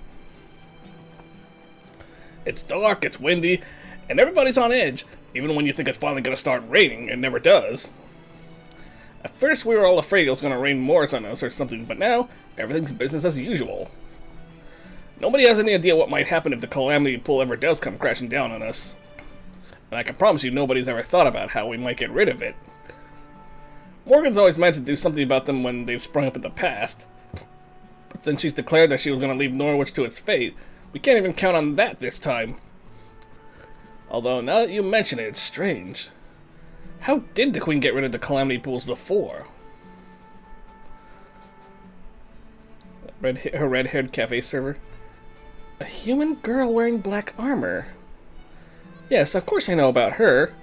It's dark, it's windy, and everybody's on edge. Even when you think it's finally gonna start raining, it never does. At first we were all afraid it was gonna rain more on us or something, but now everything's business as usual. Nobody has any idea what might happen if the Calamity pool ever does come crashing down on us. And I can promise you nobody's ever thought about how we might get rid of it. Morgan's always managed to do something about them when they've sprung up in the past. But since she's declared that she was going to leave Norwich to its fate, we can't even count on that this time. Although, now that you mention it, it's strange. How did the Queen get rid of the Calamity pools before? Her red-haired cafe server. A human girl wearing black armor. Yes, of course I know about her.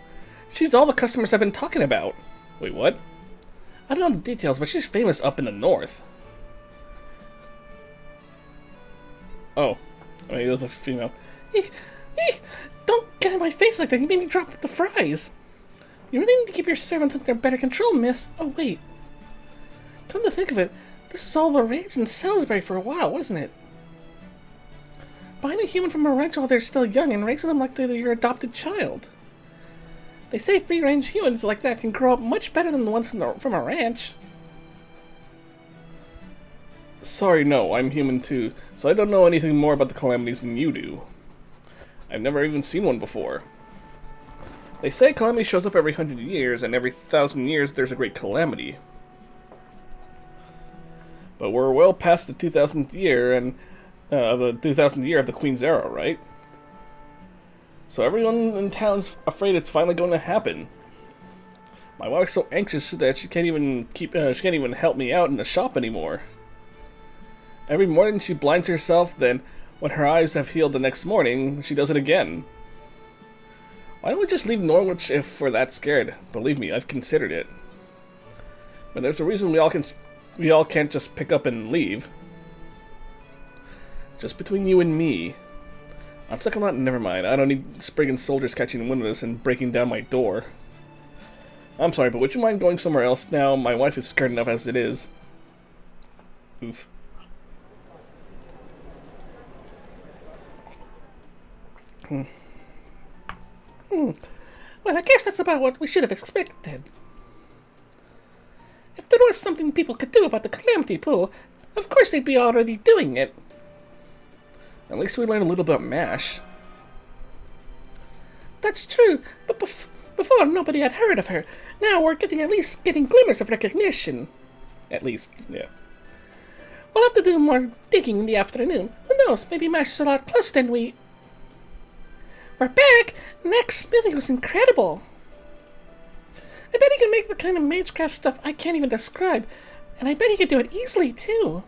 She's all the customers I've been talking about. Wait, what? I don't know the details, but she's famous up in the north. Oh, I mean, it was a female. Don't get in my face like that. You made me drop the fries. You really need to keep your servants under better control, miss. Oh, wait. Come to think of it, this is all the rage in Salisbury for a while, wasn't it? Buying a human from a ranch while they're still young and raising them like they're your adopted child. They say free-range humans like that can grow up much better than the ones from a ranch. Sorry, no, I'm human too, so I don't know anything more about the Calamities than you do. I've never even seen one before. They say Calamity shows up every 100 years, and every 1,000 years there's a great Calamity. But we're well past the 2000th year, and the 2000th year of the Queen's era, right? So everyone in town's afraid it's finally going to happen. My wife's so anxious that she can't even help me out in the shop anymore. Every morning she blinds herself, then when her eyes have healed the next morning, she does it again. Why don't we just leave Norwich if we're that scared? Believe me, I've considered it. But there's a reason we all can't just pick up and leave. Just between you and me. On second thought, never mind. I don't need Spriggan soldiers catching wind of this and breaking down my door. I'm sorry, but would you mind going somewhere else now? My wife is scared enough as it is. Oof. Well, I guess that's about what we should have expected. If there was something people could do about the Calamity pool, of course they'd be already doing it. At least we learned a little about MASH. That's true, but before nobody had heard of her. Now we're at least getting glimmers of recognition. At least, yeah. We'll have to do more digging in the afternoon. Who knows, maybe MASH is a lot closer than we... We're back! Next smithing was incredible. I bet he can make the kind of magecraft stuff I can't even describe. And I bet he could do it easily, too.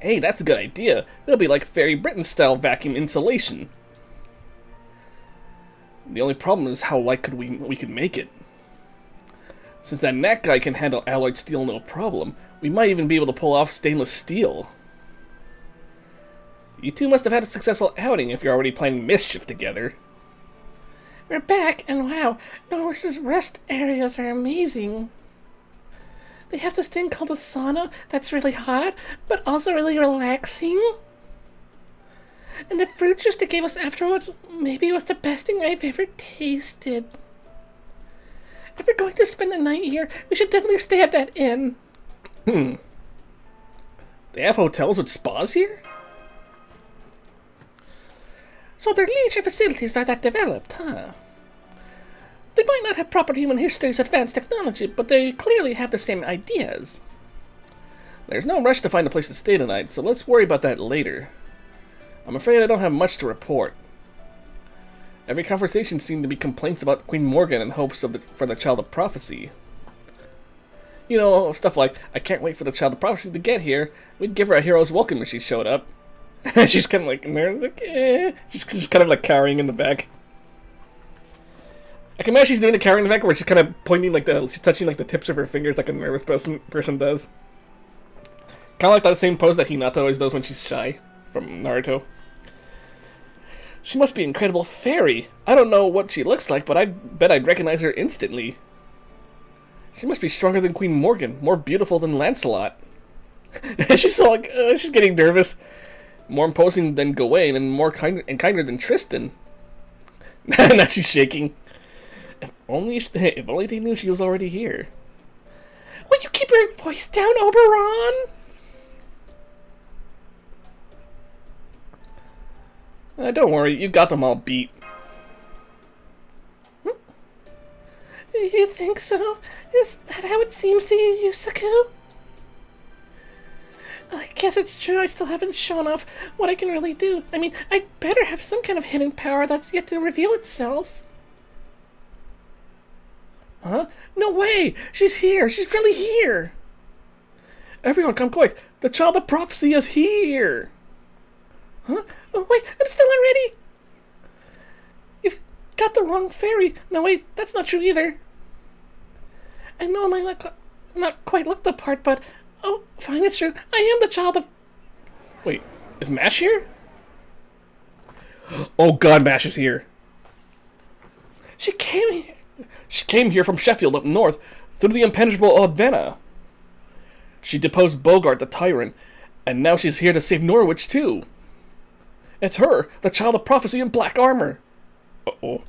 Hey, that's a good idea. It'll be like Fairy Britain-style vacuum insulation. The only problem is how light we could make it. Since that Knack guy can handle alloyed steel no problem, we might even be able to pull off stainless steel. You two must have had a successful outing if you're already planning mischief together. We're back, and wow, Norwich's rest areas are amazing. they have this thing called a sauna that's really hot, but also really relaxing. And the fruit juice they gave us afterwards maybe was the best thing I've ever tasted. If we're going to spend the night here, we should definitely stay at that inn. They have hotels with spas here? So their leisure facilities are that developed, huh? They might not have proper human history's advanced technology, but they clearly have the same ideas. There's no rush to find a place to stay tonight, so let's worry about that later. I'm afraid I don't have much to report. Every conversation seemed to be complaints about Queen Morgan and hopes for the Child of Prophecy. You know, stuff like, I can't wait for the Child of Prophecy to get here. We'd give her a hero's welcome if she showed up. She's kind of like in there, like, eh. She's kind of like cowering in the back. I can imagine she's doing the cowering in the back where she's kind of pointing like she's touching like the tips of her fingers like a nervous person does. Kind of like that same pose that Hinata always does when she's shy from Naruto. She must be an incredible fairy. I don't know what she looks like, but I bet I'd recognize her instantly. She must be stronger than Queen Morgan, more beautiful than Lancelot. She's all like, she's getting nervous. More imposing than Gawain and kinder than Tristan. Now she's shaking. If only they knew she was already here. Will you keep your voice down, Oberon? Don't worry, you got them all beat. You think so? Is that how it seems to you, Yusaku? I guess it's true I still haven't shown off what I can really do. I mean, I'd better have some kind of hidden power that's yet to reveal itself. Huh? No way! She's here! She's really here! Everyone, come quick! The Child of Prophecy is here! Huh? Oh, wait, I'm still not ready! You've got the wrong fairy. No, wait, that's not true either. I know I might not quite look the part, but... Oh, fine, it's true. I am the Child of... Wait, is Mash here? Oh god, Mash is here. She came here. She came here from Sheffield up north, through the impenetrable Odvenna. She deposed Bogart the tyrant, and now she's here to save Norwich too. It's her, the Child of Prophecy in black armor. Uh-oh.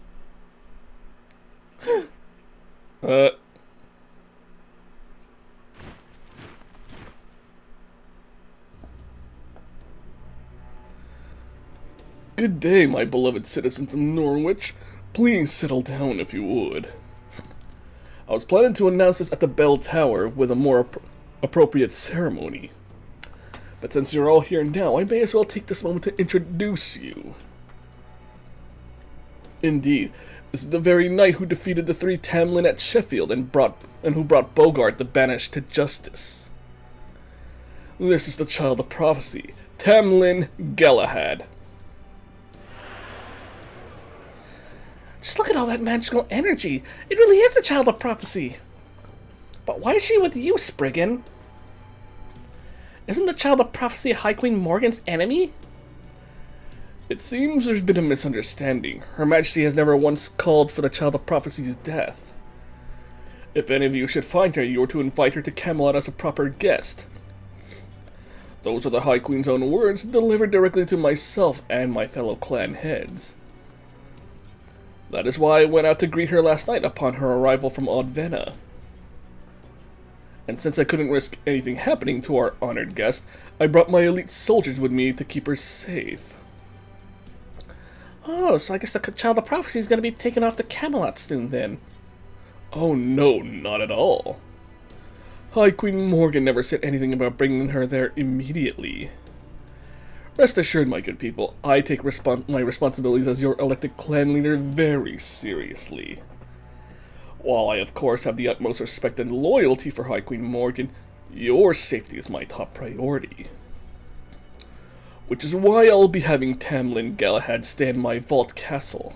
Good day, my beloved citizens of Norwich. Please settle down if you would. I was planning to announce this at the bell tower with a more appropriate ceremony. But since you're all here now, I may as well take this moment to introduce you. Indeed, this is the very knight who defeated the 3 Tamlin at Sheffield and who brought Bogart the Banished to justice. This is the Child of Prophecy, Tamlin Galahad. Just look at all that magical energy. It really is the Child of Prophecy. But why is she with you, Spriggan? Isn't the Child of Prophecy High Queen Morgan's enemy? It seems there's been a misunderstanding. Her Majesty has never once called for the Child of Prophecy's death. If any of you should find her, you are to invite her to Camelot as a proper guest. Those are the High Queen's own words, delivered directly to myself and my fellow clan heads. That is why I went out to greet her last night upon her arrival from Odvenna. And since I couldn't risk anything happening to our honored guest, I brought my elite soldiers with me to keep her safe. Oh, so I guess the Child of Prophecy is going to be taken off to Camelot soon then. Oh no, not at all. High Queen Morgan never said anything about bringing her there immediately. Rest assured, my good people, I take my responsibilities as your elected clan leader very seriously. While I of course have the utmost respect and loyalty for High Queen Morgan, your safety is my top priority. Which is why I'll be having Tamlin Galahad stay in my vault castle.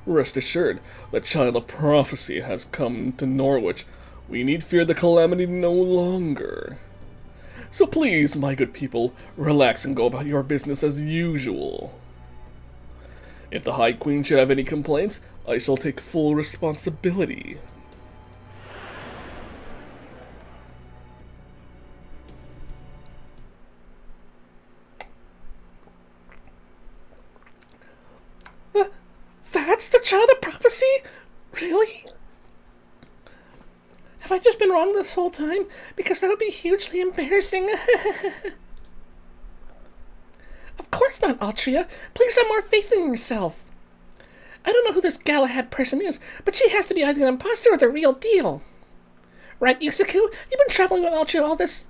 Rest assured, the Child of Prophecy has come to Norwich. We need fear the Calamity no longer. So please, my good people, relax and go about your business as usual. If the High Queen should have any complaints, I shall take full responsibility. child of prophecy? Really? Have I just been wrong this whole time? Because that would be hugely embarrassing. Of course not, Altria. Please have more faith in yourself. I don't know who this Galahad person is, but she has to be either an imposter or the real deal. Right, Yusaku? You've been traveling with Altria all this...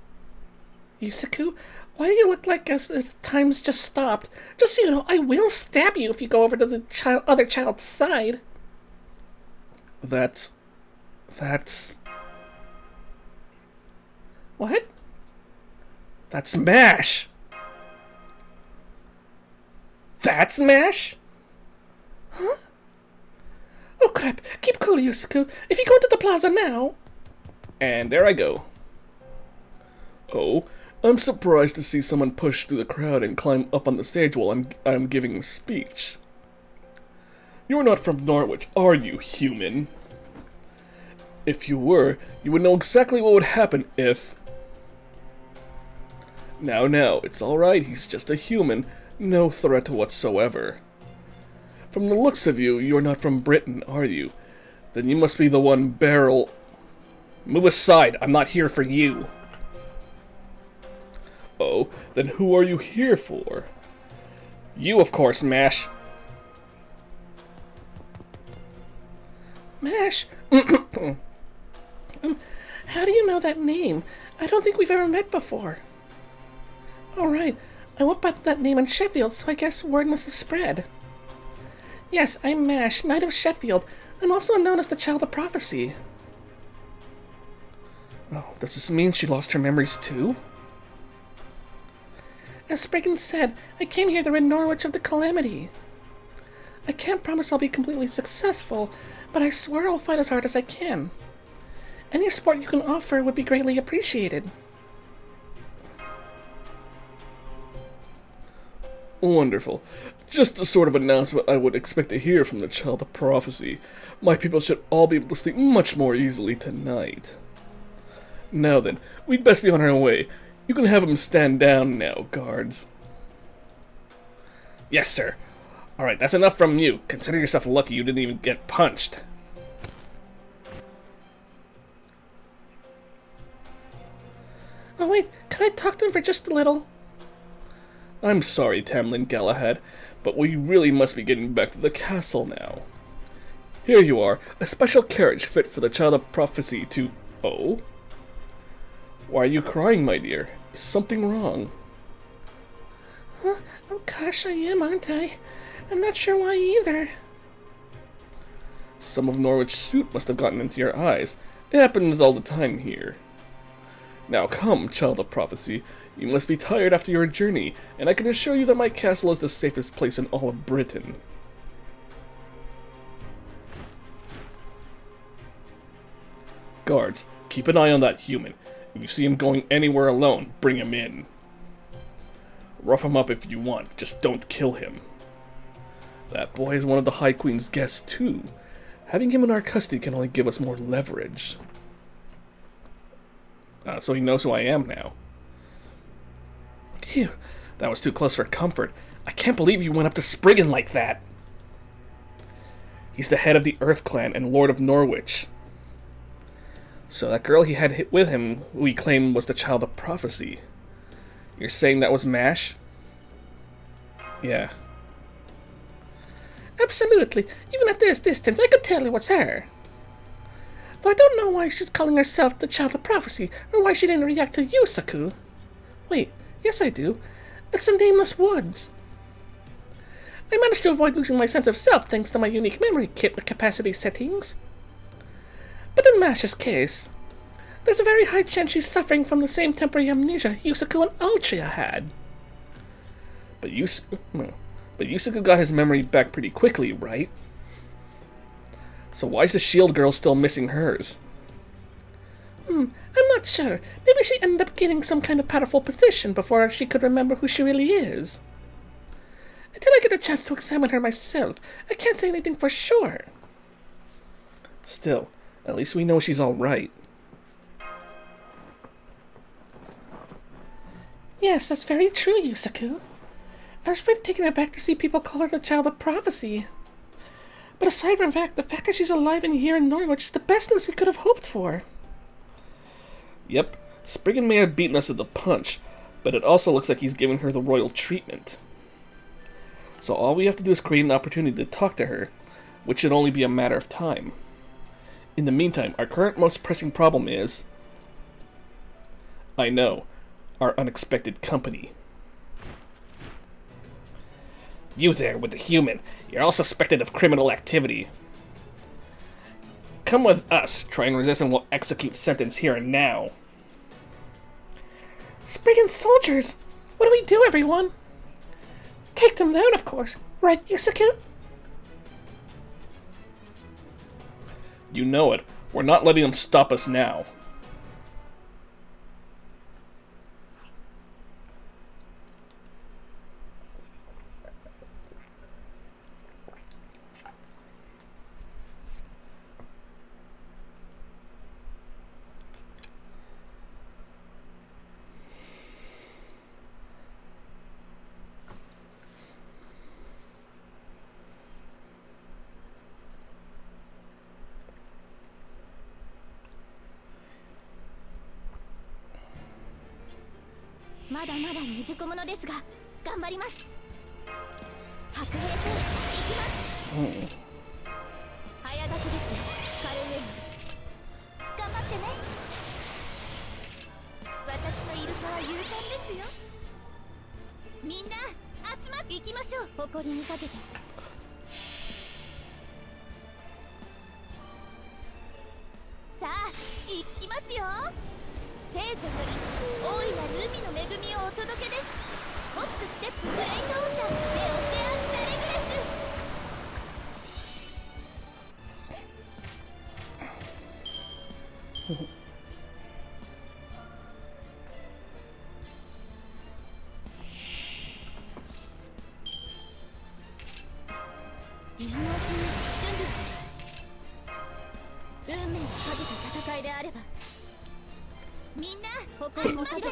Yusaku? Why do you look like as if time's just stopped? Just so you know, I will stab you if you go over to the other child's side. That's... What? That's MASH! That's MASH? Huh? Oh crap, keep cool, Yusaku. If you go to the plaza now... And there I go. Oh, I'm surprised to see someone push through the crowd and climb up on the stage while I'm giving a speech. You're not from Norwich, are you, human? If you were, you would know exactly what would happen if... Now, it's alright, he's just a human, no threat whatsoever. From the looks of you, you're not from Britain, are you? Then you must be the one barrel... Move aside, I'm not here for you. Oh, then who are you here for? You, of course, MASH. MASH? How do you know that name? I don't think we've ever met before. Alright, I went by that name in Sheffield, so I guess word must have spread. Yes, I'm MASH, Knight of Sheffield. I'm also known as the Child of Prophecy. Oh, does this mean she lost her memories too? As Spriggan said, I came here to rid Norwich of the Calamity. I can't promise I'll be completely successful, but I swear I'll fight as hard as I can. Any support you can offer would be greatly appreciated. Wonderful. Just the sort of announcement I would expect to hear from the Child of Prophecy. My people should all be able to sleep much more easily tonight. Now then, we'd best be on our way. You can have him stand down now, guards. Yes, sir. Alright, that's enough from you. Consider yourself lucky you didn't even get punched. Oh wait, could I talk to him for just a little? I'm sorry, Tamlin Galahad, but we really must be getting back to the castle now. Here you are, a special carriage fit for the Child of Prophecy to... Oh? Why are you crying, my dear? Is something wrong? Huh? Oh gosh, I am, aren't I? I'm not sure why either. Some of Norwich's soot must have gotten into your eyes. It happens all the time here. Now come, Child of Prophecy. You must be tired after your journey, and I can assure you that my castle is the safest place in all of Britain. Guards, keep an eye on that human. If you see him going anywhere alone, bring him in. Rough him up if you want, just don't kill him. That boy is one of the High Queen's guests too. Having him in our custody can only give us more leverage. So he knows who I am now. Phew, that was too close for comfort. I can't believe you went up to Spriggan like that. He's the head of the Earth Clan and Lord of Norwich. So that girl he had with him, who he claimed was the Child of Prophecy. You're saying that was MASH? Yeah. Absolutely. Even at this distance, I could tell it was her. Though I don't know why she's calling herself the Child of Prophecy, or why she didn't react to Yusaku. Wait, yes I do. It's the Nameless Woods. I managed to avoid losing my sense of self thanks to my unique memory capacity settings. But in Mash's case, there's a very high chance she's suffering from the same temporary amnesia Yusaku and Altria had. But Yusaku got his memory back pretty quickly, right? So why is the shield girl still missing hers? I'm not sure. Maybe she ended up getting some kind of powerful position before she could remember who she really is. Until I get a chance to examine her myself, I can't say anything for sure. Still, at least we know she's alright. Yes, that's very true, Yusaku. I was pretty taken aback to see people call her the Child of Prophecy. But aside from the fact that she's alive and here in Norwich is the best news we could have hoped for. Yep, Spriggan may have beaten us at the punch, but it also looks like he's giving her the royal treatment. So all we have to do is create an opportunity to talk to her, which should only be a matter of time. In the meantime, our current most pressing problem is... I know, our unexpected company. You there with the human, you're all suspected of criminal activity. Come with us, try and resist and we'll execute sentence here and now. Spriggan soldiers! What do we do, everyone? Take them down, of course. Right, Yusaku? You know it. We're not letting them stop us now.まだまだ未熟者ですが頑張ります。白兵戦行きます。早書きですカルウェイ。頑張ってね。私のイルカは勇敢ですよ。みんな集まっていきましょう。誇りにかけて。さあ行きますよ。聖女より大いなる海の恵みをお届けです。ホップステップグレイトオーシャンでオセアンダレグレス。今のうちに準備。運命をかけた戦いであればみんな誇りをかけて。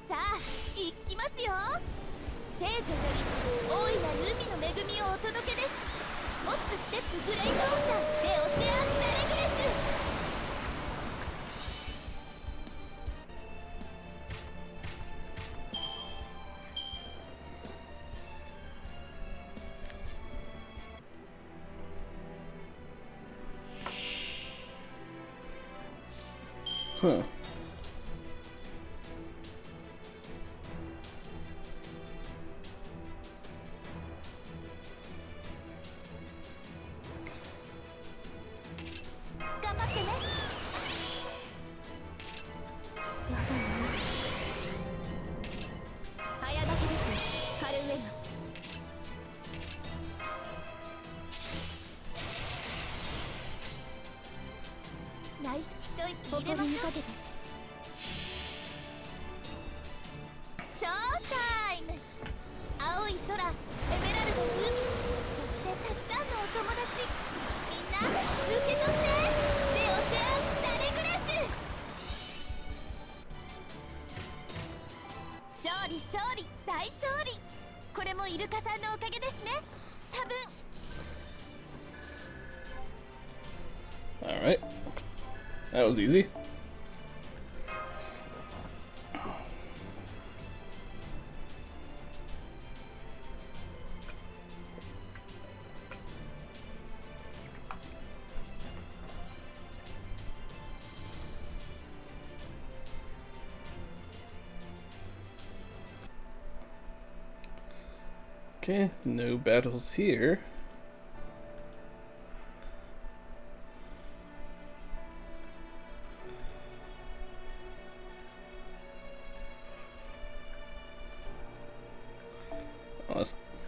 さあ行きますよ。聖女より大いなる海の恵みをお届けです。ホップステップグレイトオーシャンでオセアンダレグレス。Huh.誇りにかけて。ショータイム。青い空、エメラルドの海、そしてたくさんのお友達。みんな受け取って。でオセアンダレグレス。勝利勝利大勝利。これもイルカさんのおかげですね。多分。All right. That was easy. Okay, no battles here.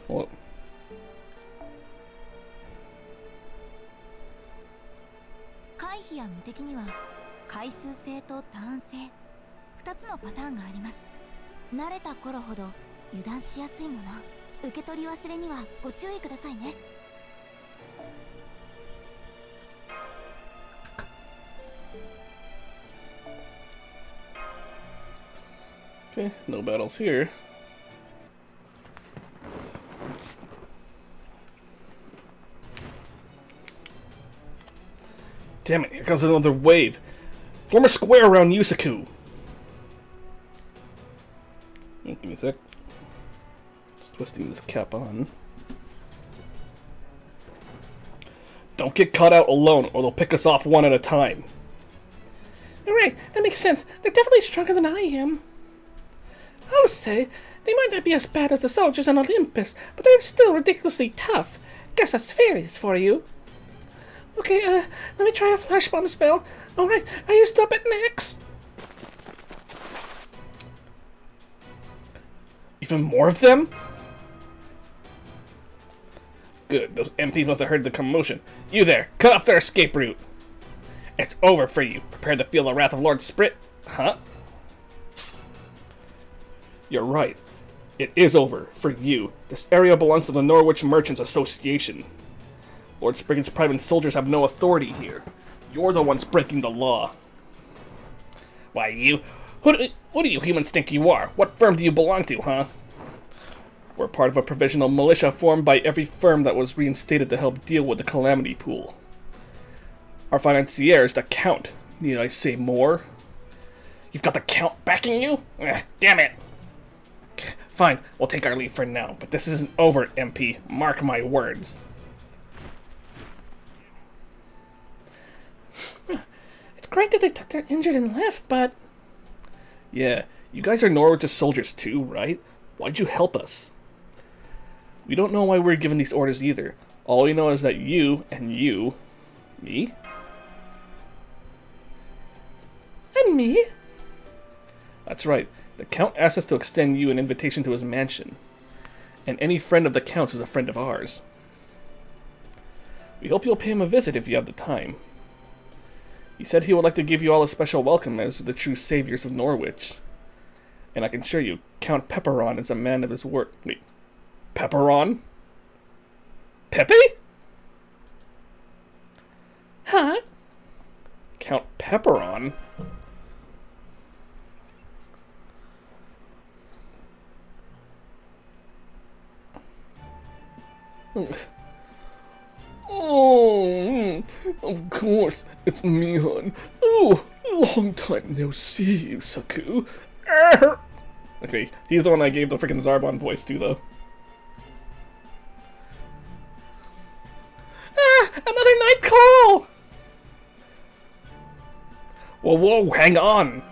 What? 回避や無敵には回数制とターン制2つのパターンがあります。慣れた頃ほど油断しやすいもの、受け取り忘れにはご注意くださいね。Okay, no battles here. Damn it, here comes another wave. Form a square around Yusaku. Give me a sec. Just twisting this cap on. Don't get caught out alone, or they'll pick us off one at a time. Alright, that makes sense. They're definitely stronger than I am. I'll say, they might not be as bad as the soldiers on Olympus, but they're still ridiculously tough. Guess that's fairies for you. Okay, let me try a flash bomb spell. Alright, I used up at max. Even more of them? Good, those MPs must have heard the commotion. You there, cut off their escape route. It's over for you. Prepare to feel the wrath of Lord Sprit. Huh? You're right. It is over for you. This area belongs to the Norwich Merchants Association. Lord Spriggan's private soldiers have no authority here. You're the ones breaking the law. Why, you... What do you humans think you are? What firm do you belong to, huh? We're part of a provisional militia formed by every firm that was reinstated to help deal with the Calamity pool. Our financier is the Count. Need I say more? You've got the Count backing you? Damn it! Fine, we'll take our leave for now, but this isn't over, MP. Mark my words. It's great that they took their injured and left, but... Yeah, you guys are Norwich's soldiers too, right? Why'd you help us? We don't know why we're given these orders either. All we know is that you and you... Me? And me? That's right. The Count asked us to extend you an invitation to his mansion. And any friend of the Count's is a friend of ours. We hope you'll pay him a visit if you have the time. He said he would like to give you all a special welcome as the true saviors of Norwich. And I can assure you, Count Pepperon is a man of his word. Wait, Pepperon? Pepe? Huh? Count Pepperon? Oh, of course, it's me, hon. Oh, long time no see, Yusaku. Okay, he's the one I gave the freaking Zarbon voice to, though. Ah, another night call! Whoa, whoa, hang on!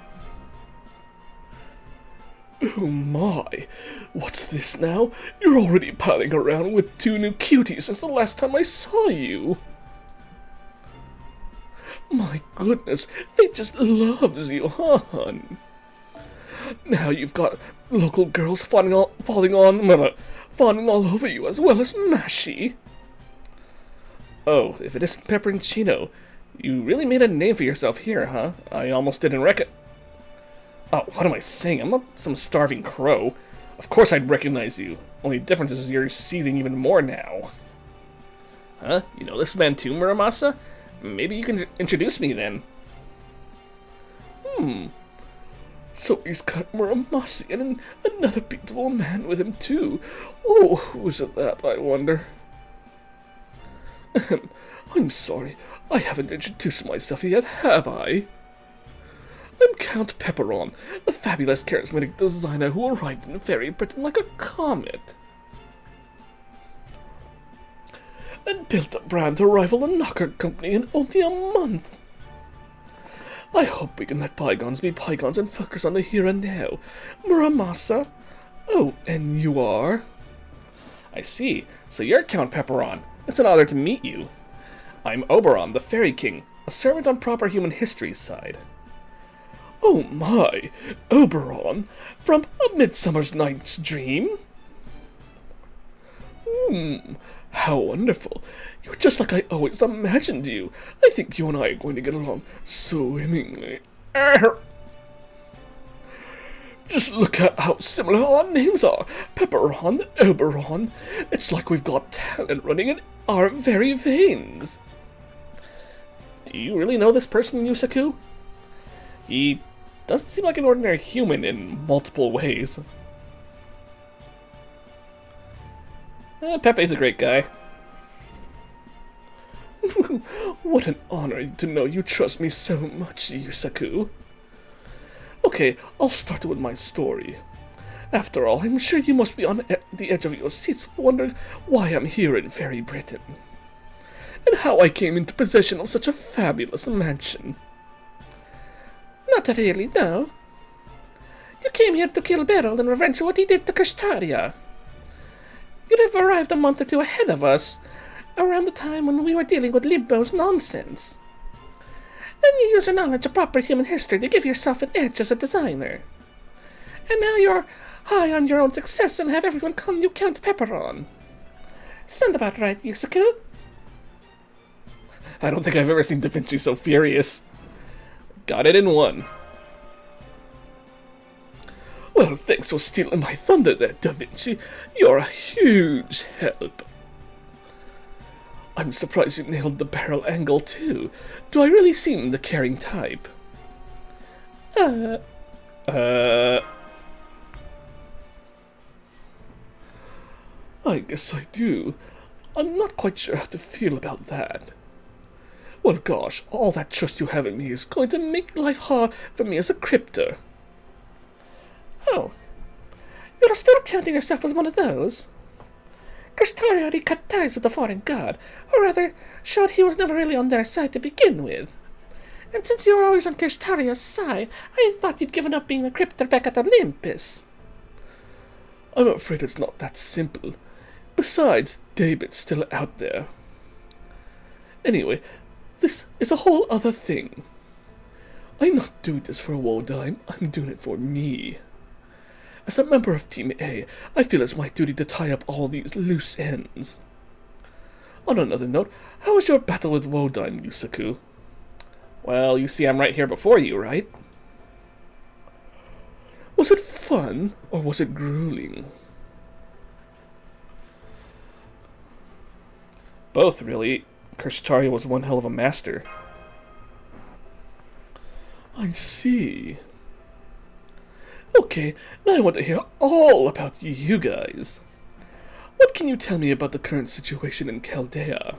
Oh my, what's this now? You're already palling around with two new cuties since the last time I saw you. My goodness, fate just loves you, huh, hon? Now you've got local girls fawning all over you as well as Mashi. Oh, if it isn't Pepperoncino, you really made a name for yourself here, huh? I almost didn't reckon. Oh, what am I saying? I'm not some starving crow. Of course I'd recognize you. Only difference is you're seething even more now. Huh? You know this man too, Muramasa? Maybe you can introduce me then. So he's got Muramasa and another beautiful man with him too. Oh, who's that, I wonder? I'm sorry, I haven't introduced myself yet, have I? I'm Count Pepperon, the fabulous charismatic designer who arrived in Fairy Britain like a comet. And built a brand to rival the Knocker Company in only a month. I hope we can let bygones be bygones and focus on the here and now. Muramasa? Oh, and you are? I see. So you're Count Pepperon. It's an honor to meet you. I'm Oberon, the Fairy King, a servant on proper human history's side. Oh my, Oberon, from A Midsummer's Night's Dream? How wonderful. You're just like I always imagined you. I think you and I are going to get along swimmingly. Just look at how similar our names are. Pepperon, Oberon. It's like we've got talent running in our very veins. Do you really know this person, Yusaku? He doesn't seem like an ordinary human in multiple ways. Pepe's a great guy. What an honor to know you trust me so much, Yusaku. Okay, I'll start with my story. After all, I'm sure you must be on the edge of your seats wondering why I'm here in Fairy Britain, and how I came into possession of such a fabulous mansion. Not really, no. You came here to kill Beryl in revenge for what he did to Kristaria. You'd have arrived a month or two ahead of us, around the time when we were dealing with Limbo's nonsense. Then you use your knowledge of proper human history to give yourself an edge as a designer. And now you're high on your own success and have everyone call you Count Pepperon. Sound about right, Yusaku? I don't think I've ever seen Da Vinci so furious. Got it in one. Well, thanks for stealing my thunder there, Da Vinci. You're a huge help. I'm surprised you nailed the barrel angle, too. Do I really seem the caring type? I guess I do. I'm not quite sure how to feel about that. Well, gosh, all that trust you have in me is going to make life hard for me as a crypter. Oh, you're still counting yourself as one of those? Kristaria already cut ties with the foreign god, or rather, showed he was never really on their side to begin with. And since you were always on Kristaria's side, I thought you'd given up being a crypter back at Olympus. I'm afraid it's not that simple. Besides, David's still out there. Anyway, this is a whole other thing. I'm not doing this for a Wodime, I'm doing it for me. As a member of Team A, I feel it's my duty to tie up all these loose ends. On another note, how was your battle with Wodime, Yusaku? Well, you see I'm right here before you, right? Was it fun, or was it grueling? Both, really. Kristaria was one hell of a master. I see. Okay, now I want to hear all about you guys. What can you tell me about the current situation in Chaldea?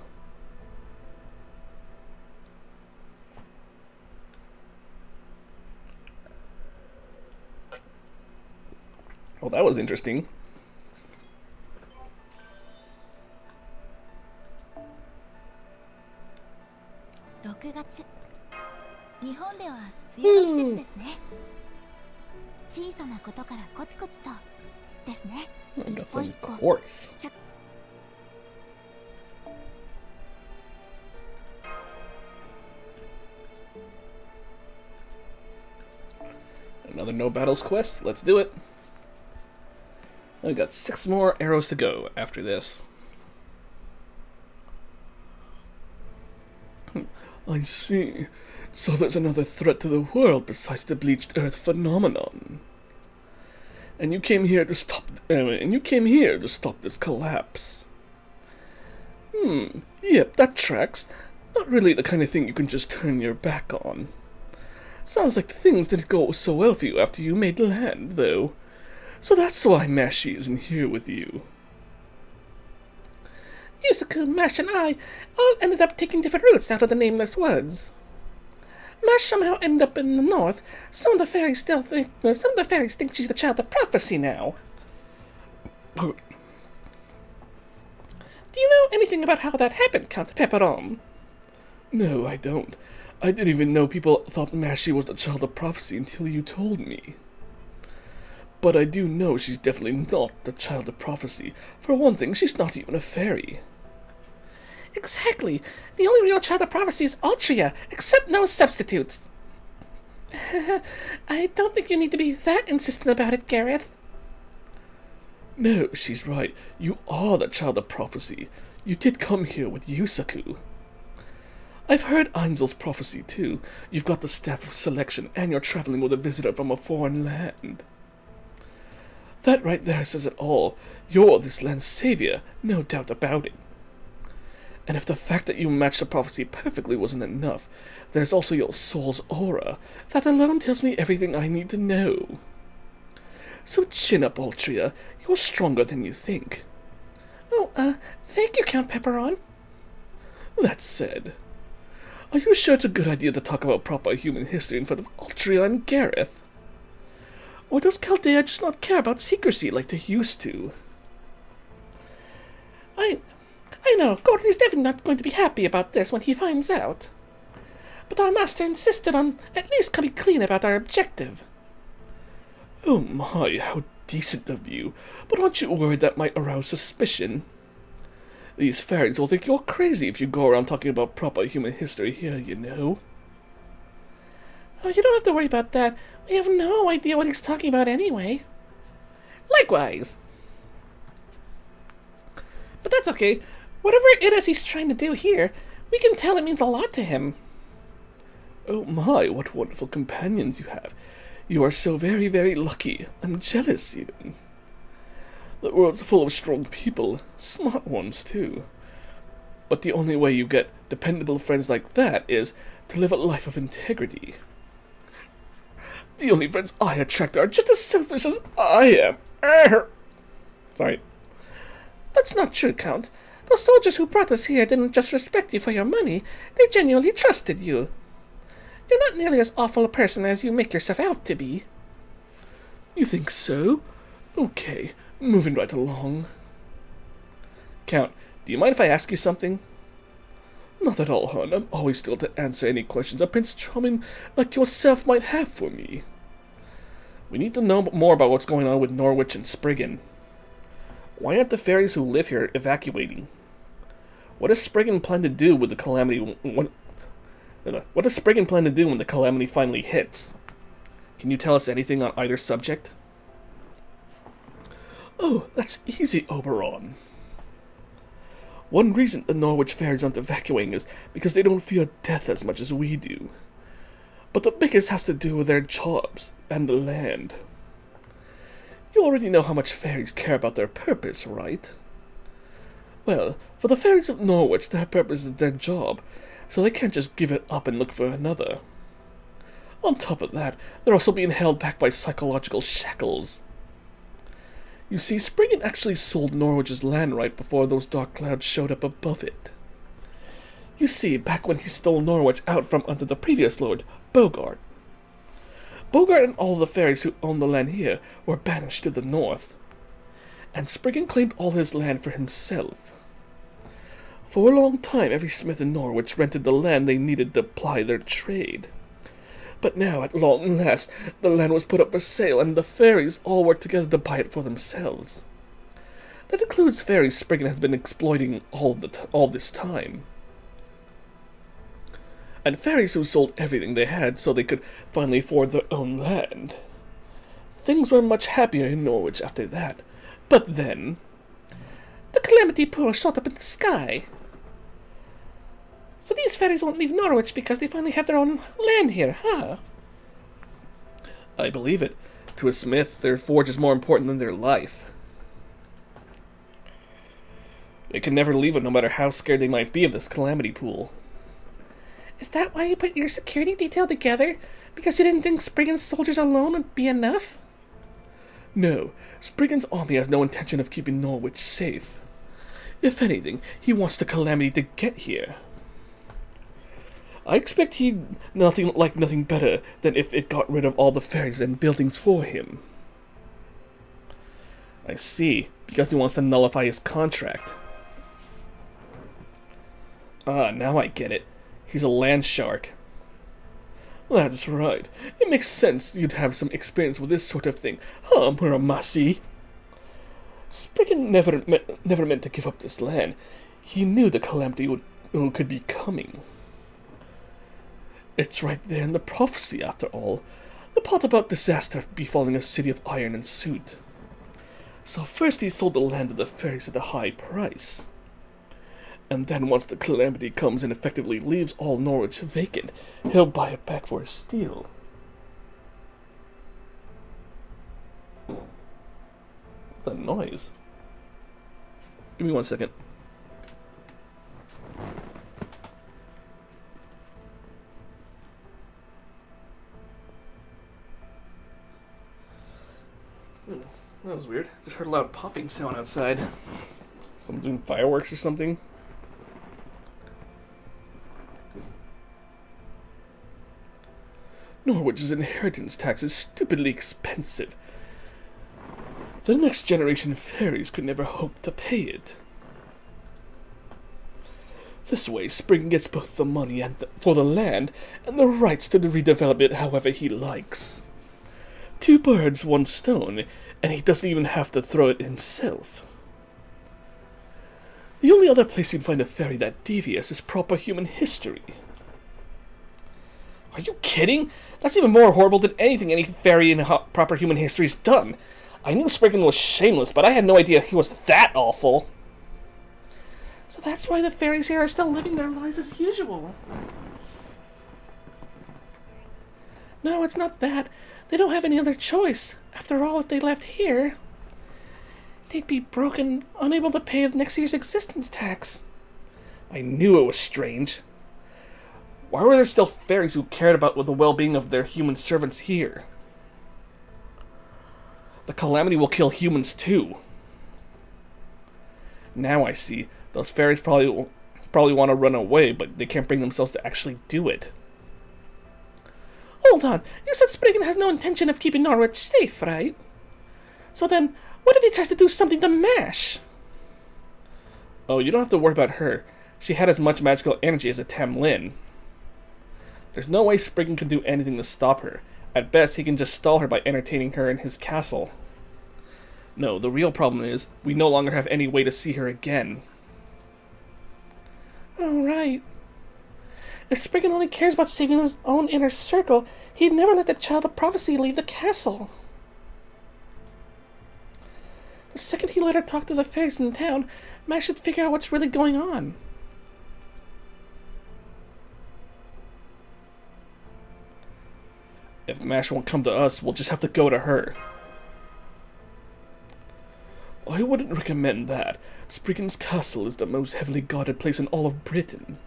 Well, that was interesting. 6月、日本では梅雨の季節ですね。小さなことからコツコツとですね。 I 一 got 歩 some 一歩。 quartz. Another no battles quest. Let's do it. We got 6 more arrows to go after this. I see. So there's another threat to the world besides the bleached earth phenomenon. And you came here to stop. This collapse. Yep, that tracks. Not really the kind of thing you can just turn your back on. Sounds like things didn't go so well for you after you made land, though. So that's why Mashi isn't here with you. Yusaku, Mash, and I all ended up taking different routes out of the Nameless Woods. Mash somehow ended up in the north. Some of the fairies think she's the child of prophecy now. Do you know anything about how that happened, Count Pepperon? No, I don't. I didn't even know people thought Mashi was the child of prophecy until you told me. But I do know she's definitely not the child of prophecy. For one thing, she's not even a fairy. Exactly. The only real child of prophecy is Altria, except no substitutes. I don't think you need to be that insistent about it, Gareth. No, she's right. You are the child of prophecy. You did come here with Yusaku. I've heard Einzel's prophecy, too. You've got the staff of selection, and you're traveling with a visitor from a foreign land. That right there says it all. You're this land's savior, no doubt about it. And if the fact that you matched the prophecy perfectly wasn't enough, there's also your soul's aura. That alone tells me everything I need to know. So chin up, Altria. You're stronger than you think. Oh, thank you, Count Pepperon. That said, are you sure it's a good idea to talk about proper human history in front of Altria and Gareth? Or does Chaldea just not care about secrecy like they used to? I know, Gordon is definitely not going to be happy about this when he finds out. But our master insisted on at least coming clean about our objective. Oh my, how decent of you. But aren't you worried that might arouse suspicion? These fairies will think you're crazy if you go around talking about proper human history here, you know. Oh, you don't have to worry about that. We have no idea what he's talking about anyway. Likewise. But that's okay. Whatever it is he's trying to do here, we can tell it means a lot to him. Oh my, what wonderful companions you have. You are so very, very lucky. I'm jealous, even. The world's full of strong people, smart ones, too. But the only way you get dependable friends like that is to live a life of integrity. The only friends I attract are just as selfish as I am. Sorry. That's not true, Count. Those soldiers who brought us here didn't just respect you for your money, they genuinely trusted you. You're not nearly as awful a person as you make yourself out to be. You think so? Okay, moving right along. Count, do you mind if I ask you something? Not at all, hon. I'm always still to answer any questions a Prince Charming like yourself might have for me. We need to know more about what's going on with Norwich and Spriggan. Why aren't the fairies who live here evacuating? What does Spriggan plan to do with the Calamity? What does Spriggan plan to do when the Calamity finally hits? Can you tell us anything on either subject? Oh, that's easy, Oberon. One reason the Norwich fairies aren't evacuating is because they don't fear death as much as we do. But the biggest has to do with their jobs and the land. You already know how much fairies care about their purpose, right? Well, for the fairies of Norwich, their purpose is their job, so they can't just give it up and look for another. On top of that, they're also being held back by psychological shackles. You see, Spriggan actually sold Norwich's land right before those dark clouds showed up above it. You see, back when he stole Norwich out from under the previous lord, Bogart. Bogart and all the fairies who owned the land here were banished to the north, and Spriggan claimed all his land for himself. For a long time, every smith in Norwich rented the land they needed to ply their trade. But now, at long last, the land was put up for sale, and the fairies all worked together to buy it for themselves. That includes fairies Spriggan has been exploiting all this time. And fairies who sold everything they had so they could finally afford their own land. Things were much happier in Norwich after that. But then... the Calamity Pool shot up in the sky. So these fairies won't leave Norwich because they finally have their own land here, huh? I believe it. To a smith, their forge is more important than their life. They can never leave it no matter how scared they might be of this Calamity Pool. Is that why you put your security detail together? Because you didn't think Spriggan's soldiers alone would be enough? No, Spriggan's army has no intention of keeping Norwich safe. If anything, he wants the Calamity to get here. I expect he'd nothing better than if it got rid of all the fairies and buildings for him. I see, because he wants to nullify his contract. Ah, now I get it. He's a land shark. That's right. It makes sense you'd have some experience with this sort of thing, huh, Muramasi? Spriggan never meant to give up this land. He knew the Calamity could be coming. It's right there in the prophecy, after all. The part about disaster befalling a city of iron and soot. So first he sold the land to the fairies at a high price. And then once the Calamity comes and effectively leaves all Norwich vacant, he'll buy it back for a steal. What's that noise? Give me 1 second. That was weird. Just heard a loud popping sound outside. Someone doing fireworks or something. Norwich's inheritance tax is stupidly expensive. The next generation of fairies could never hope to pay it. This way, Spriggan gets both the money for the land and the rights to redevelop it however he likes. 2 birds, 1 stone, and he doesn't even have to throw it himself. The only other place you'd find a fairy that devious is proper human history. Are you kidding? That's even more horrible than anything any fairy in proper human history's done. I knew Spriggan was shameless, but I had no idea he was that awful. So that's why the fairies here are still living their lives as usual. No, it's not that. They don't have any other choice. After all, if they left here, they'd be broken, unable to pay next year's existence tax. I knew it was strange. Why were there still fairies who cared about the well-being of their human servants here? The Calamity will kill humans too. Now I see. Those fairies probably want to run away, but they can't bring themselves to actually do it. Hold on. You said Spriggan has no intention of keeping Norwich safe, right? So then, what if he tries to do something to Mash? Oh, you don't have to worry about her. She had as much magical energy as a Tamlin. There's no way Spriggan can do anything to stop her. At best, he can just stall her by entertaining her in his castle. No, the real problem is, we no longer have any way to see her again. Oh, right. If Spriggan only cares about saving his own inner circle, he'd never let the Child of Prophecy leave the castle. The second he let her talk to the fairies in town, Mash should figure out what's really going on. If Mash won't come to us, we'll just have to go to her. I wouldn't recommend that. Spriggan's castle is the most heavily guarded place in all of Britain.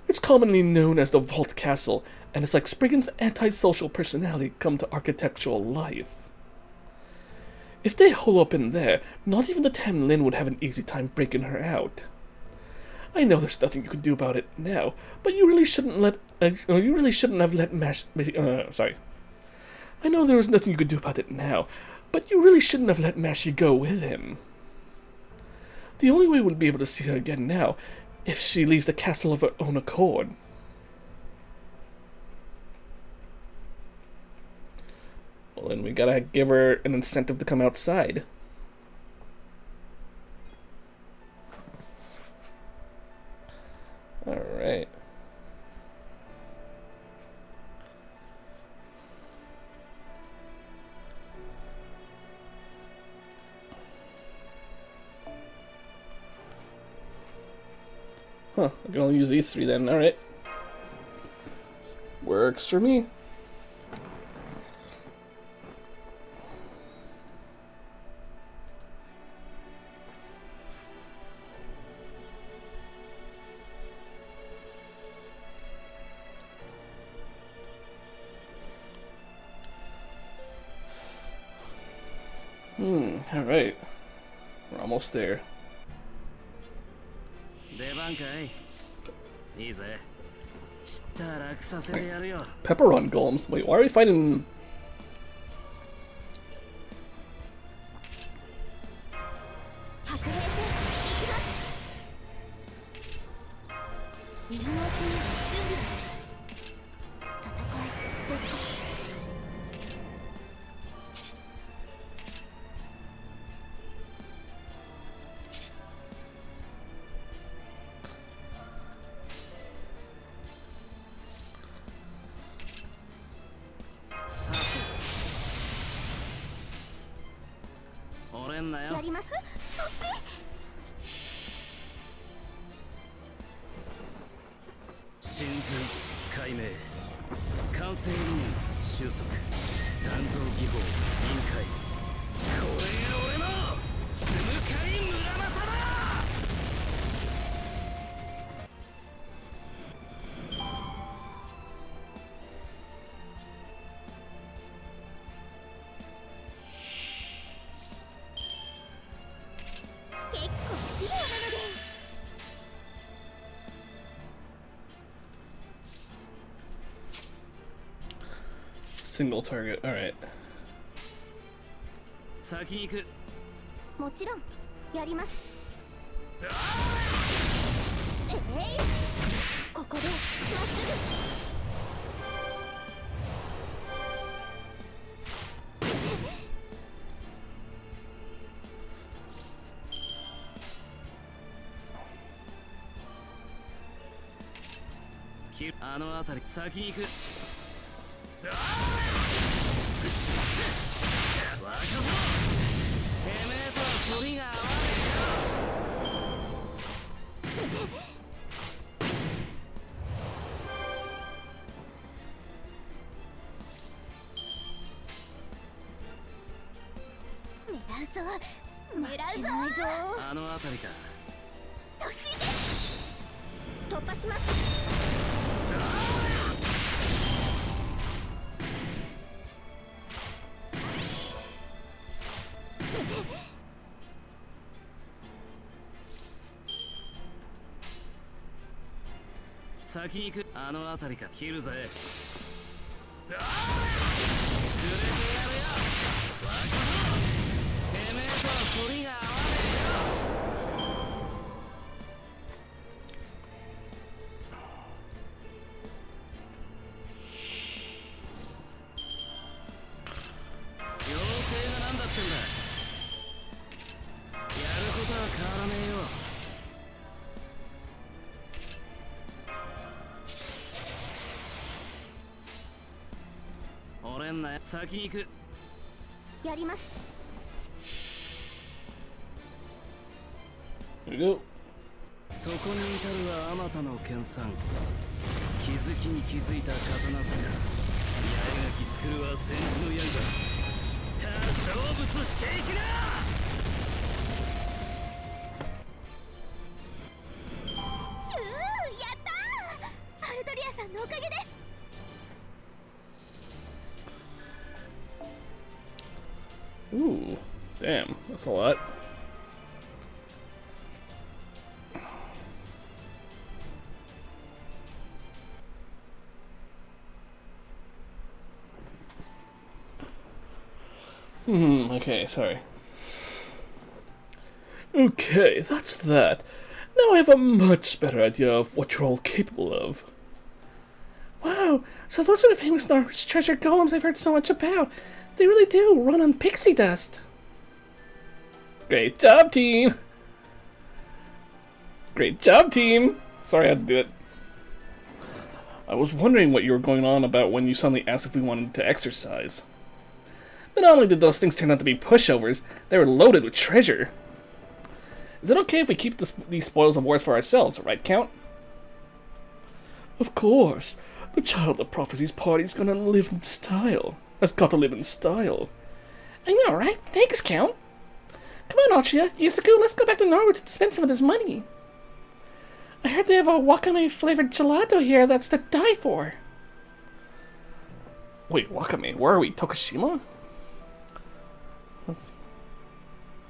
It's commonly known as the Vault Castle, and it's like Spriggan's antisocial personality come to architectural life. If they hole up in there, not even the Tamlin would have an easy time breaking her out. I know there's nothing you can do about it now, but you really shouldn't have let Mash. Sorry. I know there was nothing you could do about it now, but you really shouldn't have let Mashy go with him. The only way we'll be able to see her again now, if she leaves the castle of her own accord. Well, then we gotta give her an incentive to come outside. Alright. Huh, I can only use these 3 then, alright. Works for me. Alright. We're almost there. Pepperon golems? Wait, why are we fighting... Single target. Alright. 先に行く。もちろんやります。ここでまっすあの辺り先に行く。わかった。てめえとは反りが合わねぐ。狙うぞ狙うぞ。あの辺りか。突進です。突破します。先に行く。あの辺りか。切るぜ。くれてやるよ。わかった。てめえとは反りが合わねえよ。妖精がなんだってんだ。やることは変わらねえよ。俺んな先に行く。やります。 There we go. そこに至るはあまたの研鑽。気づきに気づいた刀塚。八重垣作るは戦時の刃。知った成仏していきな。やったー。アルトリアさんのおかげです。 Ooh, damn, that's a lot. Okay, sorry. Okay, that's that. Now I have a much better idea of what you're all capable of. Wow, so those are the famous Norwich treasure golems I've heard so much about. They really do run on pixie dust. Great job, team! Great job, team! Sorry I had to do it. I was wondering what you were going on about when you suddenly asked if we wanted to exercise. But not only did those things turn out to be pushovers, they were loaded with treasure. Is it okay if we keep these spoils of wars for ourselves, right, Count? Of course. The child of prophecy's party's gonna live in style. Has got to live in style. I know, right? Thanks, Count. Come on, Altria, Yusaku, let's go back to Norwich to spend some of this money. I heard they have a wakame-flavored gelato here that's to die for. Wait, wakame? Where are we? Tokushima?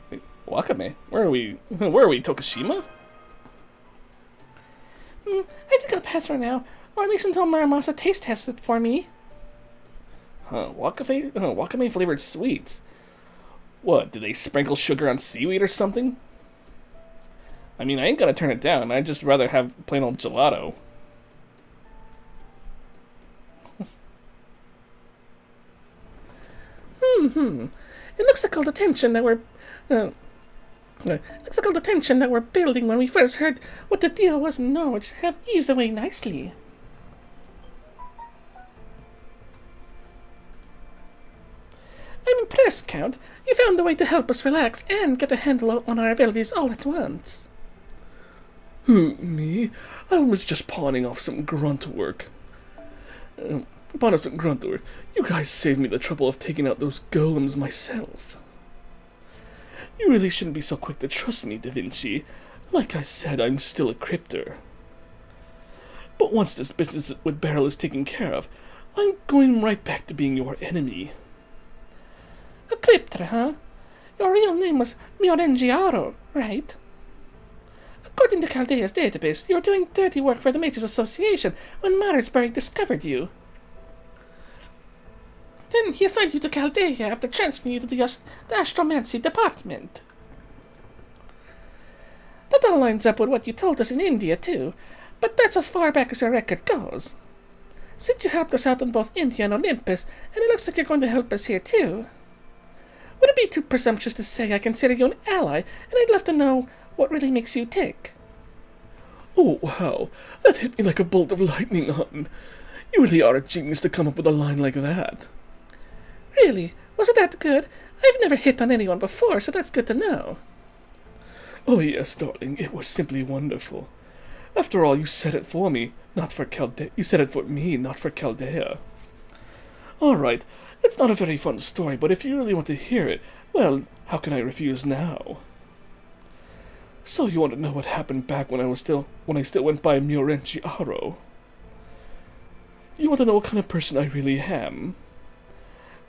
Wait, wakame? Where are we? Where are we? Tokushima? I think I'll pass for now, or at least until Muramasa taste tests it for me. Huh, wakame flavored sweets. What, did they sprinkle sugar on seaweed or something? I mean, I ain't gonna turn it down. I'd just rather have plain old gelato. It looks like all the tension that we're building when we first heard what the deal was in Norwich have eased away nicely. I'm impressed, Count. You found a way to help us relax and get a handle on our abilities all at once. Me? I was just pawning off some grunt work. You guys saved me the trouble of taking out those golems myself. You really shouldn't be so quick to trust me, Da Vinci. Like I said, I'm still a crypter. But once this business with Beryl is taken care of, I'm going right back to being your enemy. A crypter, huh? Your real name was Miorengiaro, right? According to Chaldea's database, you were doing dirty work for the Mages Association when Marsburg discovered you. Then he assigned you to Chaldea after transferring you to the astromancy department. That all lines up with what you told us in India, too, but that's as far back as your record goes. Since you helped us out in both India and Olympus, and it looks like you're going to help us here, too. Would it be too presumptuous to say I consider you an ally, and I'd love to know what really makes you tick? Oh, wow. That hit me like a bolt of lightning, hon. You really are a genius to come up with a line like that. Really? Was it that good? I've never hit on anyone before, so that's good to know. Oh, yes, darling. It was simply wonderful. After all, you said it for me, not for Chaldea. You said it for me, not for Chaldea. All right. It's not a very fun story, but if you really want to hear it, well, how can I refuse now? So you want to know what happened back when I still went by Myorenchi Aro? You want to know what kind of person I really am?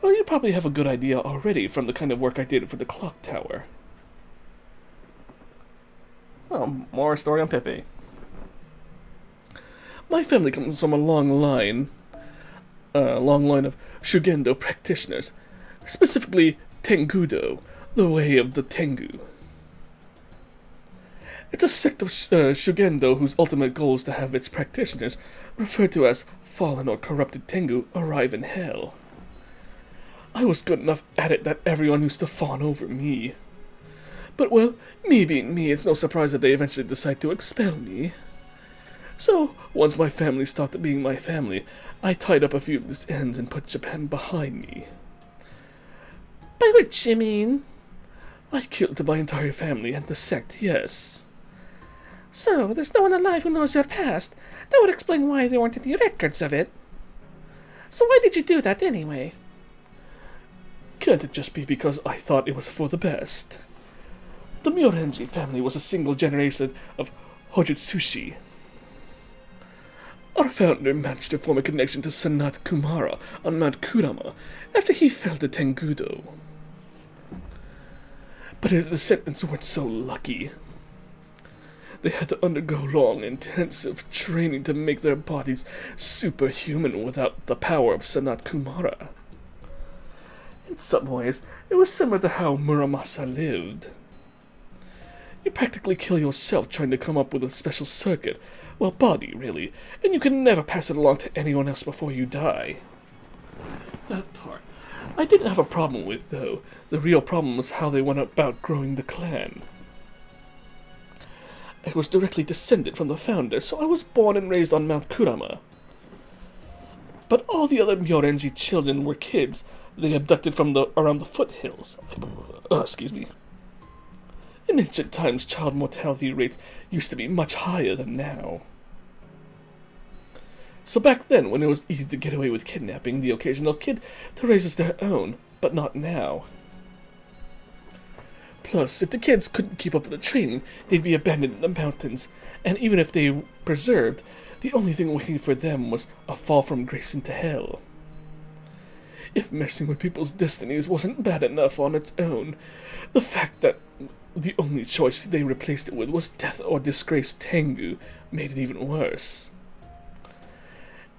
Well, you probably have a good idea already from the kind of work I did for the clock tower. Well, more story on Pepe. My family comes from a long line of Shugendo practitioners, specifically Tengudo, the way of the Tengu. It's a sect of Shugendo whose ultimate goal is to have its practitioners, referred to as fallen or corrupted Tengu, arrive in hell. I was good enough at it that everyone used to fawn over me. But, well, me being me, it's no surprise that they eventually decide to expel me. So, once my family stopped being my family, I tied up a few loose ends and put Japan behind me. By which you mean? I killed my entire family and the sect, yes. So, there's no one alive who knows your past. That would explain why there weren't any records of it. So why did you do that anyway? Can't it just be because I thought it was for the best? The Myorenji family was a single generation of Hojutsushi. Our founder managed to form a connection to Sanat Kumara on Mount Kurama after he fell to Tengudo. But his descendants weren't so lucky. They had to undergo long, intensive training to make their bodies superhuman without the power of Sanat Kumara. In some ways, it was similar to how Muramasa lived. You practically kill yourself trying to come up with a special circuit, well, body, really, and you can never pass it along to anyone else before you die. That part I didn't have a problem with, though. The real problem was how they went about growing the clan. I was directly descended from the founder, so I was born and raised on Mount Kurama. But all the other Myorenji children were kids they abducted from around the foothills. Excuse me. In ancient times, child mortality rates used to be much higher than now. So back then, when it was easy to get away with kidnapping the occasional kid to raise as their own, but not now. Plus, if the kids couldn't keep up with the training, they'd be abandoned in the mountains, and even if they preserved, the only thing waiting for them was a fall from grace into hell. If messing with people's destinies wasn't bad enough on its own, the fact that the only choice they replaced it with was death or disgraced Tengu made it even worse.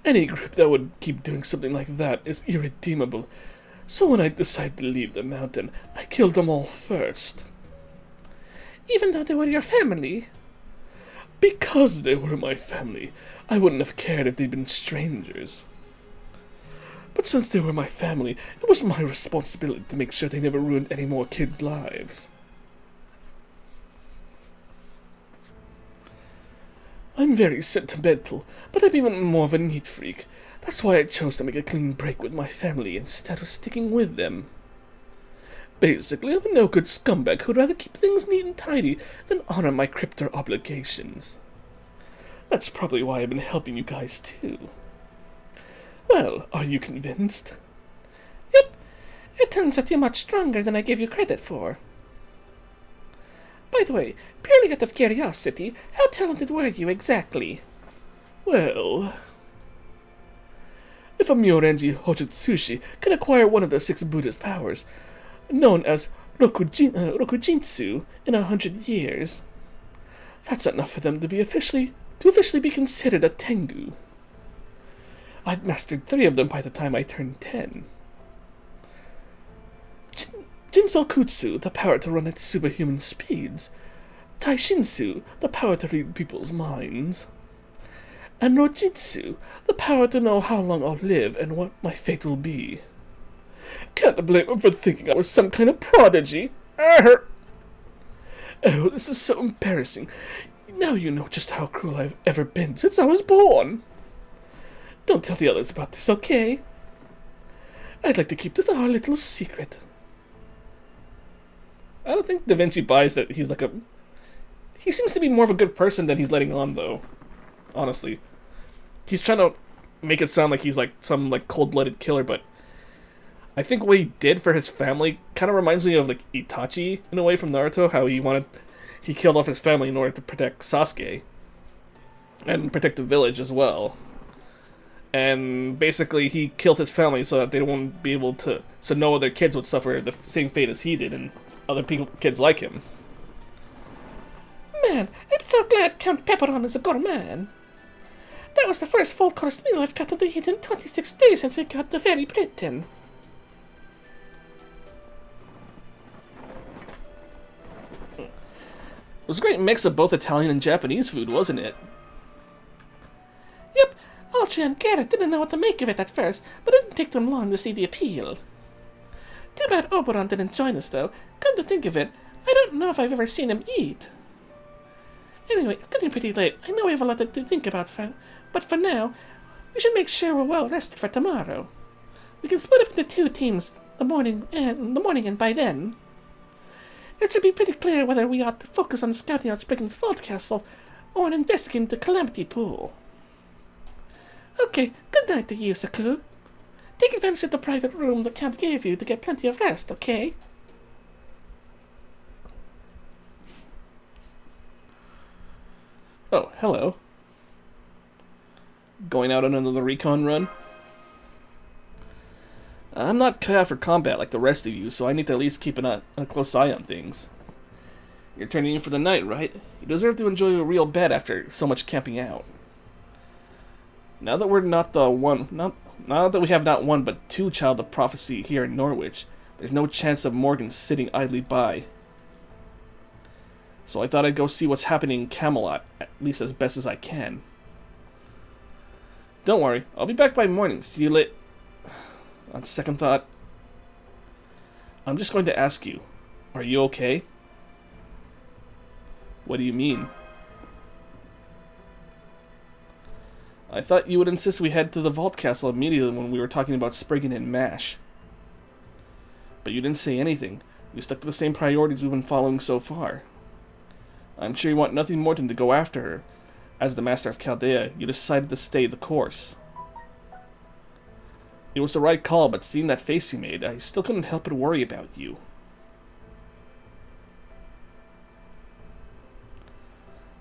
Any group that would keep doing something like that is irredeemable, so when I decided to leave the mountain, I killed them all first. Even though they were your family? Because they were my family, I wouldn't have cared if they'd been strangers. But since they were my family, it was my responsibility to make sure they never ruined any more kids' lives. I'm very sentimental, but I'm even more of a neat freak. That's why I chose to make a clean break with my family instead of sticking with them. Basically, I'm a no-good scumbag who'd rather keep things neat and tidy than honor my crypto obligations. That's probably why I've been helping you guys too. Well, are you convinced? Yep. It turns out you're much stronger than I gave you credit for. By the way, purely out of curiosity, how talented were you exactly? Well, if a Myorenji Hojutsushi can acquire one of the 6 Buddhist powers, known as Rokujinsu, in 100 years, that's enough for them to officially be considered a Tengu. I'd mastered 3 of them by the time I turned 10. Zokutsu, the power to run at superhuman speeds. Taishinsu, the power to read people's minds. And Rojitsu, the power to know how long I'll live and what my fate will be. Can't blame him for thinking I was some kind of prodigy. Oh, this is so embarrassing. Now you know just how cruel I've ever been since I was born. Don't tell the others about this, okay? I'd like to keep this our little secret. I don't think Da Vinci buys that he's like a... He seems to be more of a good person than he's letting on, though. Honestly. He's trying to make it sound like he's like some like cold-blooded killer, but I think what he did for his family kind of reminds me of like Itachi in a way from Naruto, how he killed off his family in order to protect Sasuke and protect the village as well. And basically he killed his family so that they won't be able to, so no other kids would suffer the same fate as he did and other kids like him. Man, I'm so glad Count Pepperon is a gourmand. That was the first full-course meal I've gotten to eat in 26 days since we got to Fairy Britain. It was a great mix of both Italian and Japanese food, wasn't it? Yep, Archie and Garrett didn't know what to make of it at first, but it didn't take them long to see the appeal. Too bad Oberon didn't join us, though. Come to think of it, I don't know if I've ever seen him eat. Anyway, it's getting pretty late. I know we have a lot to think about, but for now, we should make sure we're well rested for tomorrow. We can split up into 2 teams the morning, and by then, it should be pretty clear whether we ought to focus on scouting out Spriggan's Vault Castle or on investigating the Calamity Pool. Okay, good night to you, Yusaku. Take advantage of the private room the Count gave you to get plenty of rest, okay? Oh, hello. Going out on another recon run? I'm not cut out for combat like the rest of you, so I need to at least keep a close eye on things. You're turning in for the night, right? You deserve to enjoy a real bed after so much camping out. Now that we're not now that we have not one but 2 Child of Prophecy here in Norwich, there's no chance of Morgan sitting idly by. So I thought I'd go see what's happening in Camelot, at least as best as I can. Don't worry, I'll be back by morning. See you late. On second thought, I'm just going to ask you, are you okay? What do you mean? I thought you would insist we head to the Vault Castle immediately when we were talking about Spriggan and Mash. But you didn't say anything. You stuck to the same priorities we've been following so far. I'm sure you want nothing more than to go after her. As the Master of Chaldea, you decided to stay the course. It was the right call, but seeing that face you made, I still couldn't help but worry about you.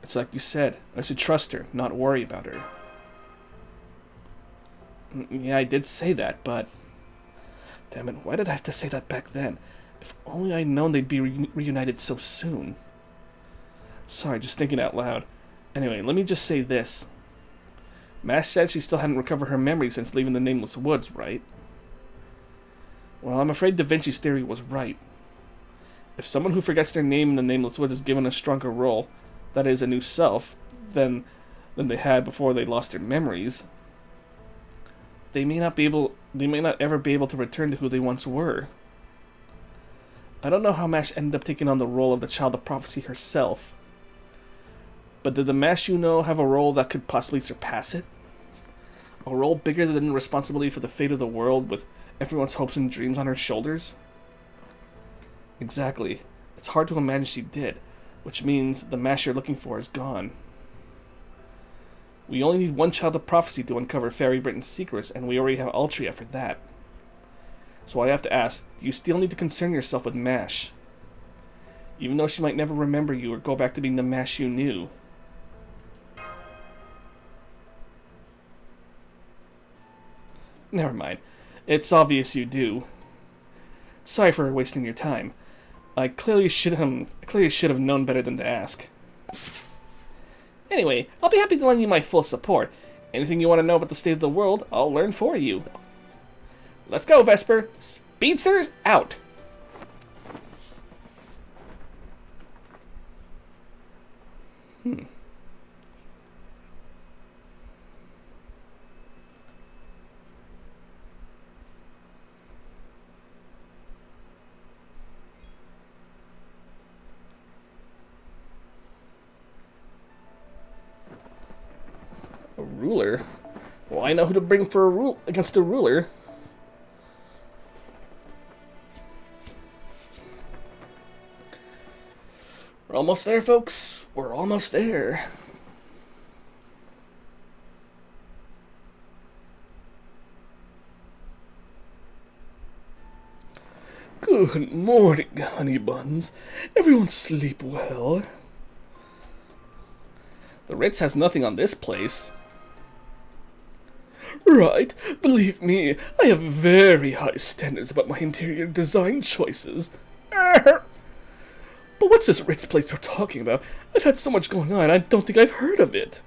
It's like you said, I should trust her, not worry about her. Yeah, I did say that, but... Damn it, why did I have to say that back then? If only I'd known they'd be reunited so soon. Sorry, just thinking out loud. Anyway, let me just say this. Mash said she still hadn't recovered her memory since leaving the Nameless Woods, right? Well, I'm afraid Da Vinci's theory was right. If someone who forgets their name in the Nameless Woods is given a stronger role, that is, a new self, than they had before they lost their memories, they may not ever be able to return to who they once were. I don't know how Mash ended up taking on the role of the Child of Prophecy herself. But did the Mash you know have a role that could possibly surpass it? A role bigger than responsibility for the fate of the world with everyone's hopes and dreams on her shoulders? Exactly. It's hard to imagine she did, which means the Mash you're looking for is gone. We only need 1 Child of Prophecy to uncover Fairy Britain's secrets, and we already have Altria for that. So I have to ask, do you still need to concern yourself with Mash? Even though she might never remember you or go back to being the Mash you knew. Never mind. It's obvious you do. Sorry for wasting your time. I clearly should have known better than to ask. Anyway, I'll be happy to lend you my full support. Anything you want to know about the state of the world, I'll learn for you. Let's go, Vesper. Speedsters out! A ruler? Well, I know who to bring for a against a ruler. We're almost there, folks. We're almost there. Good morning, honey buns. Everyone sleep well. The Ritz has nothing on this place. Right, believe me, I have very high standards about my interior design choices. But what's this Ritz place they're talking about? I've had so much going on, I don't think I've heard of it.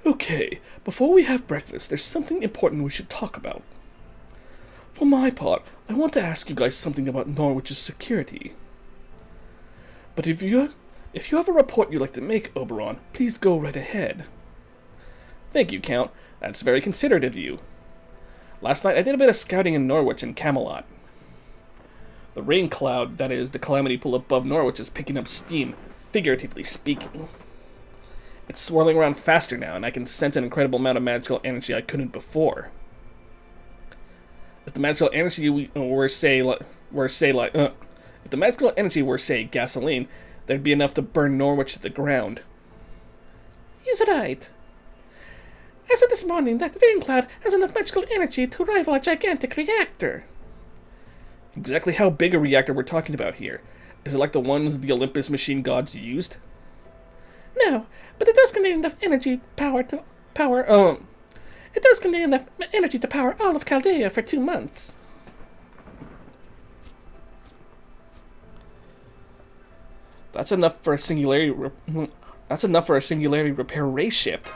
Okay, before we have breakfast, there's something important we should talk about. For my part, I want to ask you guys something about Norwich's security. But if you have a report you'd like to make, Oberon, please go right ahead. Thank you, Count. That's very considerate of you. Last night I did a bit of scouting in Norwich and Camelot. The rain cloud, that is, the Calamity pool above Norwich, is picking up steam, figuratively speaking. It's swirling around faster now, and I can sense an incredible amount of magical energy I couldn't before. If the magical energy were say gasoline, there'd be enough to burn Norwich to the ground. He's right. As of this morning, that rain cloud has enough magical energy to rival a gigantic reactor. Exactly how big a reactor we're talking about here? Is it like the ones the Olympus machine gods used? No, but it does contain enough energy to power all of Chaldea for 2 months. That's enough for a singularity repair race shift.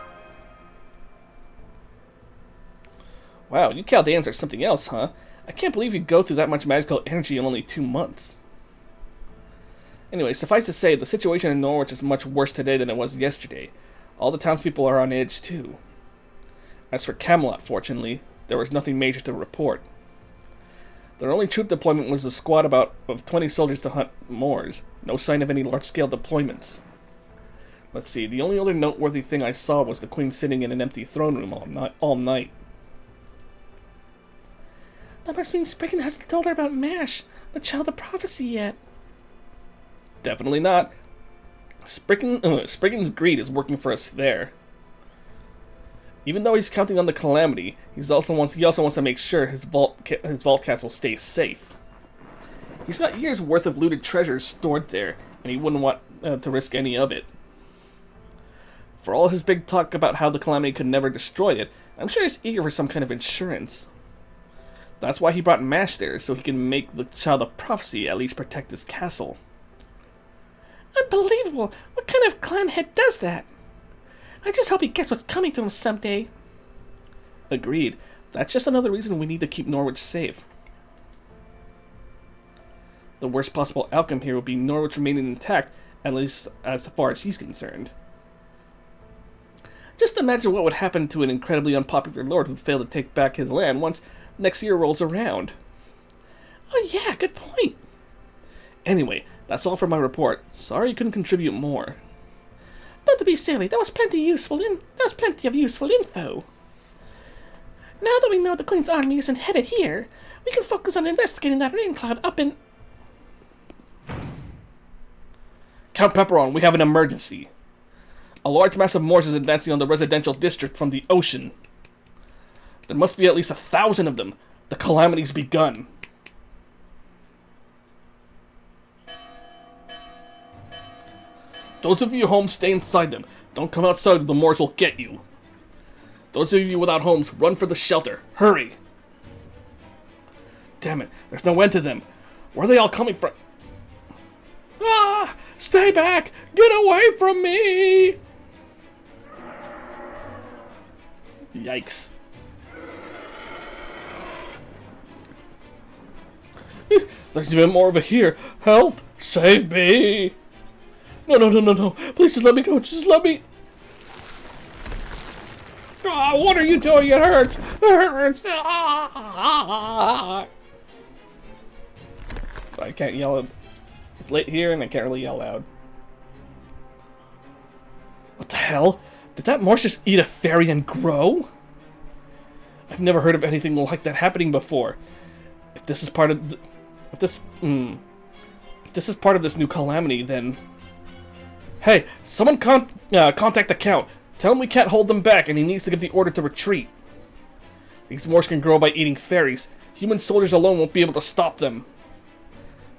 Wow, you Chaldeans are something else, huh? I can't believe you go through that much magical energy in only 2 months. Anyway, suffice to say, the situation in Norwich is much worse today than it was yesterday. All the townspeople are on edge, too. As for Camelot, fortunately, there was nothing major to report. Their only troop deployment was a squad of 20 soldiers to hunt Moors. No sign of any large-scale deployments. Let's see, the only other noteworthy thing I saw was the Queen sitting in an empty throne room all night. That must mean Spriggan hasn't told her about MASH, the Child of Prophecy, yet. Definitely not. Spriggan's greed is working for us there. Even though he's counting on the Calamity, he also wants to make sure his vault castle stays safe. He's got years' worth of looted treasures stored there, and he wouldn't want to risk any of it. For all his big talk about how the Calamity could never destroy it, I'm sure he's eager for some kind of insurance. That's why he brought MASH there, so he can make the Child of Prophecy at least protect his castle. Unbelievable! What kind of clan head does that? I just hope he gets what's coming to him someday. Agreed. That's just another reason we need to keep Norwich safe. The worst possible outcome here would be Norwich remaining intact, at least as far as he's concerned. Just imagine what would happen to an incredibly unpopular lord who failed to take back his land once next year rolls around. Oh yeah, good point. Anyway, that's all for my report. Sorry you couldn't contribute more. Don't be silly. That was plenty of useful info. Now that we know the Queen's army isn't headed here, we can focus on investigating that rain cloud up in... Count Pepperon, we have an emergency. A large mass of Moors is advancing on the residential district from the ocean. There must be at least 1,000 of them. The Calamity's begun. Those of you home, stay inside them. Don't come outside or the Moors will get you. Those of you without homes, run for the shelter. Hurry! Damn it, there's no end to them. Where are they all coming from? Ah! Stay back! Get away from me! Yikes. There's even more over here. Help! Save me! No, no, no, no, no. Please just let me go. Just let me. Ah, what are you doing? It hurts. It hurts. Ah. So I can't yell. It's late here and I can't really yell loud. What the hell? Did that Morse just eat a fairy and grow? I've never heard of anything like that happening before. If this is part of if this is part of this new calamity, then hey, someone contact the Count. Tell him we can't hold them back and he needs to give the order to retreat. These Morse can grow by eating fairies. Human soldiers alone won't be able to stop them.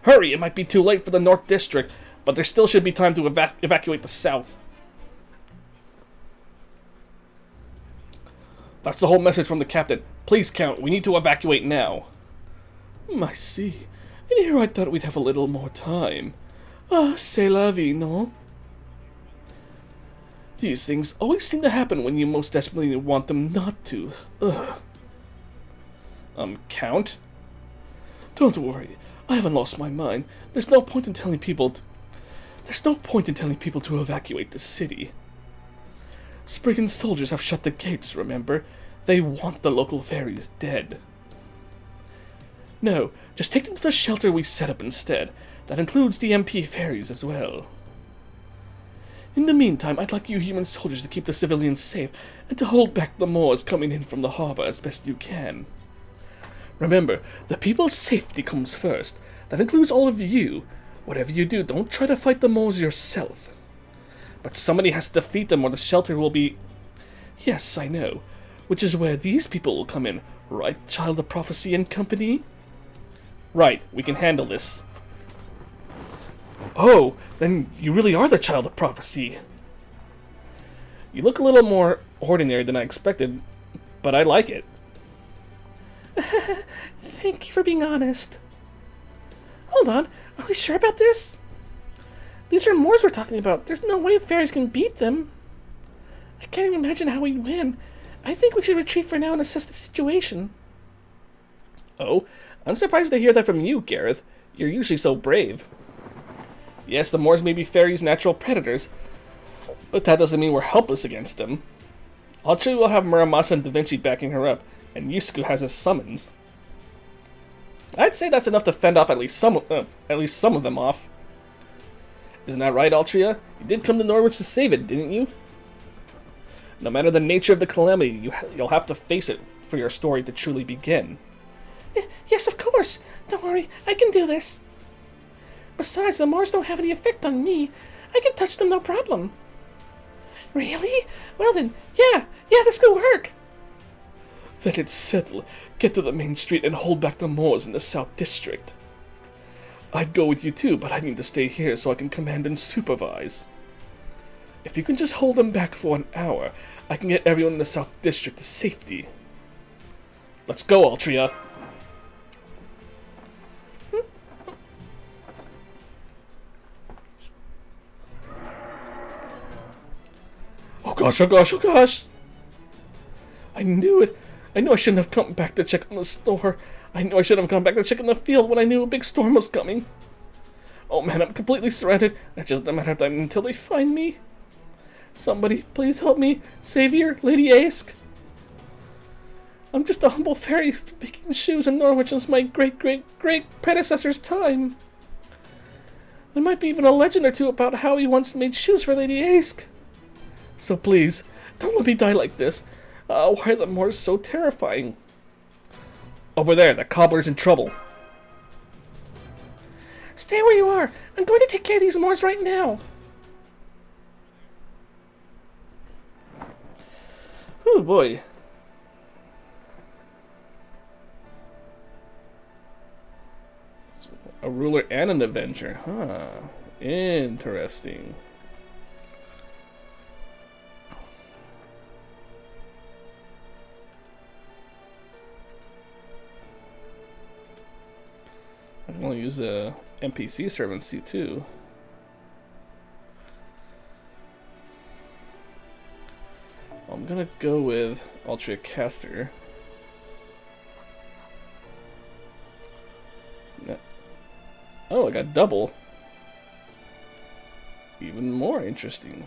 Hurry, it might be too late for the North District, but there still should be time to evacuate the South. That's the whole message from the captain. Please, Count, we need to evacuate now. I see. And here I thought we'd have a little more time. Ah, c'est la vie, no? These things always seem to happen when you most desperately want them not to. Ugh. Count? Don't worry. I haven't lost my mind. There's no point in telling people to evacuate the city. Spriggan soldiers have shut the gates, remember? They want the local fairies dead. No, just take them to the shelter we set up instead. That includes the MP fairies as well. In the meantime, I'd like you human soldiers to keep the civilians safe and to hold back the Moors coming in from the harbor as best you can. Remember, the people's safety comes first. That includes all of you. Whatever you do, don't try to fight the Moors yourself. But somebody has to defeat them or the shelter will be... Yes, I know. Which is where these people will come in. Right, Child of Prophecy and company? Right, we can handle this. Oh, then you really are the Child of Prophecy. You look a little more ordinary than I expected, but I like it. Thank you for being honest. Hold on, are we sure about this? These are Moors we're talking about. There's no way fairies can beat them. I can't even imagine how we'd win. I think we should retreat for now and assess the situation. Oh, I'm surprised to hear that from you, Gareth. You're usually so brave. Yes, the Moors may be fairies' natural predators, but that doesn't mean we're helpless against them. Altria will have Muramasa and Da Vinci backing her up, and Yusaku has his summons. I'd say that's enough to fend off at least some of them off. Isn't that right, Altria? You did come to Norwich to save it, didn't you? No matter the nature of the calamity, you'll have to face it for your story to truly begin. Yes, of course. Don't worry, I can do this. Besides, the Moors don't have any effect on me. I can touch them no problem. Really? Well then, yeah, this could work. Then it's settled. Get to the main street and hold back the Moors in the South District. I'd go with you too, but I need to stay here so I can command and supervise. If you can just hold them back for an hour, I can get everyone in the South District to safety. Let's go, Altria. Oh gosh, oh gosh, oh gosh! I knew it! I knew I shouldn't have come back to check on the store. I knew I should have gone back to check on the field when I knew a big storm was coming. Oh man, I'm completely surrounded. It's just a matter of time until they find me. Somebody, please help me. Savior, Lady Ask. I'm just a humble fairy making shoes in Norwich since my great predecessor's time. There might be even a legend or two about how he once made shoes for Lady Ask. So please, don't let me die like this. Why are the Moors so terrifying? Over there, the cobbler's in trouble. Stay where you are. I'm going to take care of these Moors right now. Oh boy. A ruler and an avenger, huh? Interesting. I can only use the NPC servants too. I'm gonna go with Altria Caster. Oh, I got double. Even more interesting.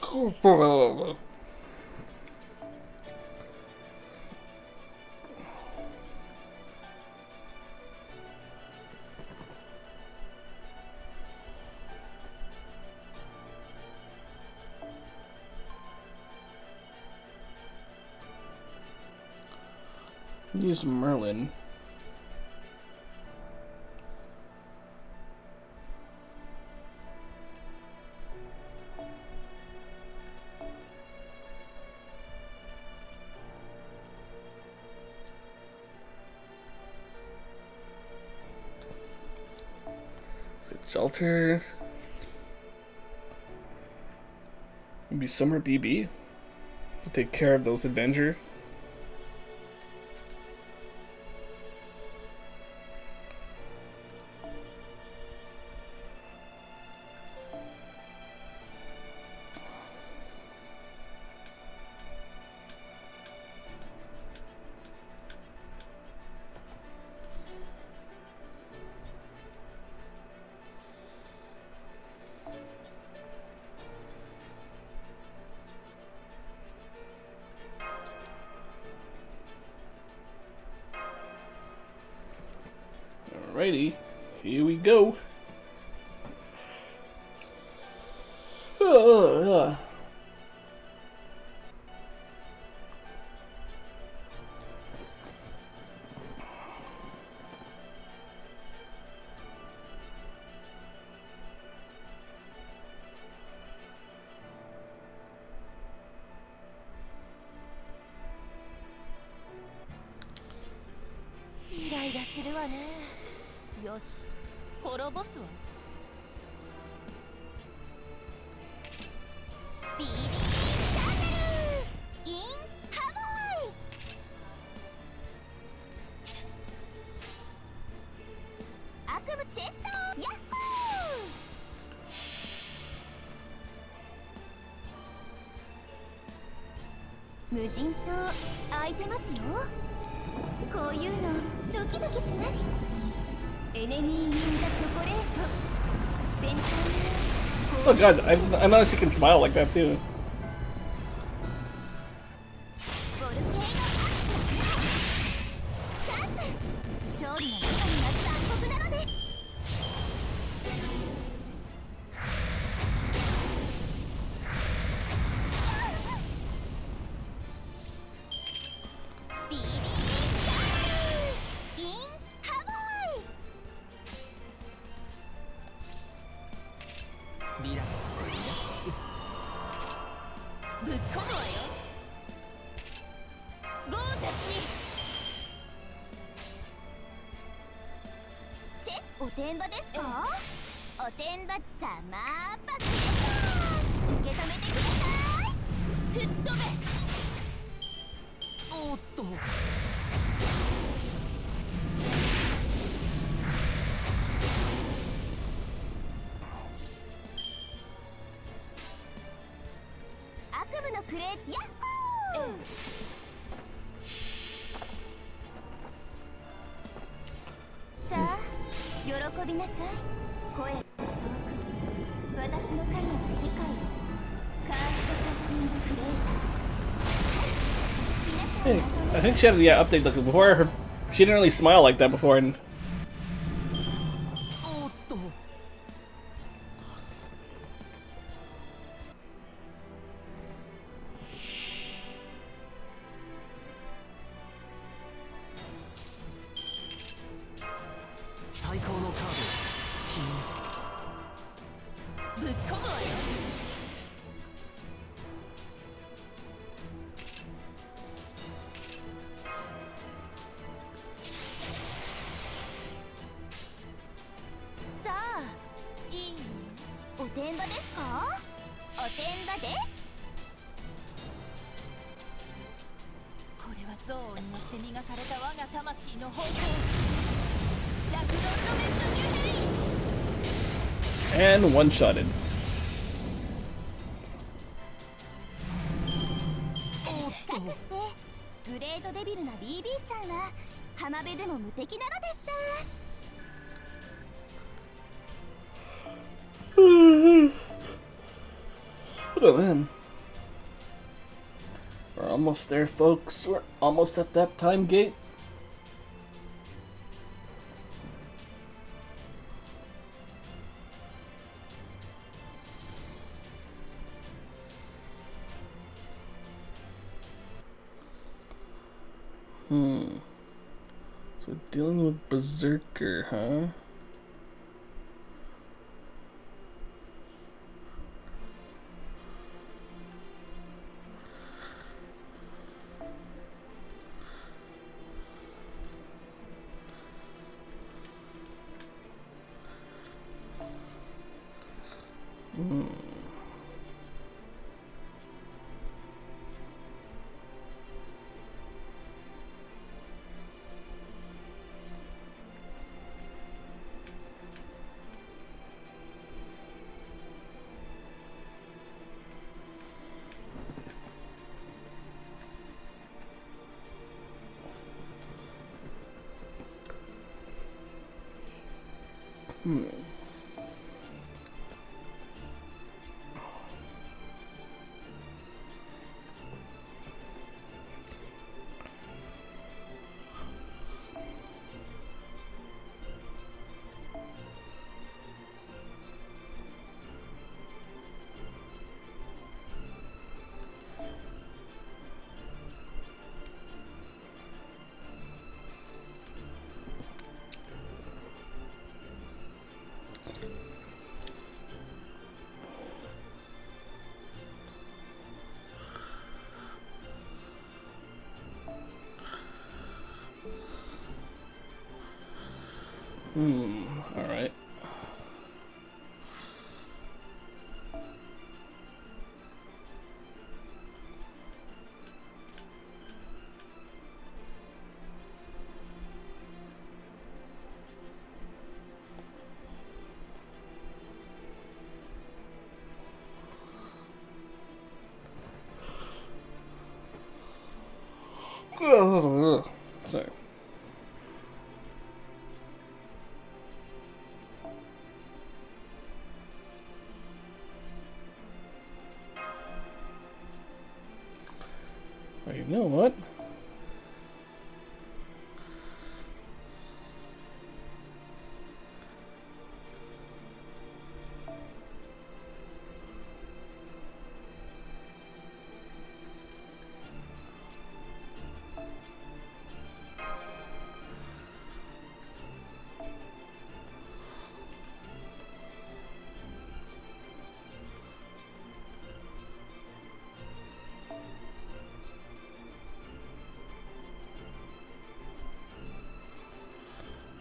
Cool. Use Merlin. Shelter. Maybe Summer BB to take care of those Avengers. Alrighty, here we go.イライラするわね。よし、滅ぼすわ。ビビーチャンネルインハモイ。悪夢チェストヤッホー。無人島開いてますよ。こういうのドキドキします。エネミー・イン・ザ・チョコレート。先端 Oh god, I know she can smile like that too. ボルケーノアップ。チャンス。勝利の中身が残酷なのです。ビビーチャンネルインハモイ。リラックスリラックス。ぶっ込むわよ。ゴージャスに。チェスおてんばですか？おてんばサマーバック受け止めてください。吹っ飛べ。おっと。悪夢のクレーヤッホー。さあ、喜びなさい。声が遠く、私の神は世界をカーストカッティングクレー。 Hey, I think she had update like before. She didn't really smile like that before, and おっと。最高のカード。ぶっ込むわよ。さあ、いいおてんばですか？おてんばです。これは憎悪によって磨かれた我が魂の方向。And one-shotted. かくしてグレートデビルな BB ちゃんは浜辺でも無敵なのでした。 Oh man. We're almost there, folks. We're almost at that time gate. So we're dealing with Berserker, huh? Alright. Sorry. Well, you know what?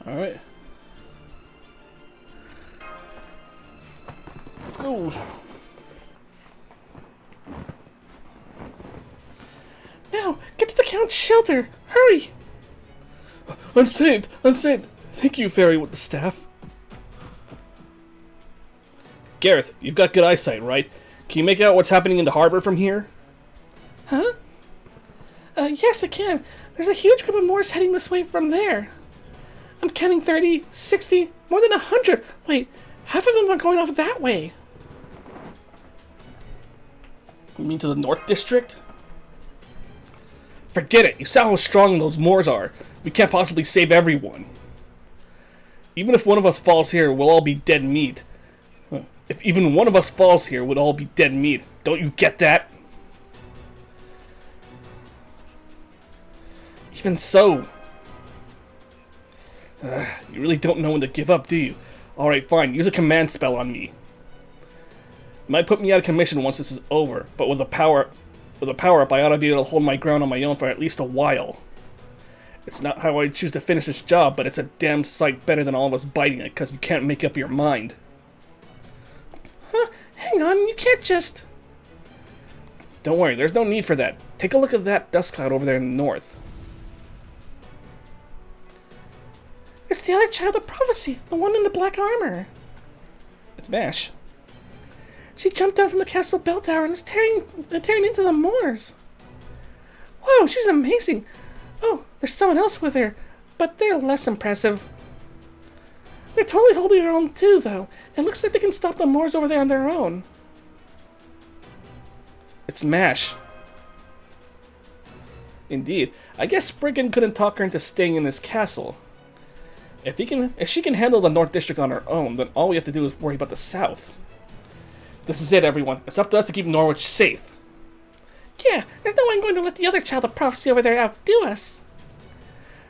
All right. Let's go. Now, get to the Count's shelter! Hurry! I'm saved! I'm saved! Thank you, Fairy with the staff. Gareth, you've got good eyesight, right? Can you make out what's happening in the harbor from here? Huh? Yes, I can. There's a huge group of Moors heading this way from there. I'm counting 30, 60, more than 100. Wait, half of them are going off that way. You mean to the North District? Forget it! You saw how strong those Moors are. We can't possibly save everyone. Even if one of us falls here, we'll all be dead meat. If even one of us falls here, we'll all be dead meat. Don't you get that? Even so... you really don't know when to give up, do you? Alright, fine. Use a command spell on me. It might put me out of commission once this is over, but with a power-up, I ought to be able to hold my ground on my own for at least a while. It's not how I choose to finish this job, but it's a damn sight better than all of us biting it, because you can't make up your mind. Huh? Hang on, you can't just... Don't worry, there's no need for that. Take a look at that dust cloud over there in the north. It's the other child of prophecy, the one in the black armor. It's Mash. She jumped down from the castle bell tower and is tearing into the moors. Whoa, she's amazing. Oh, there's someone else with her, but they're less impressive. They're totally holding their own too, though. It looks like they can stop the Moors over there on their own. It's Mash. Indeed. I guess Spriggan couldn't talk her into staying in his castle. If she can handle the North District on her own, then all we have to do is worry about the South. This is it, everyone. It's up to us to keep Norwich safe. Yeah, there's no one going to let the other child of prophecy over there outdo us.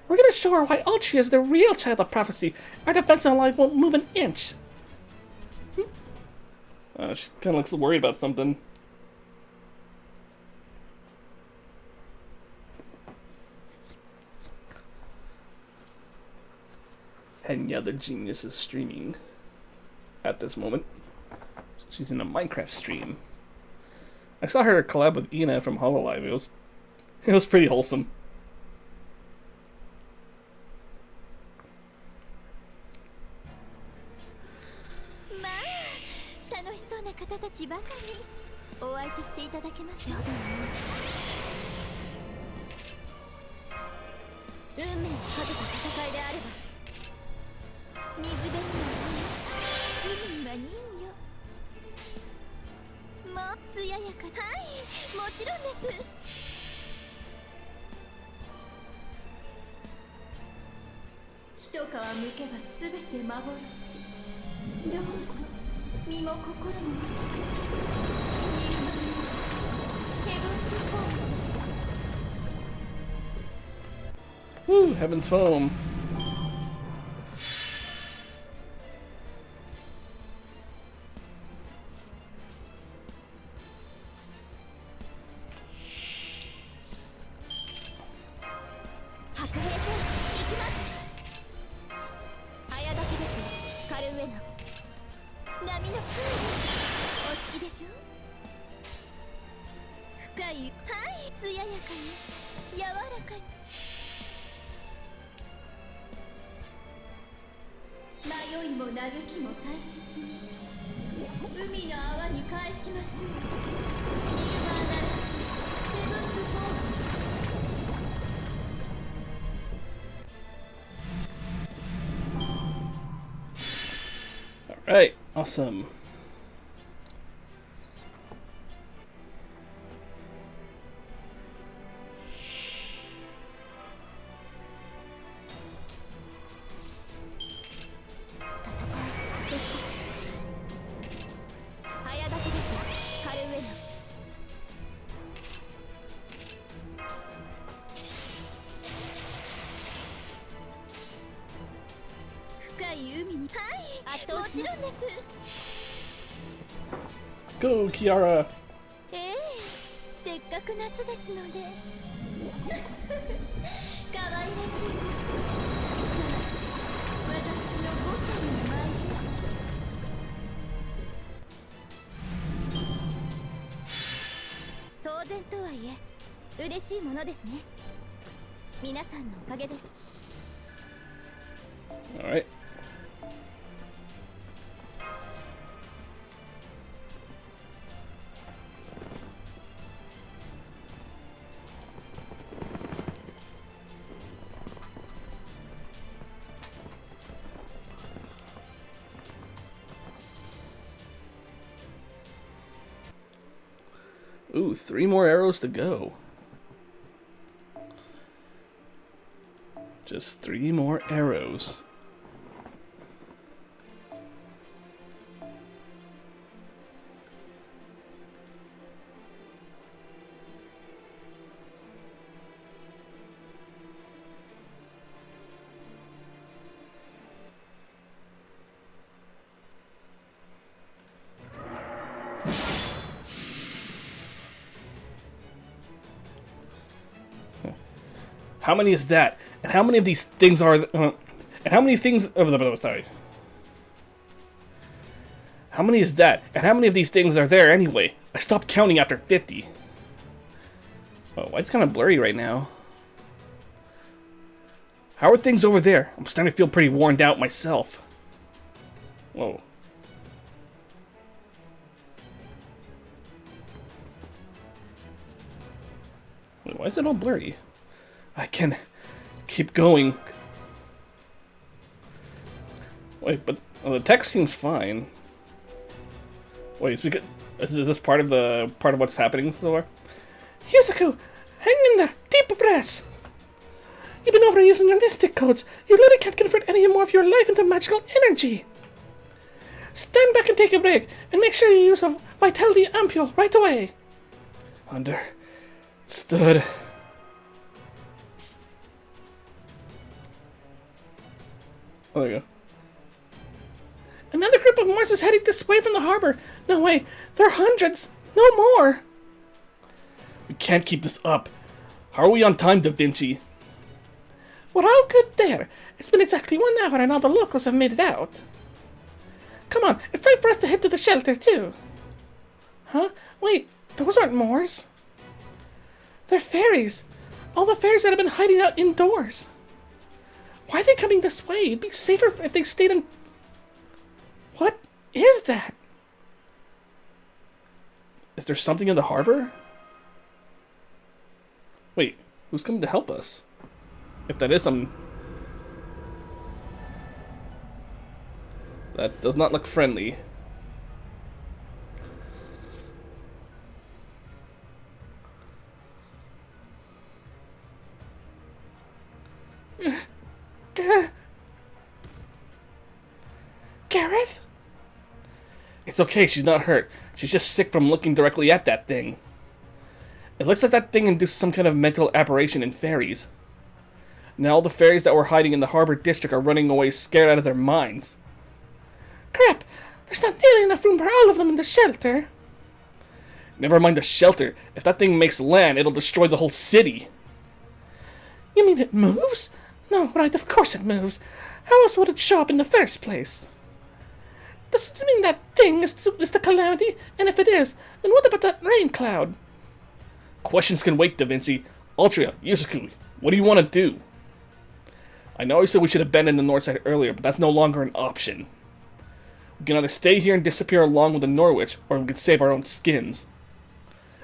We're going to show her why Altria is the real child of prophecy. Our defensive line won't move an inch. She kind of looks worried about something. And yeah, the genius is streaming at this moment. She's in a Minecraft stream. I saw her collab with Ina from Hololive. It was pretty wholesome. Woo, Heaven's Foam. Alright, awesome. Go, Kiara! せっかく夏ですので可愛らしい私のご飯に参りましょう当然とはいえ嬉しいものですね皆さんのおかげです Alright. Ooh, 3 more arrows to go. Just 3 more arrows. How many is that? And how many of these things are... and how many things... sorry. How many is that? And how many of these things are there anyway? I stopped counting after 50. Oh, it's kind of blurry right now. How are things over there? I'm starting to feel pretty worn out myself. Whoa. Wait, why is it all blurry? I can keep going. Wait, but the text seems fine. Wait, is this part of what's happening so far? Yusaku, hang in there. Deep breaths. You've been overusing your mystic codes. You literally can't convert any more of your life into magical energy. Stand back and take a break, and make sure you use a vitality ampule right away. Understood. Oh, there you go. Another group of Moors is heading this way from the harbor. No way, there are hundreds, no more. We can't keep this up. How are we on time, Da Vinci? We're all good there. It's been exactly 1 hour and all the locals have made it out. Come on, it's time for us to head to the shelter too. Huh? Wait, those aren't Moors. They're fairies. All the fairies that have been hiding out indoors. Why are they coming this way? It'd be safer if they stayed in... What is that? Is there something in the harbor? Wait, who's coming to help us? If that is some... That does not look friendly. Gareth? It's okay, she's not hurt. She's just sick from looking directly at that thing. It looks like that thing induced some kind of mental aberration in fairies. Now all the fairies that were hiding in the harbor district are running away scared out of their minds. Crap! There's not nearly enough room for all of them in the shelter. Never mind the shelter. If that thing makes land, it'll destroy the whole city. You mean it moves? No, right, of course it moves. How else would it show up in the first place? Does it mean that thing is the Calamity? And if it is, then what about that rain cloud? Questions can wait, Da Vinci. Altria, Yusaku, what do you want to do? I know I said we should have been in the north side earlier, but that's no longer an option. We can either stay here and disappear along with the Norwich, or we can save our own skins.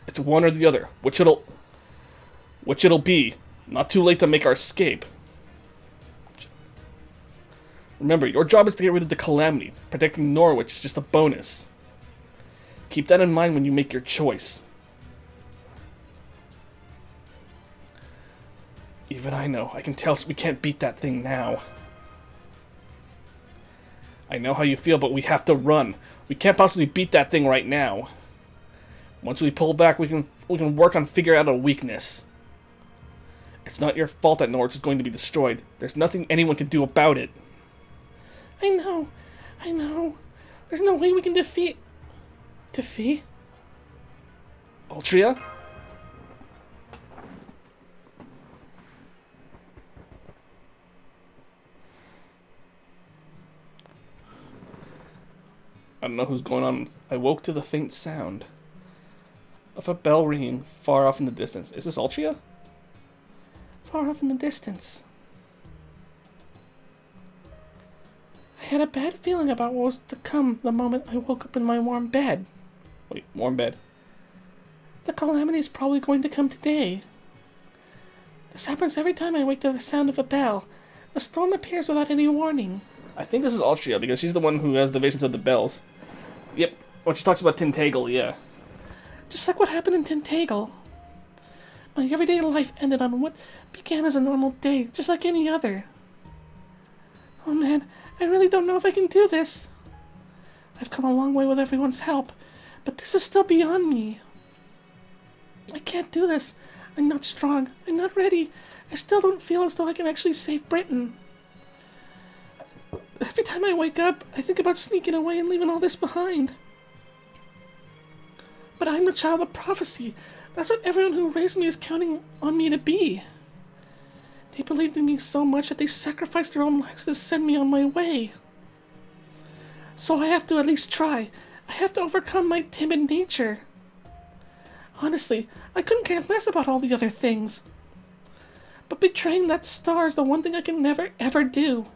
It's one or the other. Which it'll be. Not too late to make our escape. Remember, your job is to get rid of the Calamity. Protecting Norwich is just a bonus. Keep that in mind when you make your choice. Even I know. I can tell we can't beat that thing now. I know how you feel, but we have to run. We can't possibly beat that thing right now. Once we pull back, we can work on figuring out a weakness. It's not your fault that Norwich is going to be destroyed. There's nothing anyone can do about it. I know. There's no way we can defeat... Altria? I don't know who's going on. I woke to the faint sound of a bell ringing far off in the distance. Is this Altria? Far off in the distance. I had a bad feeling about what was to come the moment I woke up in my warm bed. Wait, warm bed? The Calamity is probably going to come today. This happens every time I wake to the sound of a bell. A storm appears without any warning. I think this is Altria, because she's the one who has the visions of the bells. Yep, when she talks about Tintagel, yeah. Just like what happened in Tintagel. My everyday life ended on what began as a normal day, just like any other. Oh man, I really don't know if I can do this. I've come a long way with everyone's help, but this is still beyond me. I can't do this. I'm not strong. I'm not ready. I still don't feel as though I can actually save Britain. Every time I wake up, I think about sneaking away and leaving all this behind. But I'm the child of prophecy. That's what everyone who raised me is counting on me to be. They believed in me so much that they sacrificed their own lives to send me on my way. So I have to at least try. I have to overcome my timid nature. Honestly, I couldn't care less about all the other things. But betraying that star is the one thing I can never, ever do.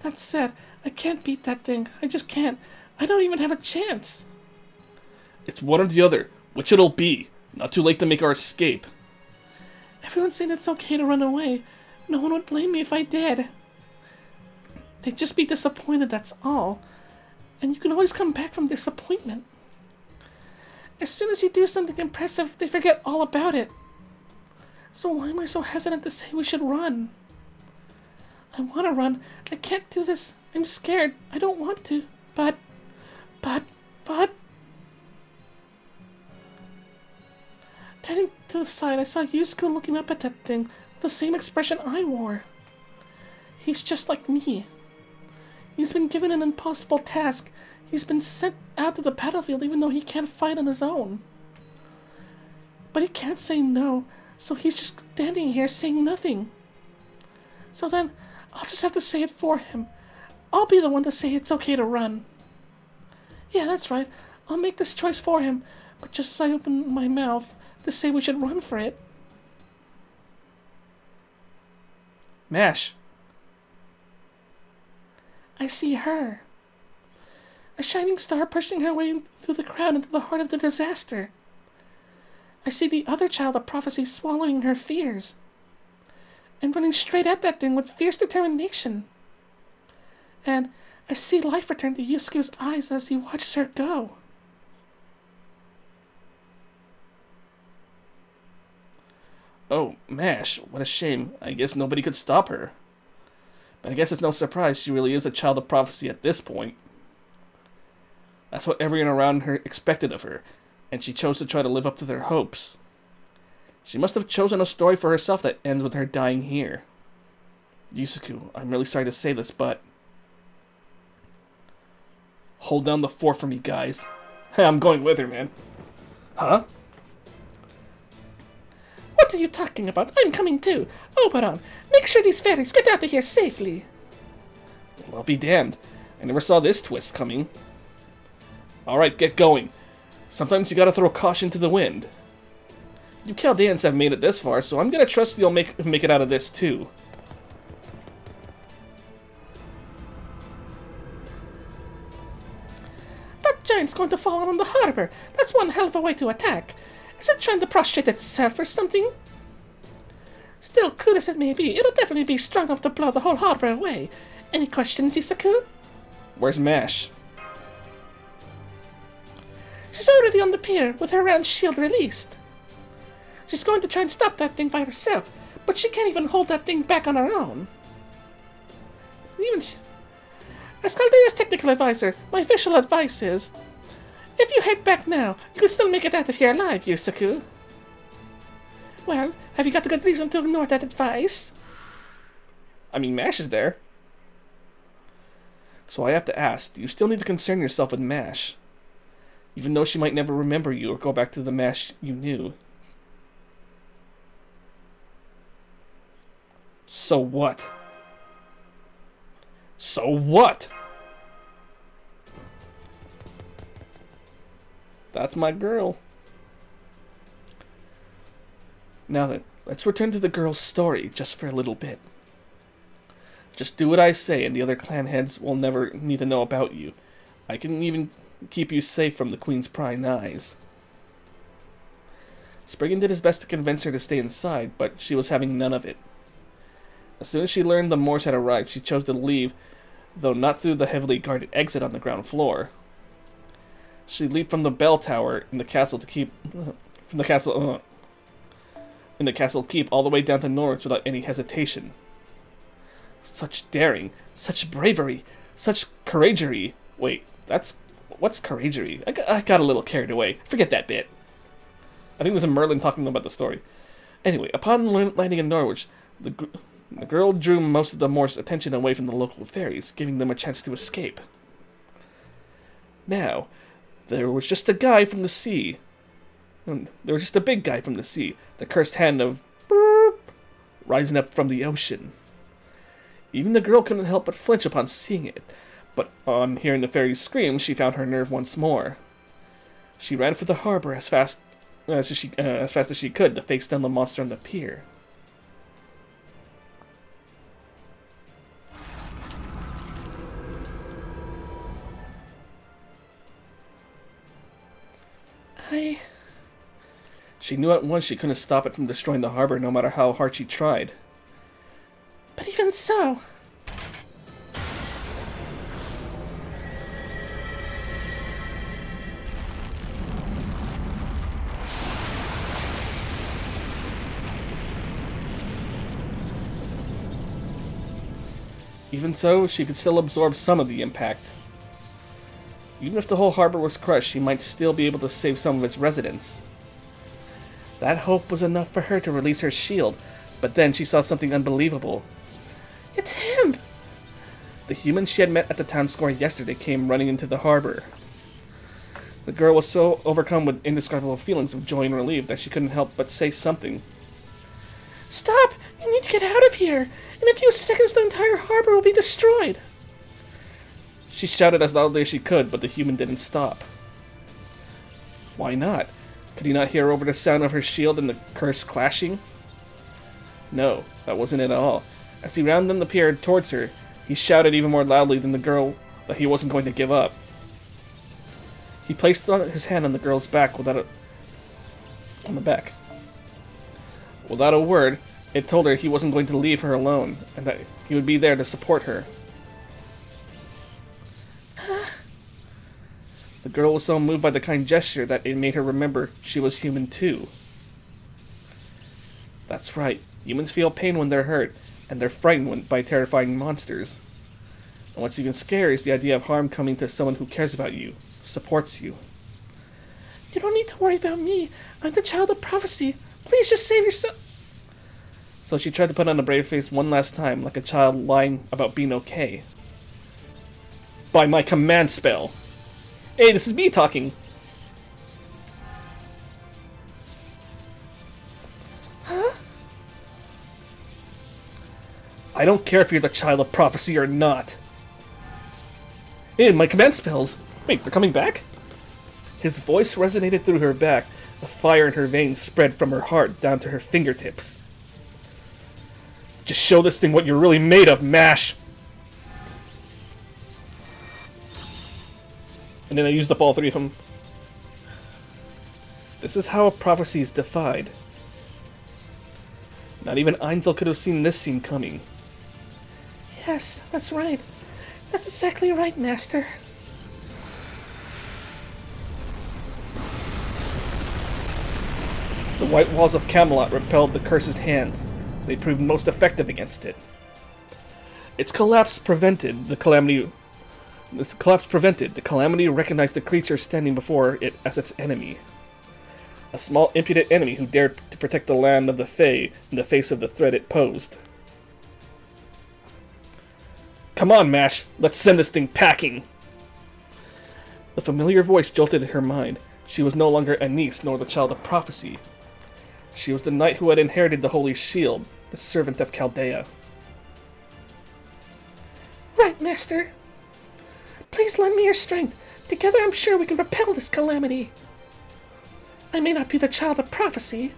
That said, I can't beat that thing. I just can't. I don't even have a chance. It's one or the other. Which it'll be. Not too late to make our escape. Everyone's saying it's okay to run away. No one would blame me if I did. They'd just be disappointed, that's all. And you can always come back from disappointment. As soon as you do something impressive, they forget all about it. So why am I so hesitant to say we should run? I want to run. I can't do this. I'm scared. I don't want to. But... Turning to the side, I saw Yusaku looking up at that thing, the same expression I wore. He's just like me. He's been given an impossible task. He's been sent out to the battlefield even though he can't fight on his own. But he can't say no, so he's just standing here saying nothing. So then, I'll just have to say it for him. I'll be the one to say it's okay to run. Yeah, that's right. I'll make this choice for him, but just as I open my mouth to say we should run for it. Mash. I see her. A shining star pushing her way through the crowd into the heart of the disaster. I see the other child of prophecy swallowing her fears and running straight at that thing with fierce determination. And I see life return to Yusuke's eyes as he watches her go. Oh, Mash, what a shame. I guess nobody could stop her. But I guess it's no surprise she really is a child of prophecy at this point. That's what everyone around her expected of her, and she chose to try to live up to their hopes. She must have chosen a story for herself that ends with her dying here. Yusaku, I'm really sorry to say this, but... hold down the fort for me, guys. I'm going with her, man. Huh? What are you talking about? I'm coming too. Oberon, make sure these fairies get out of here safely. Well, be damned. I never saw this twist coming. Alright, get going. Sometimes you gotta throw caution to the wind. You Chaldeans have made it this far, so I'm gonna trust you'll make it out of this too. That giant's going to fall on the harbor. That's one hell of a way to attack. Is it trying to prostrate itself or something? Still, crude as it may be, it'll definitely be strong enough to blow the whole harbor away. Any questions, Yusaku? Where's Mash? She's already on the pier with her round shield released. She's going to try and stop that thing by herself, but she can't even hold that thing back on her own. As Chaldea's technical advisor, my official advice is, if you head back now, you can still make it out of here alive, Yusaku. Well, have you got a good reason to ignore that advice? I mean, Mash is there. So I have to ask, do you still need to concern yourself with Mash? Even though she might never remember you or go back to the Mash you knew. So what? So what? That's my girl. Now then, let's return to the girl's story just for a little bit. Just do what I say and the other clan heads will never need to know about you. I can even keep you safe from the Queen's prying eyes. Spriggan did his best to convince her to stay inside, but she was having none of it. As soon as she learned the Moors had arrived, she chose to leave, though not through the heavily guarded exit on the ground floor. She leaped from the bell tower in the castle to keep... in the castle keep all the way down to Norwich without any hesitation. Such daring, such bravery, such couragery. Wait, that's... what's couragery? I got a little carried away. Forget that bit. I think there's a Merlin talking about the story. Anyway, upon landing in Norwich, the girl drew most of the Moors' attention away from the local fairies, giving them a chance to escape. Now, there was just a guy from the sea. There was just a big guy from the sea, the cursed hand of Burp, rising up from the ocean. Even the girl couldn't help but flinch upon seeing it, but on hearing the fairies scream, she found her nerve once more. She ran for the harbor as fast as fast as she could to face down the monster on the pier. She knew at once she couldn't stop it from destroying the harbor no matter how hard she tried. But even so... Even so, she could still absorb some of the impact. Even if the whole harbor was crushed, she might still be able to save some of its residents. That hope was enough for her to release her shield, but then she saw something unbelievable. It's him! The human she had met at the town square yesterday came running into the harbor. The girl was so overcome with indescribable feelings of joy and relief that she couldn't help but say something. Stop! You need to get out of here! In a few seconds the entire harbor will be destroyed! She shouted as loudly as she could, but the human didn't stop. Why not? Could he not hear over the sound of her shield and the curse clashing? No, that wasn't it at all. As he rounded the pier towards her, he shouted even more loudly than the girl that he wasn't going to give up. He placed his hand on the girl's back on the back. Without a word, it told her he wasn't going to leave her alone, and that he would be there to support her. The girl was so moved by the kind gesture that it made her remember she was human too. That's right, humans feel pain when they're hurt, and they're frightened by terrifying monsters. And what's even scary is the idea of harm coming to someone who cares about you, supports you. You don't need to worry about me. I'm the child of prophecy. Please just save yourself. So she tried to put on a brave face one last time, like a child lying about being okay. By my command spell! Hey, this is me talking! Huh? I don't care if you're the child of prophecy or not. Hey, my command spells! Wait, they're coming back? His voice resonated through her back. The fire in her veins spread from her heart down to her fingertips. Just show this thing what you're really made of, MASH! And then I used up all three of them. This is how a prophecy is defied. Not even Einzel could have seen this scene coming. Yes, that's right. That's exactly right, Master. The white walls of Camelot repelled the curse's hands. They proved most effective against it. Its collapse prevented the Calamity. The Calamity recognized the creature standing before it as its enemy. A small, impudent enemy who dared to protect the land of the Fae in the face of the threat it posed. Come on, Mash! Let's send this thing packing! The familiar voice jolted at her mind. She was no longer a niece nor the child of prophecy. She was the knight who had inherited the Holy Shield, the servant of Chaldea. Right, Master. Please lend me your strength. Together I'm sure we can repel this calamity. I may not be the child of prophecy,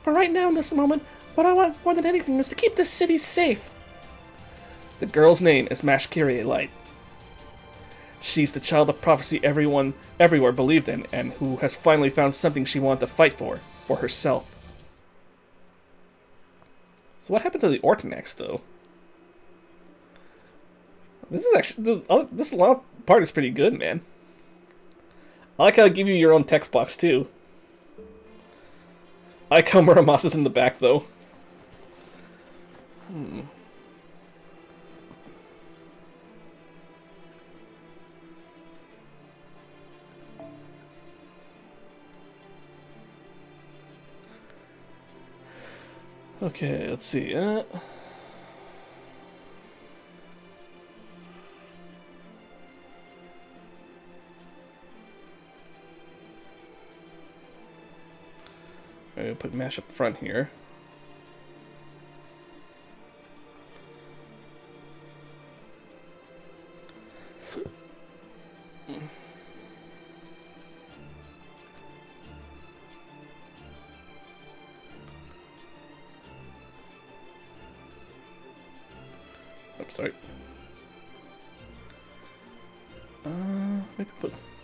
but right now in this moment, what I want more than anything is to keep this city safe. The girl's name is Mash Kyrie Light. She's the child of prophecy everyone everywhere believed in, and who has finally found something she wanted to fight for herself. So what happened to the Ortanax, though? This is actually this part is pretty good, man. I like how I give you your own text box too. I like how Muramasa's in the back though. Okay, let's see. I'm gonna put Mash up front here. Sorry. Maybe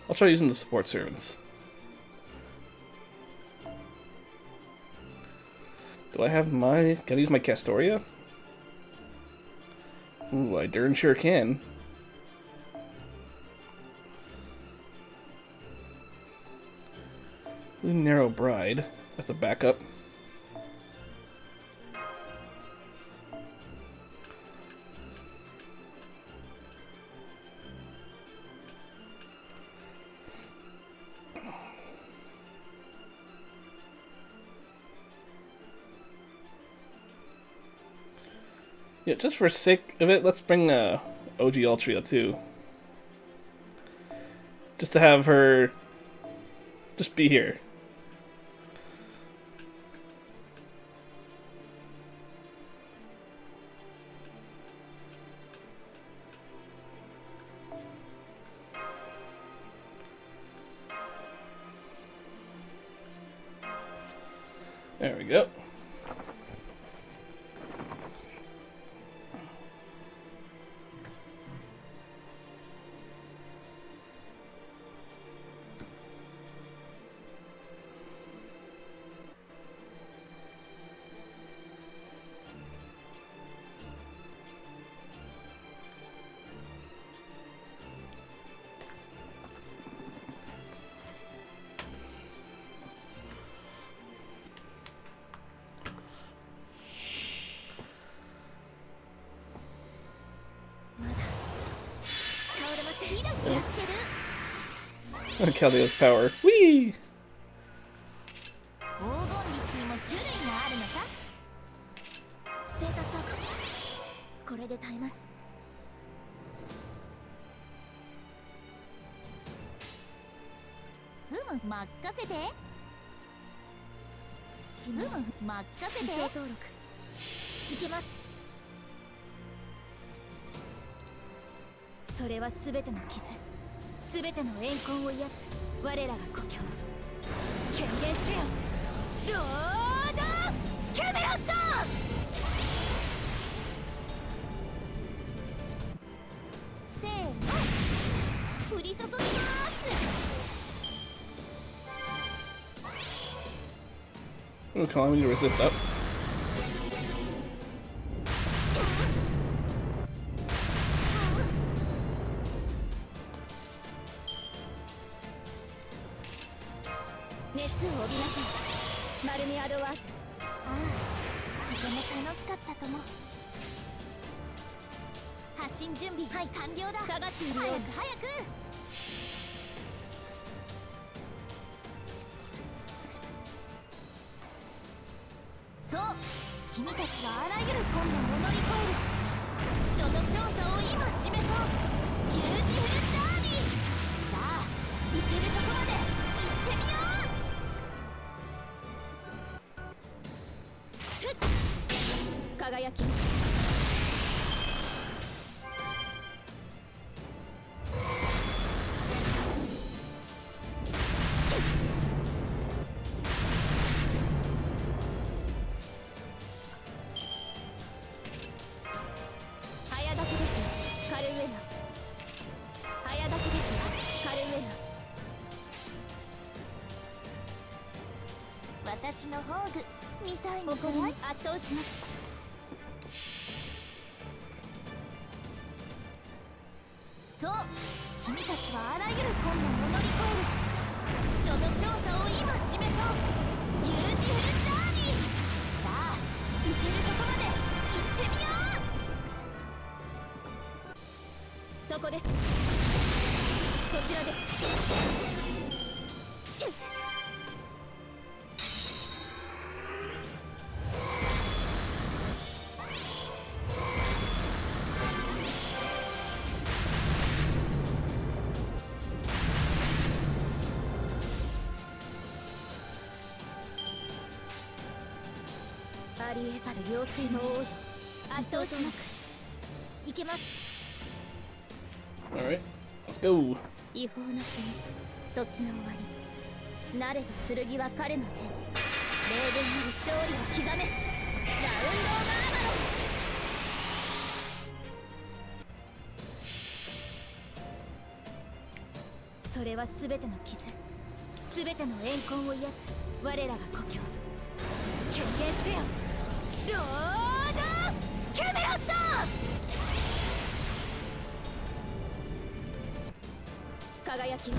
I'll try using the support servants. Do I have my... Can I use my Castoria? Ooh, I darn sure can. Narrow Bride. That's a backup. Yeah, just for sake of it, let's bring OG Altria too. Just to have her just be here. There we go. Caldio's power. Whee! 黄金率にも種類があるのか。ステータスアップ。これで耐えます。ふむ、任せて。しむ、任せて。登録。いけます。それはすべての傷。すべての怨恨を癒す我らが故郷。権限せよロードキャメロット。せーの降り注ぎます。Oh, Calamity to resist up.私の宝具見たいのかい？圧倒します。そう、君たちはあらゆる困難を乗り越える。その勝座を今示そう。ビューティフルジャーニー。さあ、行けるとこまで行ってみよう。そこです。こちらです。ありえざる妖精の王よ、圧倒します。いけます。Alright, let's go. 違法な国、時の終わり。慣れた剣は彼の手。霊言より勝利を刻め。ラウンドオブアーマロン。それは全ての傷、全ての怨恨を癒す我らが故郷。権限せよロードキャメロット。輝きを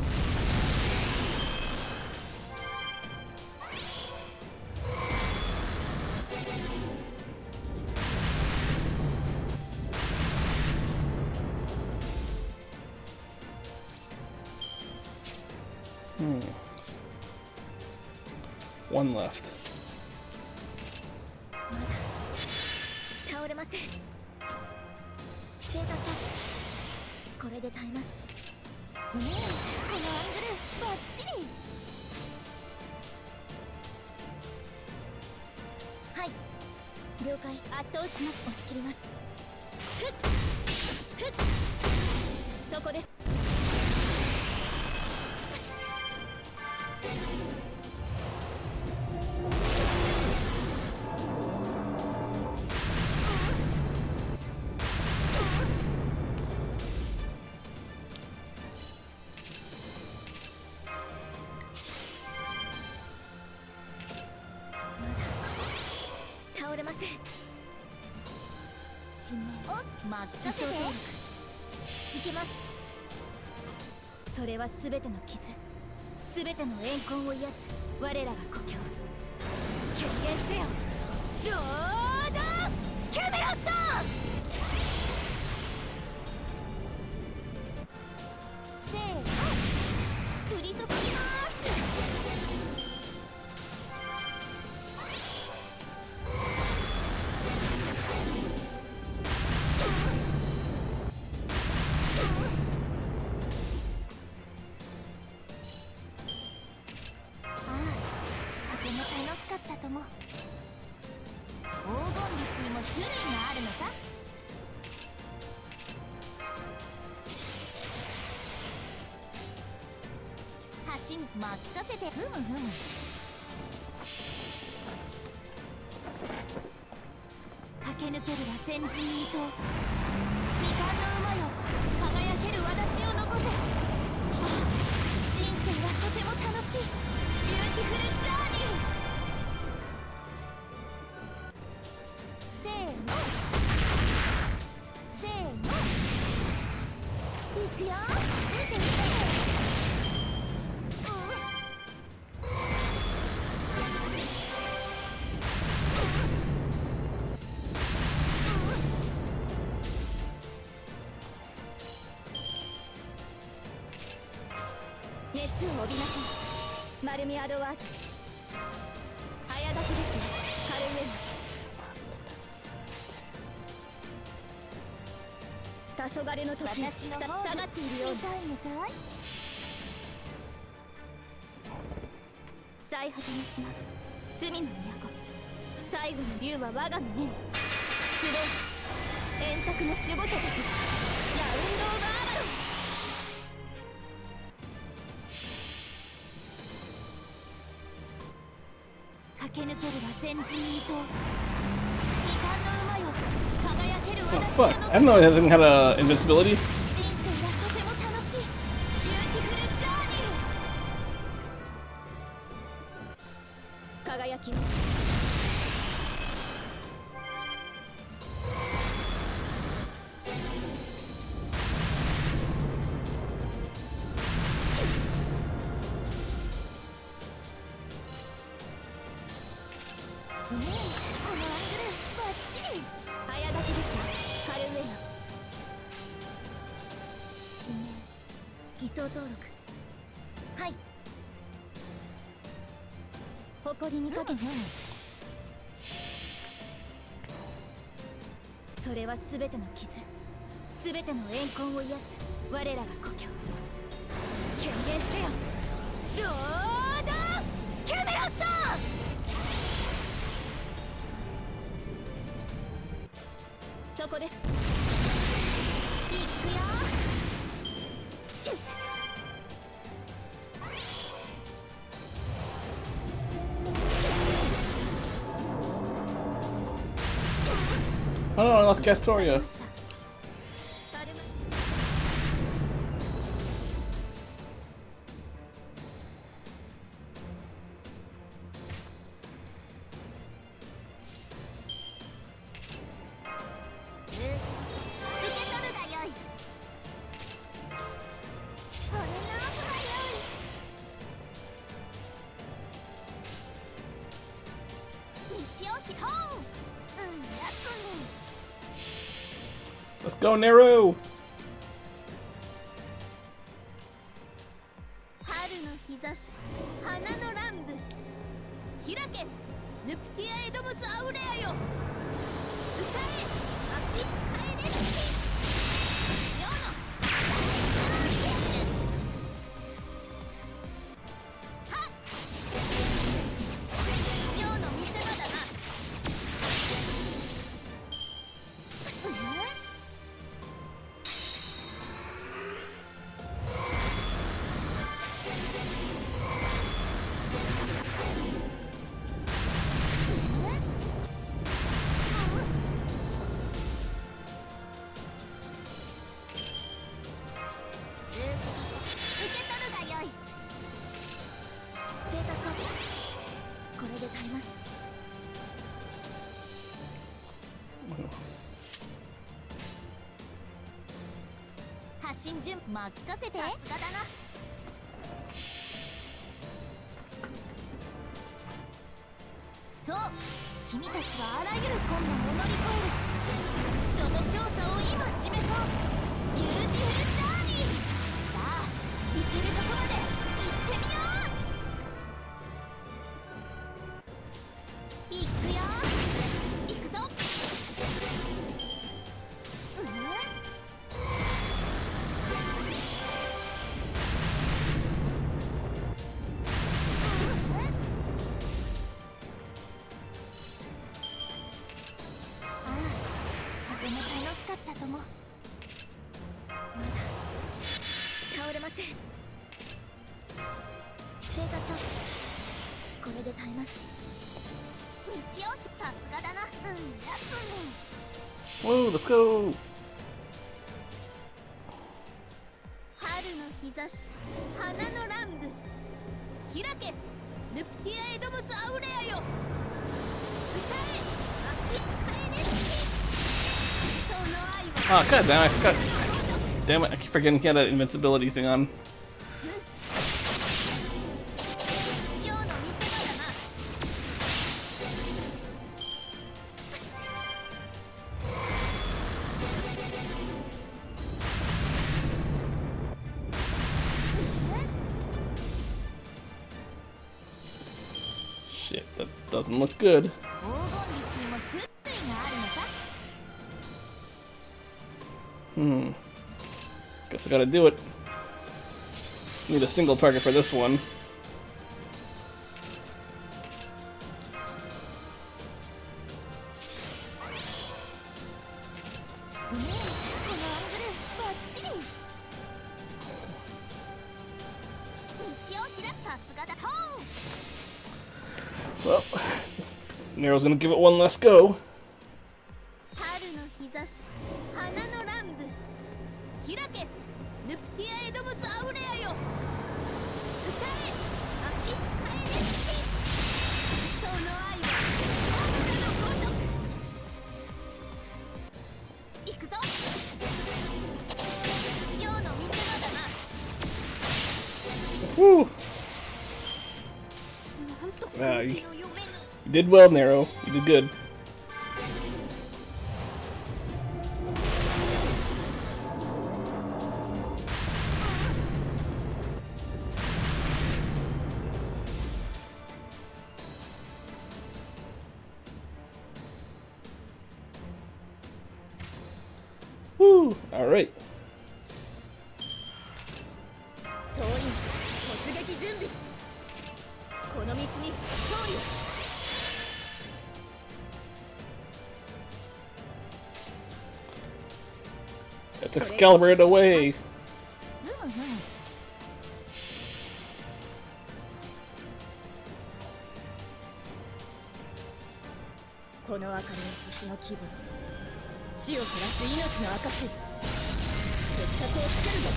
One left. まだ倒れません。ステータスこれで耐えます。このアングルバッチリ。はい、了解。圧倒します。押し切ります。ふっふっ、そこです。倒れません。使命を任せていきます。それは全ての傷、全ての怨恨を癒す我らが故郷。権限せよロードキャメロット。せーの、降り注ぎます。楽しかったとも。黄金律にも種類があるのさ。橋任せて。ふむふむ。駆け抜けるは前人未到。未完の馬よ、輝ける轍を残せ。ああ、人生はとても楽しい。ビューティフルジャーニー。せーのせーの、いくよ。見て見て。熱を帯びなさい、マルミアドワーズ。早炊きですカルウェナ。黄昏の時、私の方下がっているようだ。痛いのかい。最果ての島、罪の都。最後の竜は我がの目に。スレイ、円卓の守護者たち、ラウンド・オブ・アバロン。駆け抜けるは前人未到。未完の馬よ、輝ける Oh 轍 fuck! I didn't know that thing had invincibility. 人生はとても楽しい。ビューティフルジャーニー。輝きをこのアングルバッチリ。早炊きですカルウェナ。指名偽装登録。はい、誇りにかけて。それは全ての傷、全ての怨恨を癒す我らが故郷。権限せよロードキャメロット。そこです。いくよ。Oh no, I lost Castoria. バ Let's go, Nero! 春の日差し花の乱舞開けヌプティアエドムスアウレアよ歌え秋帰れ世のはっ世の見せ場だなステータスアップこれで足ります発信順任せてさすがだなそう君たちはあらゆる困難を乗り越えるその勝者を今示そうビューティフルジャーニーさあ行けるとこまで行ってみよう行くよ行くぞとても楽しかったともまだ倒れませんステータスアップこれで耐えます道をさすがだなWhoa, let's go! 春の日差し花の乱舞開けヌプティアエドムスアウレアよ歌え秋帰れその愛は Oh, god damn, I forgot. Damn it, I keep forgetting he had that invincibility thing on. 世の見せ場だな Shit, that doesn't look good. 黄金律にも種類があるのか Guess I gotta do it. Need a single target for this one. このアングルバッチリ道を開くさすがだと Well, Nero's gonna give it one last go. 春の日差し花の乱舞開けヌプティアエドムスアウレアよ歌え秋帰れその愛は油のごとく行くぞ世の見せ場だな Woo! なんと Ah, 空 you 気の読めぬ did well, Nero. You did good. Woo! Alright. 総員突撃準備この道に勝利を Let's Excalibur it away. この赤の星の気分血を減らす命の証決着をつけるぞ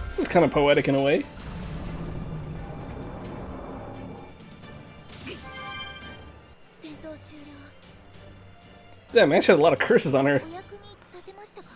This is kind of poetic in a way. 戦闘終了 Damn, man, she has a lot of curses on her. お役に立てましたか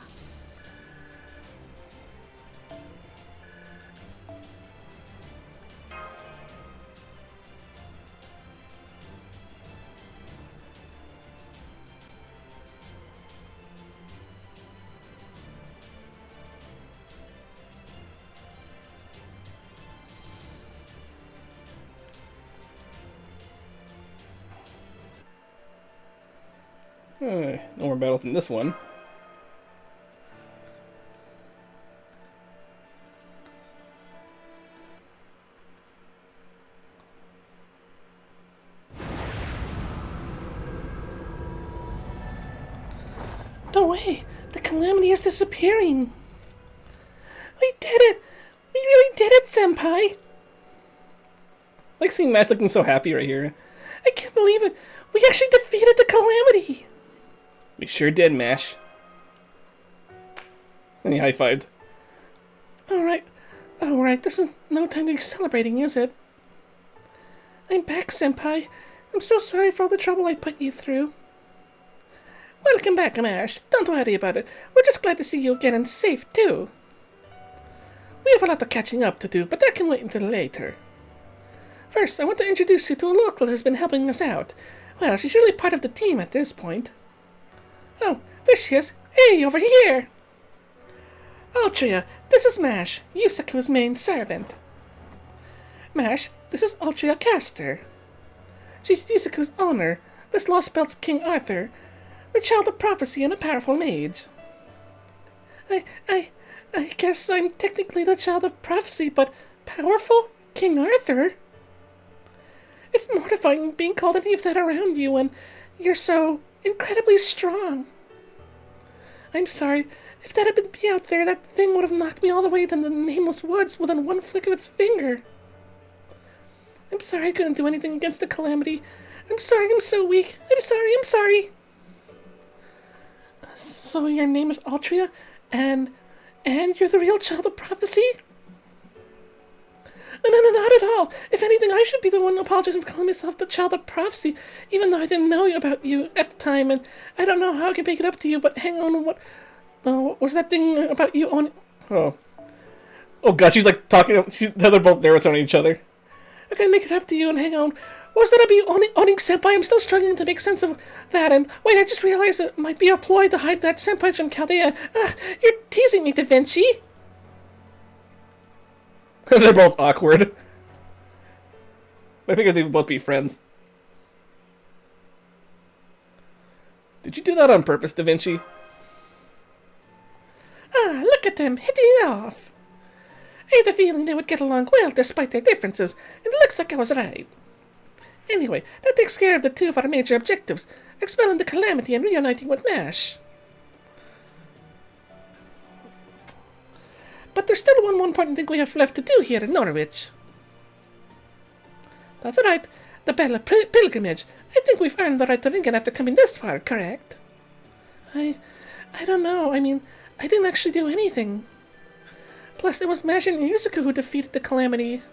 No more battles in this one. No way! The Calamity is disappearing! We did it! We really did it, Senpai! I like seeing Mash looking so happy right here. I can't believe it! We actually defeated the Calamity! We sure did, Mash. And he high-fived. Alright, this is no time to be celebrating, is it? I'm back, Senpai. I'm so sorry for all the trouble I put you through. Welcome back, Mash. Don't worry about it. We're just glad to see you again and safe, too. We have a lot of catching up to do, but that can wait until later. First, I want to introduce you to a local that has been helping us out. Well, she's really part of the team at this point. Oh, there she is. Hey, over here! Altria, this is Mash, Yusaku's main servant. Mash, this is Altria Caster. She's Yusaku's owner, this Lostbelt's King Arthur, the child of prophecy and a powerful mage. I guess I'm technically the child of prophecy, but powerful? King Arthur? It's mortifying being called any of that around you when you're so incredibly strong. I'm sorry. If that had been me out there, that thing would have knocked me all the way to the nameless woods within one flick of its finger. I'm sorry I couldn't do anything against the Calamity. I'm sorry I'm so weak. I'm sorry. So your name is Altria, and you're the real child of prophecy? No, not at all. If anything, I should be the one apologizing for calling myself the child of prophecy, even though I didn't know about you at the time, and I don't know how I can make it up to you, but hang on, what was that thing about you on... Oh god, she's like talking... They're both nervous on each other. I can make it up to you, and hang on. What was that about you owning Senpai? I'm still struggling to make sense of that, and wait, I just realized it might be a ploy to hide that Senpai's from Chaldea. You're teasing me, Da Vinci. They're both awkward. I figured they would both be friends. Did you do that on purpose, Da Vinci? Look at them, hitting it off. I had a feeling they would get along well despite their differences, and it looks like I was right. Anyway, that takes care of the two of our major objectives, expelling the Calamity and reuniting with Mash. But there's still one more important thing we have left to do here in Norwich. That's right, the Bella Pilgrimage. I think we've earned the right to Ringen after coming this far, correct? I don't know. I mean, I didn't actually do anything. Plus, it was Mash and Yusaku who defeated the Calamity.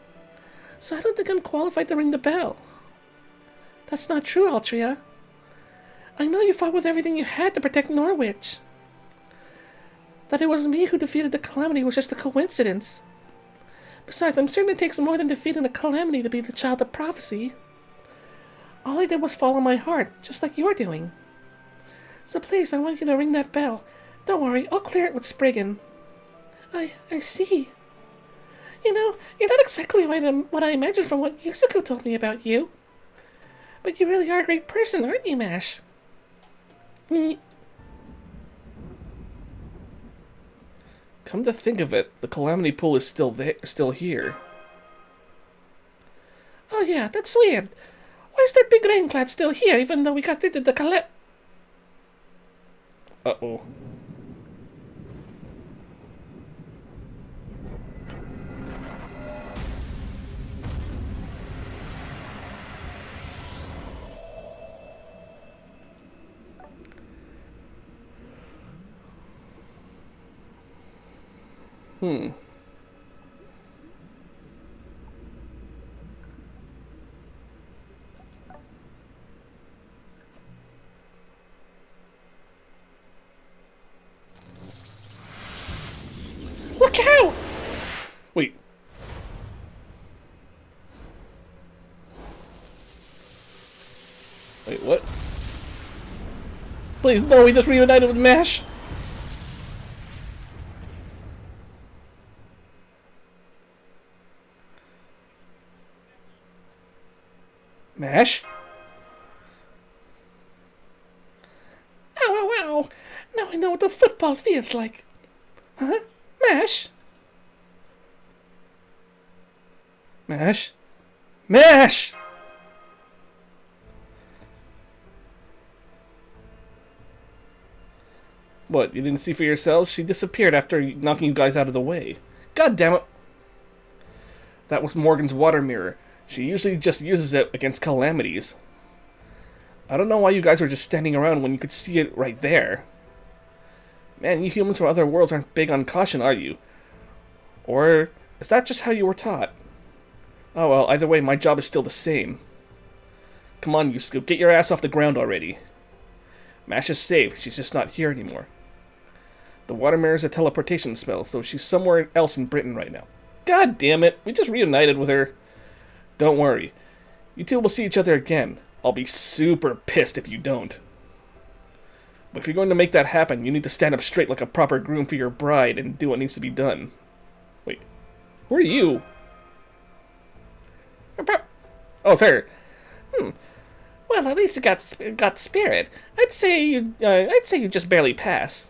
So I don't think I'm qualified to ring the bell. That's not true, Altria. I know you fought with everything you had to protect Norwich. That it was me who defeated the Calamity was just a coincidence. Besides, I'm certain it takes more than defeating a Calamity to be the child of prophecy. All I did was follow my heart, just like you're doing. So please, I want you to ring that bell. Don't worry, I'll clear it with Spriggan. I see. You know, you're not exactly what I imagined from what Yusaku told me about you. But you really are a great person, aren't you, Mash? Come to think of it, the Calamity Pool is still here. Oh yeah, that's weird. Why is that big raincloud still here, even though we got rid of the Uh-oh. Look out! Wait. Wait, what? Please, no, we just reunited with Mash. Mash? I know what the football feels like. Huh? Mash? Mash? Mash! What, you didn't see for yourselves? She disappeared after knocking you guys out of the way. God damn it. That was Morgan's water mirror. She usually just uses it against calamities. I don't know why you guys were just standing around when you could see it right there. Man, you humans from other worlds aren't big on caution, are you? Or is that just how you were taught? Oh well, either way, my job is still the same. Come on, Yusaku, get your ass off the ground already. Mash is safe, she's just not here anymore. The water mirror is a teleportation spell, so she's somewhere else in Britain right now. God damn it, we just reunited with her. Don't worry, you two will see each other again. I'll be super pissed if you don't. But if you're going to make that happen, you need to stand up straight like a proper groom for your bride and do what needs to be done. Wait, who are you? Oh, sir. Well, at least you got spirit. I'd say you just barely pass.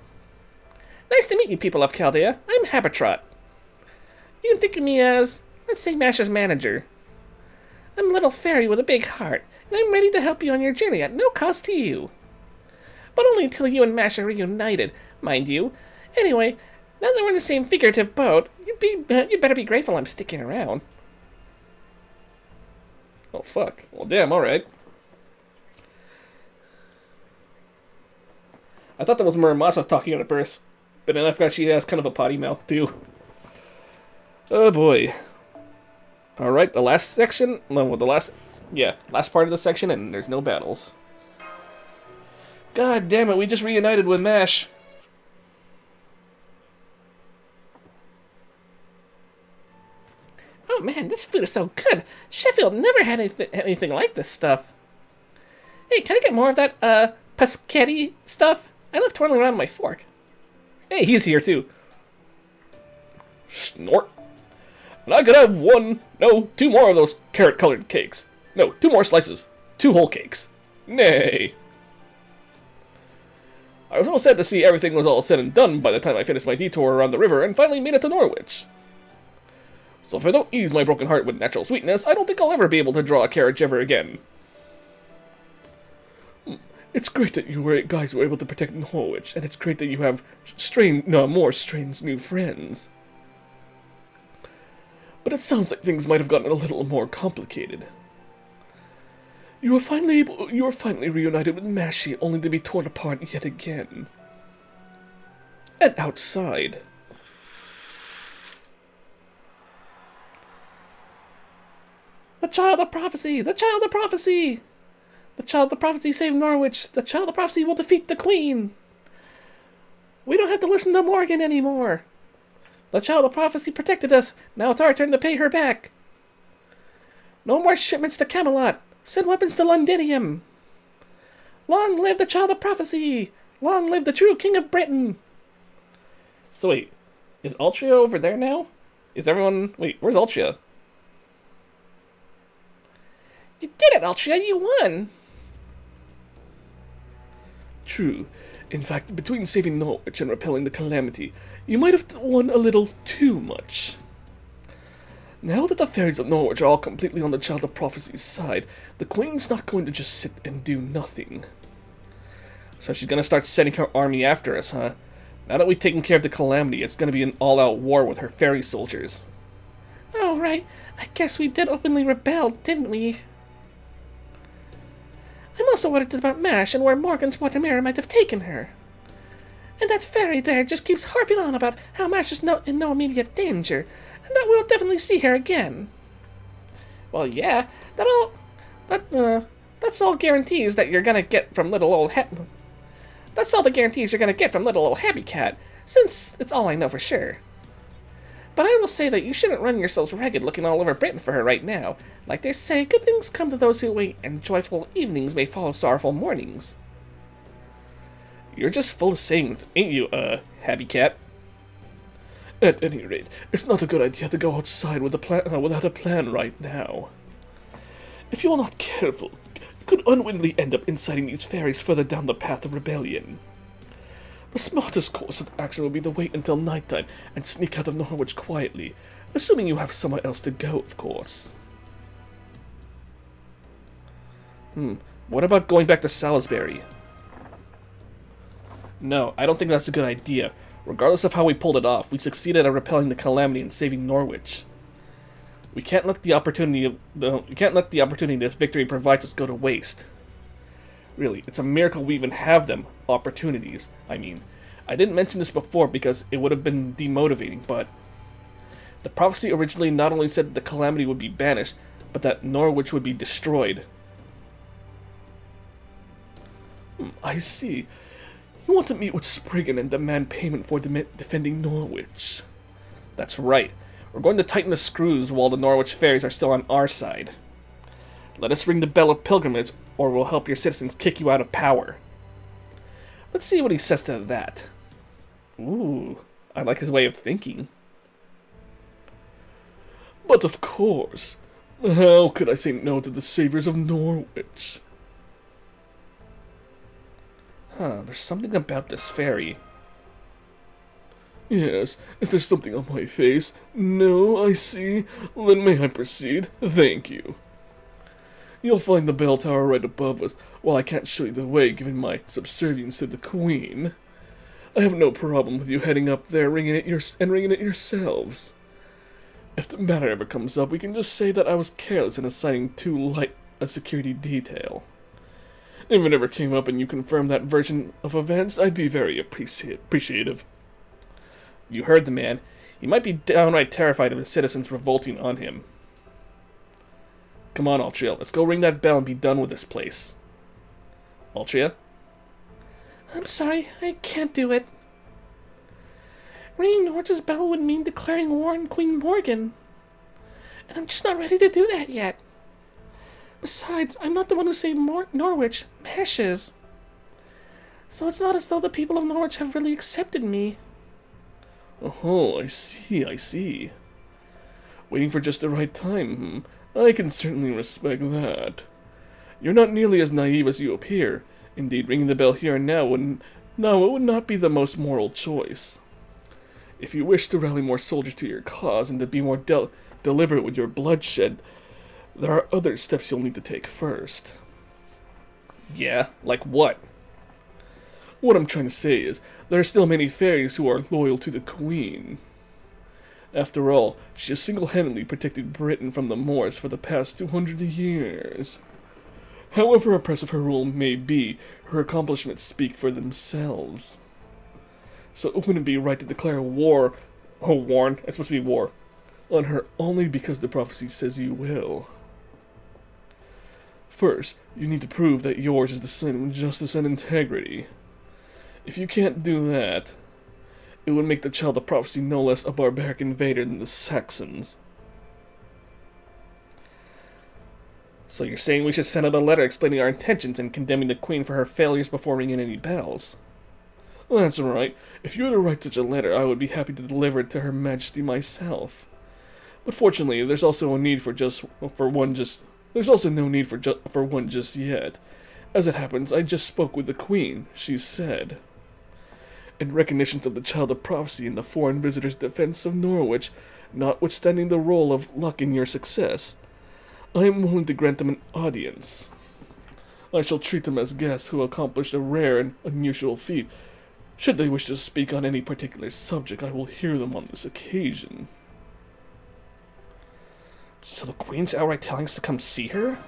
Nice to meet you, people of Chaldea. I'm Habitrot. You can think of me as, let's say, Mash's manager. I'm a little fairy with a big heart, and I'm ready to help you on your journey at no cost to you. But only until you and Mash are reunited, mind you. Anyway, now that we're in the same figurative boat, you'd better be grateful I'm sticking around. Oh, fuck. Well, damn, alright. I thought that was Muramasa talking at first, but then I forgot she has kind of a potty mouth, too. Oh, boy. Alright, the last section, no, last part of the section, and there's no battles. God damn it, we just reunited with Mash. Oh man, this food is so good. Sheffield never had anything like this stuff. Hey, can I get more of that, paschetti stuff? I love twirling around my fork. Hey, he's here too. Snort. And I could have two more of those carrot-colored cakes. No, 2 more slices. 2 whole cakes. Nay. I was all sad to see everything was all said and done by the time I finished my detour around the river and finally made it to Norwich. So if I don't ease my broken heart with natural sweetness, I don't think I'll ever be able to draw a carriage ever again. It's great that you guys were able to protect Norwich, and it's great that you have more strange new friends. But it sounds like things might have gotten a little more complicated. You were finally reunited with Mashi, only to be torn apart yet again. And outside. The Child of Prophecy! The Child of Prophecy! The Child of Prophecy saved Norwich! The Child of Prophecy will defeat the Queen! We don't have to listen to Morgan anymore! The Child of Prophecy protected us! Now it's our turn to pay her back! No more shipments to Camelot! Send weapons to Londinium! Long live the Child of Prophecy! Long live the true King of Britain! So wait, is Altria over there now? Is everyone... Wait, where's Altria? You did it, Altria! You won! True. In fact, between saving Norwich and repelling the Calamity, you might have won a little too much. Now that the fairies of Norwich are all completely on the Child of Prophecy's side, the Queen's not going to just sit and do nothing. So she's gonna start sending her army after us, huh? Now that we've taken care of the Calamity, it's gonna be an all-out war with her fairy soldiers. Oh, right. I guess we did openly rebel, didn't we? I'm also worried about Mash and where Morgan's water mirror might have taken her. And that fairy there just keeps harping on about how Mash is in no immediate danger, and that we'll definitely see her again. Well, yeah, that's all guarantees that you're gonna get from little old That's all the guarantees you're gonna get from little old Happy Cat, since it's all I know for sure. But I will say that you shouldn't run yourselves ragged looking all over Britain for her right now. Like they say, good things come to those who wait, and joyful evenings may follow sorrowful mornings. You're just full of sayings, ain't you, Happy Cat? At any rate, it's not a good idea to go outside with without a plan right now. If you're not careful, you could unwittingly end up inciting these fairies further down the path of rebellion. The smartest course of action will be to wait until nighttime and sneak out of Norwich quietly, assuming you have somewhere else to go, of course. What about going back to Salisbury? No, I don't think that's a good idea. Regardless of how we pulled it off, we succeeded at repelling the Calamity and saving Norwich. We can't let the opportunity this victory provides us go to waste. Really, it's a miracle we even have them. Opportunities, I mean. I didn't mention this before because it would have been demotivating, but the prophecy originally not only said that the Calamity would be banished, but that Norwich would be destroyed. I see. You want to meet with Spriggan and demand payment for defending Norwich. That's right. We're going to tighten the screws while the Norwich fairies are still on our side. Let us ring the bell of pilgrimage, or we'll help your citizens kick you out of power. Let's see what he says to that. Ooh, I like his way of thinking. But of course, how could I say no to the saviors of Norwich? There's something about this fairy. Yes, is there something on my face? No, I see. Then may I proceed? Thank you. You'll find the bell tower right above us, while I can't show you the way given my subservience to the Queen. I have no problem with you heading up there ringing it yourselves. If the matter ever comes up, we can just say that I was careless in assigning too light a security detail. If it ever came up and you confirmed that version of events, I'd be very appreciative. You heard the man. He might be downright terrified of his citizens revolting on him. Come on, Altria, let's go ring that bell and be done with this place. Altria? I'm sorry, I can't do it. Ringing Norwich's bell would mean declaring war on Queen Morgan. And I'm just not ready to do that yet. Besides, I'm not the one who saved Norwich. Mash is. So it's not as though the people of Norwich have really accepted me. Oh, I see. Waiting for just the right time, I can certainly respect that. You're not nearly as naive as you appear. Indeed, ringing the bell here and now it would not be the most moral choice. If you wish to rally more soldiers to your cause and to be more deliberate with your bloodshed, there are other steps you'll need to take first. Yeah, like what? What I'm trying to say is, there are still many fairies who are loyal to the Queen. After all, she has single-handedly protected Britain from the Moors for the past 200 years. However oppressive her rule may be, her accomplishments speak for themselves. So it wouldn't be right to declare war, It's supposed to be war, on her only because the prophecy says you will. First, you need to prove that yours is the sin of justice and integrity. If you can't do that, it would make the child of prophecy no less a barbaric invader than the Saxons. So you're saying we should send out a letter explaining our intentions and condemning the Queen for her failures before ringing any bells? That's right. If you were to write such a letter, I would be happy to deliver it to Her Majesty myself. But fortunately, there's also no need for one just yet. As it happens, I just spoke with the Queen. She said, in recognition of the child of prophecy and the foreign visitor's defense of Norwich, notwithstanding the role of luck in your success, I am willing to grant them an audience. I shall treat them as guests who accomplished a rare and unusual feat. Should they wish to speak on any particular subject, I will hear them on this occasion. So the Queen's outright telling us to come see her?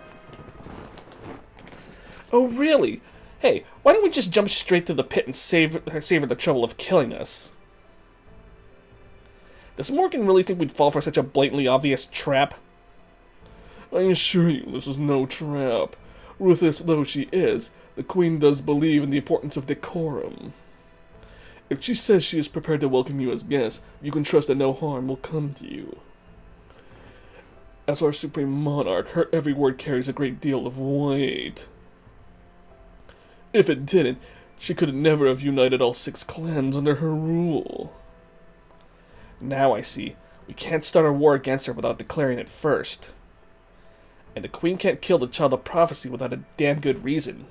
Oh, really? Hey, why don't we just jump straight to the pit and save her the trouble of killing us? Does Morgan really think we'd fall for such a blatantly obvious trap? I assure you, this is no trap. Ruthless though she is, the Queen does believe in the importance of decorum. If she says she is prepared to welcome you as guests, you can trust that no harm will come to you. As our supreme monarch, her every word carries a great deal of weight. If it didn't, she could never have united all 6 clans under her rule. Now I see. We can't start a war against her without declaring it first. And the Queen can't kill the child of prophecy without a damn good reason.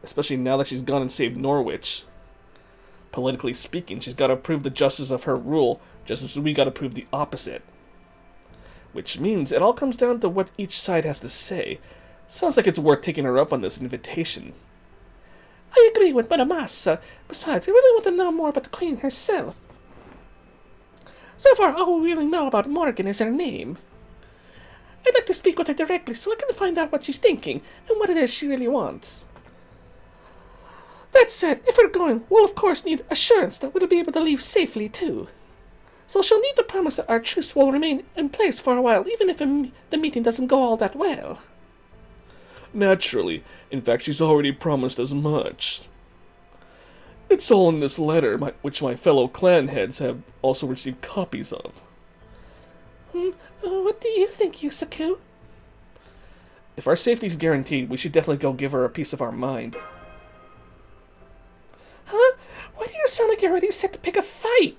Especially now that she's gone and saved Norwich. Politically speaking, she's got to prove the justice of her rule, just as we got to prove the opposite. Which means it all comes down to what each side has to say. Sounds like it's worth taking her up on this invitation. I agree with Madamasa. Besides, I really want to know more about the Queen herself. So far, all we really know about Morgan is her name. I'd like to speak with her directly so I can find out what she's thinking and what it is she really wants. That said, if we're going, we'll of course need assurance that we'll be able to leave safely too. So she'll need to promise that our truce will remain in place for a while, even if the meeting doesn't go all that well. Naturally. In fact, she's already promised as much. It's all in this letter, which my fellow clan heads have also received copies of. What do you think, Yusaku? If our safety's guaranteed, we should definitely go give her a piece of our mind. Huh? Why do you sound like you're already set to pick a fight?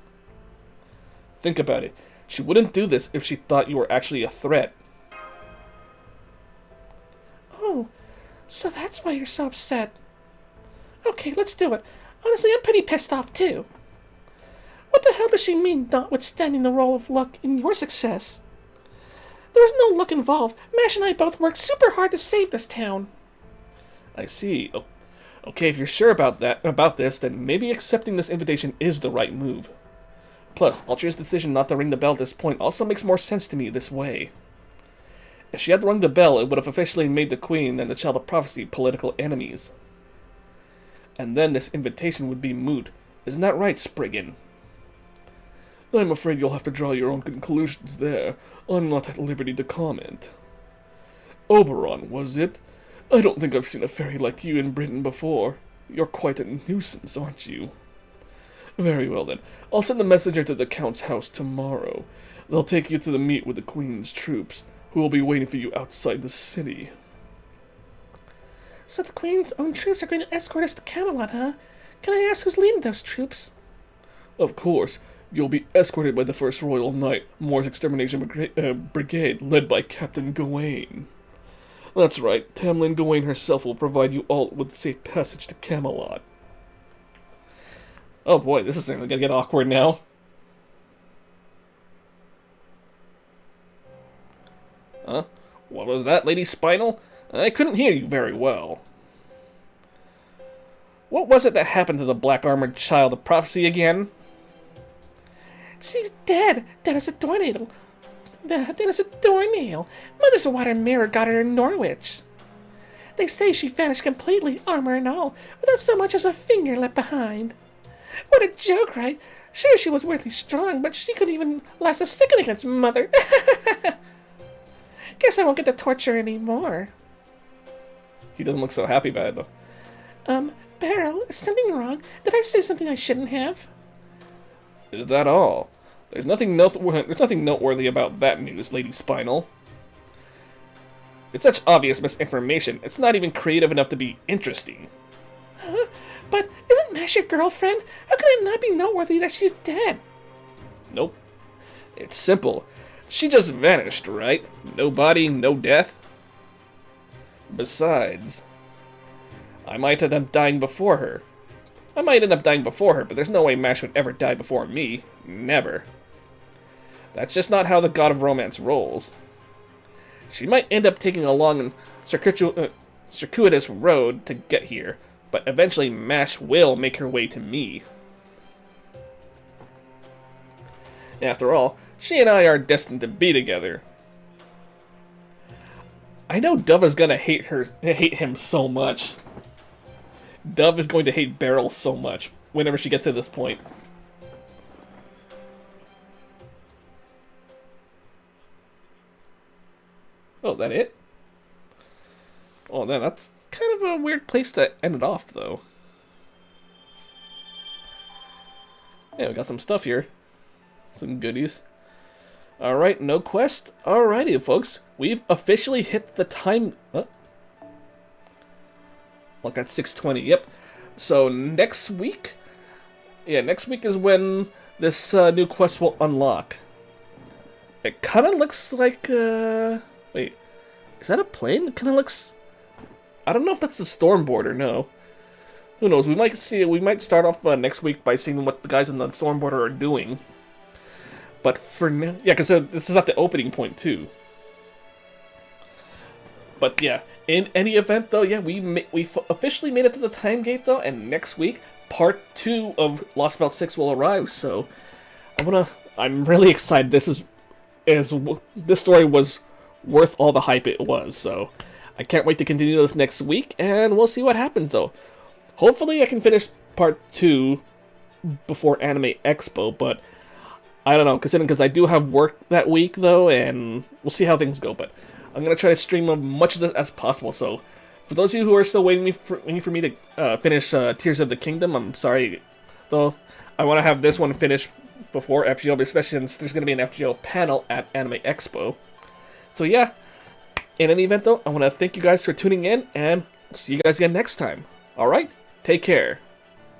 Think about it. She wouldn't do this if she thought you were actually a threat. Oh, so that's why you're so upset. Okay, let's do it. Honestly, I'm pretty pissed off too. What the hell does she mean, notwithstanding the role of luck in your success? There was no luck involved. Mash and I both worked super hard to save this town. I see. Okay, if you're sure about this, then maybe accepting this invitation is the right move. Plus, Altria's decision not to ring the bell at this point also makes more sense to me this way. If she had rung the bell, it would have officially made the Queen and the Child of Prophecy political enemies. And then this invitation would be moot. Isn't that right, Spriggan? I'm afraid you'll have to draw your own conclusions there. I'm not at liberty to comment. Oberon, was it? I don't think I've seen a fairy like you in Britain before. You're quite a nuisance, aren't you? Very well then. I'll send a messenger to the Count's house tomorrow. They'll take you to the meet with the Queen's troops, who will be waiting for you outside the city. So the Queen's own troops are going to escort us to Camelot, huh? Can I ask who's leading those troops? Of course. You'll be escorted by the First Royal Knight, Moore's Extermination Brigade, led by Captain Gawain. That's right, Tamlin Gawain herself will provide you all with safe passage to Camelot. Oh boy, this is gonna get awkward now. Huh? What was that, Lady Spinal? I couldn't hear you very well. What was it that happened to the black-armored Child of Prophecy again? She's dead. Dead as a doornail. Dead as a doornail. Mother's water mirror got her in Norwich. They say she vanished completely, armor and all, without so much as a finger left behind. What a joke, right? Sure, she was weirdly strong, but she couldn't even last a second against Mother. Guess I won't get to torture anymore. He doesn't look so happy about it, though. Beryl, is something wrong? Did I say something I shouldn't have? Is that all? There's nothing noteworthy about that news, Lady Spinal. It's such obvious misinformation. It's not even creative enough to be interesting. Huh? But isn't Mash your girlfriend? How can it not be noteworthy that she's dead? Nope. It's simple. She just vanished, right? No body, no death. Besides, I might end up dying before her. But there's no way Mash would ever die before me. Never. That's just not how the god of romance rolls. She might end up taking a long and circuitous road to get here, but eventually Mash will make her way to me. After all, she and I are destined to be together. I know Dove is gonna hate him so much. Dove is going to hate Beryl so much whenever she gets to this point. Oh, that it? Oh, then that's kind of a weird place to end it off, though. Yeah, we got some stuff here. Some goodies. Alright, no quest. Alrighty, folks. We've officially hit the time... Look, that's 6:20, yep. So next week... Yeah, next week is when this new quest will unlock. It kind of looks like... Wait, is that a plane? It kind of looks... I don't know if that's the storm board or no. Who knows? We might see. We might start off next week by seeing what the guys in the Stormborder are doing. But for now, yeah, because this is at the opening point too. But yeah, in any event though, yeah, we officially made it to the time gate though, and next week part 2 of Lostbelt 6 will arrive. So I'm really excited. This story was worth all the hype it was. So I can't wait to continue this next week, and we'll see what happens though. Hopefully I can finish part 2 before Anime Expo, but I don't know, considering because I do have work that week though, and we'll see how things go. But I'm gonna try to stream as much of this as possible. So for those of you who are still waiting for me to finish Tears of the Kingdom, I'm sorry though. I want to have this one finished before FGO, especially since there's gonna be an FGO panel at Anime Expo. So yeah, in any event though, I want to thank you guys for tuning in, and see you guys again next time. All right, take care.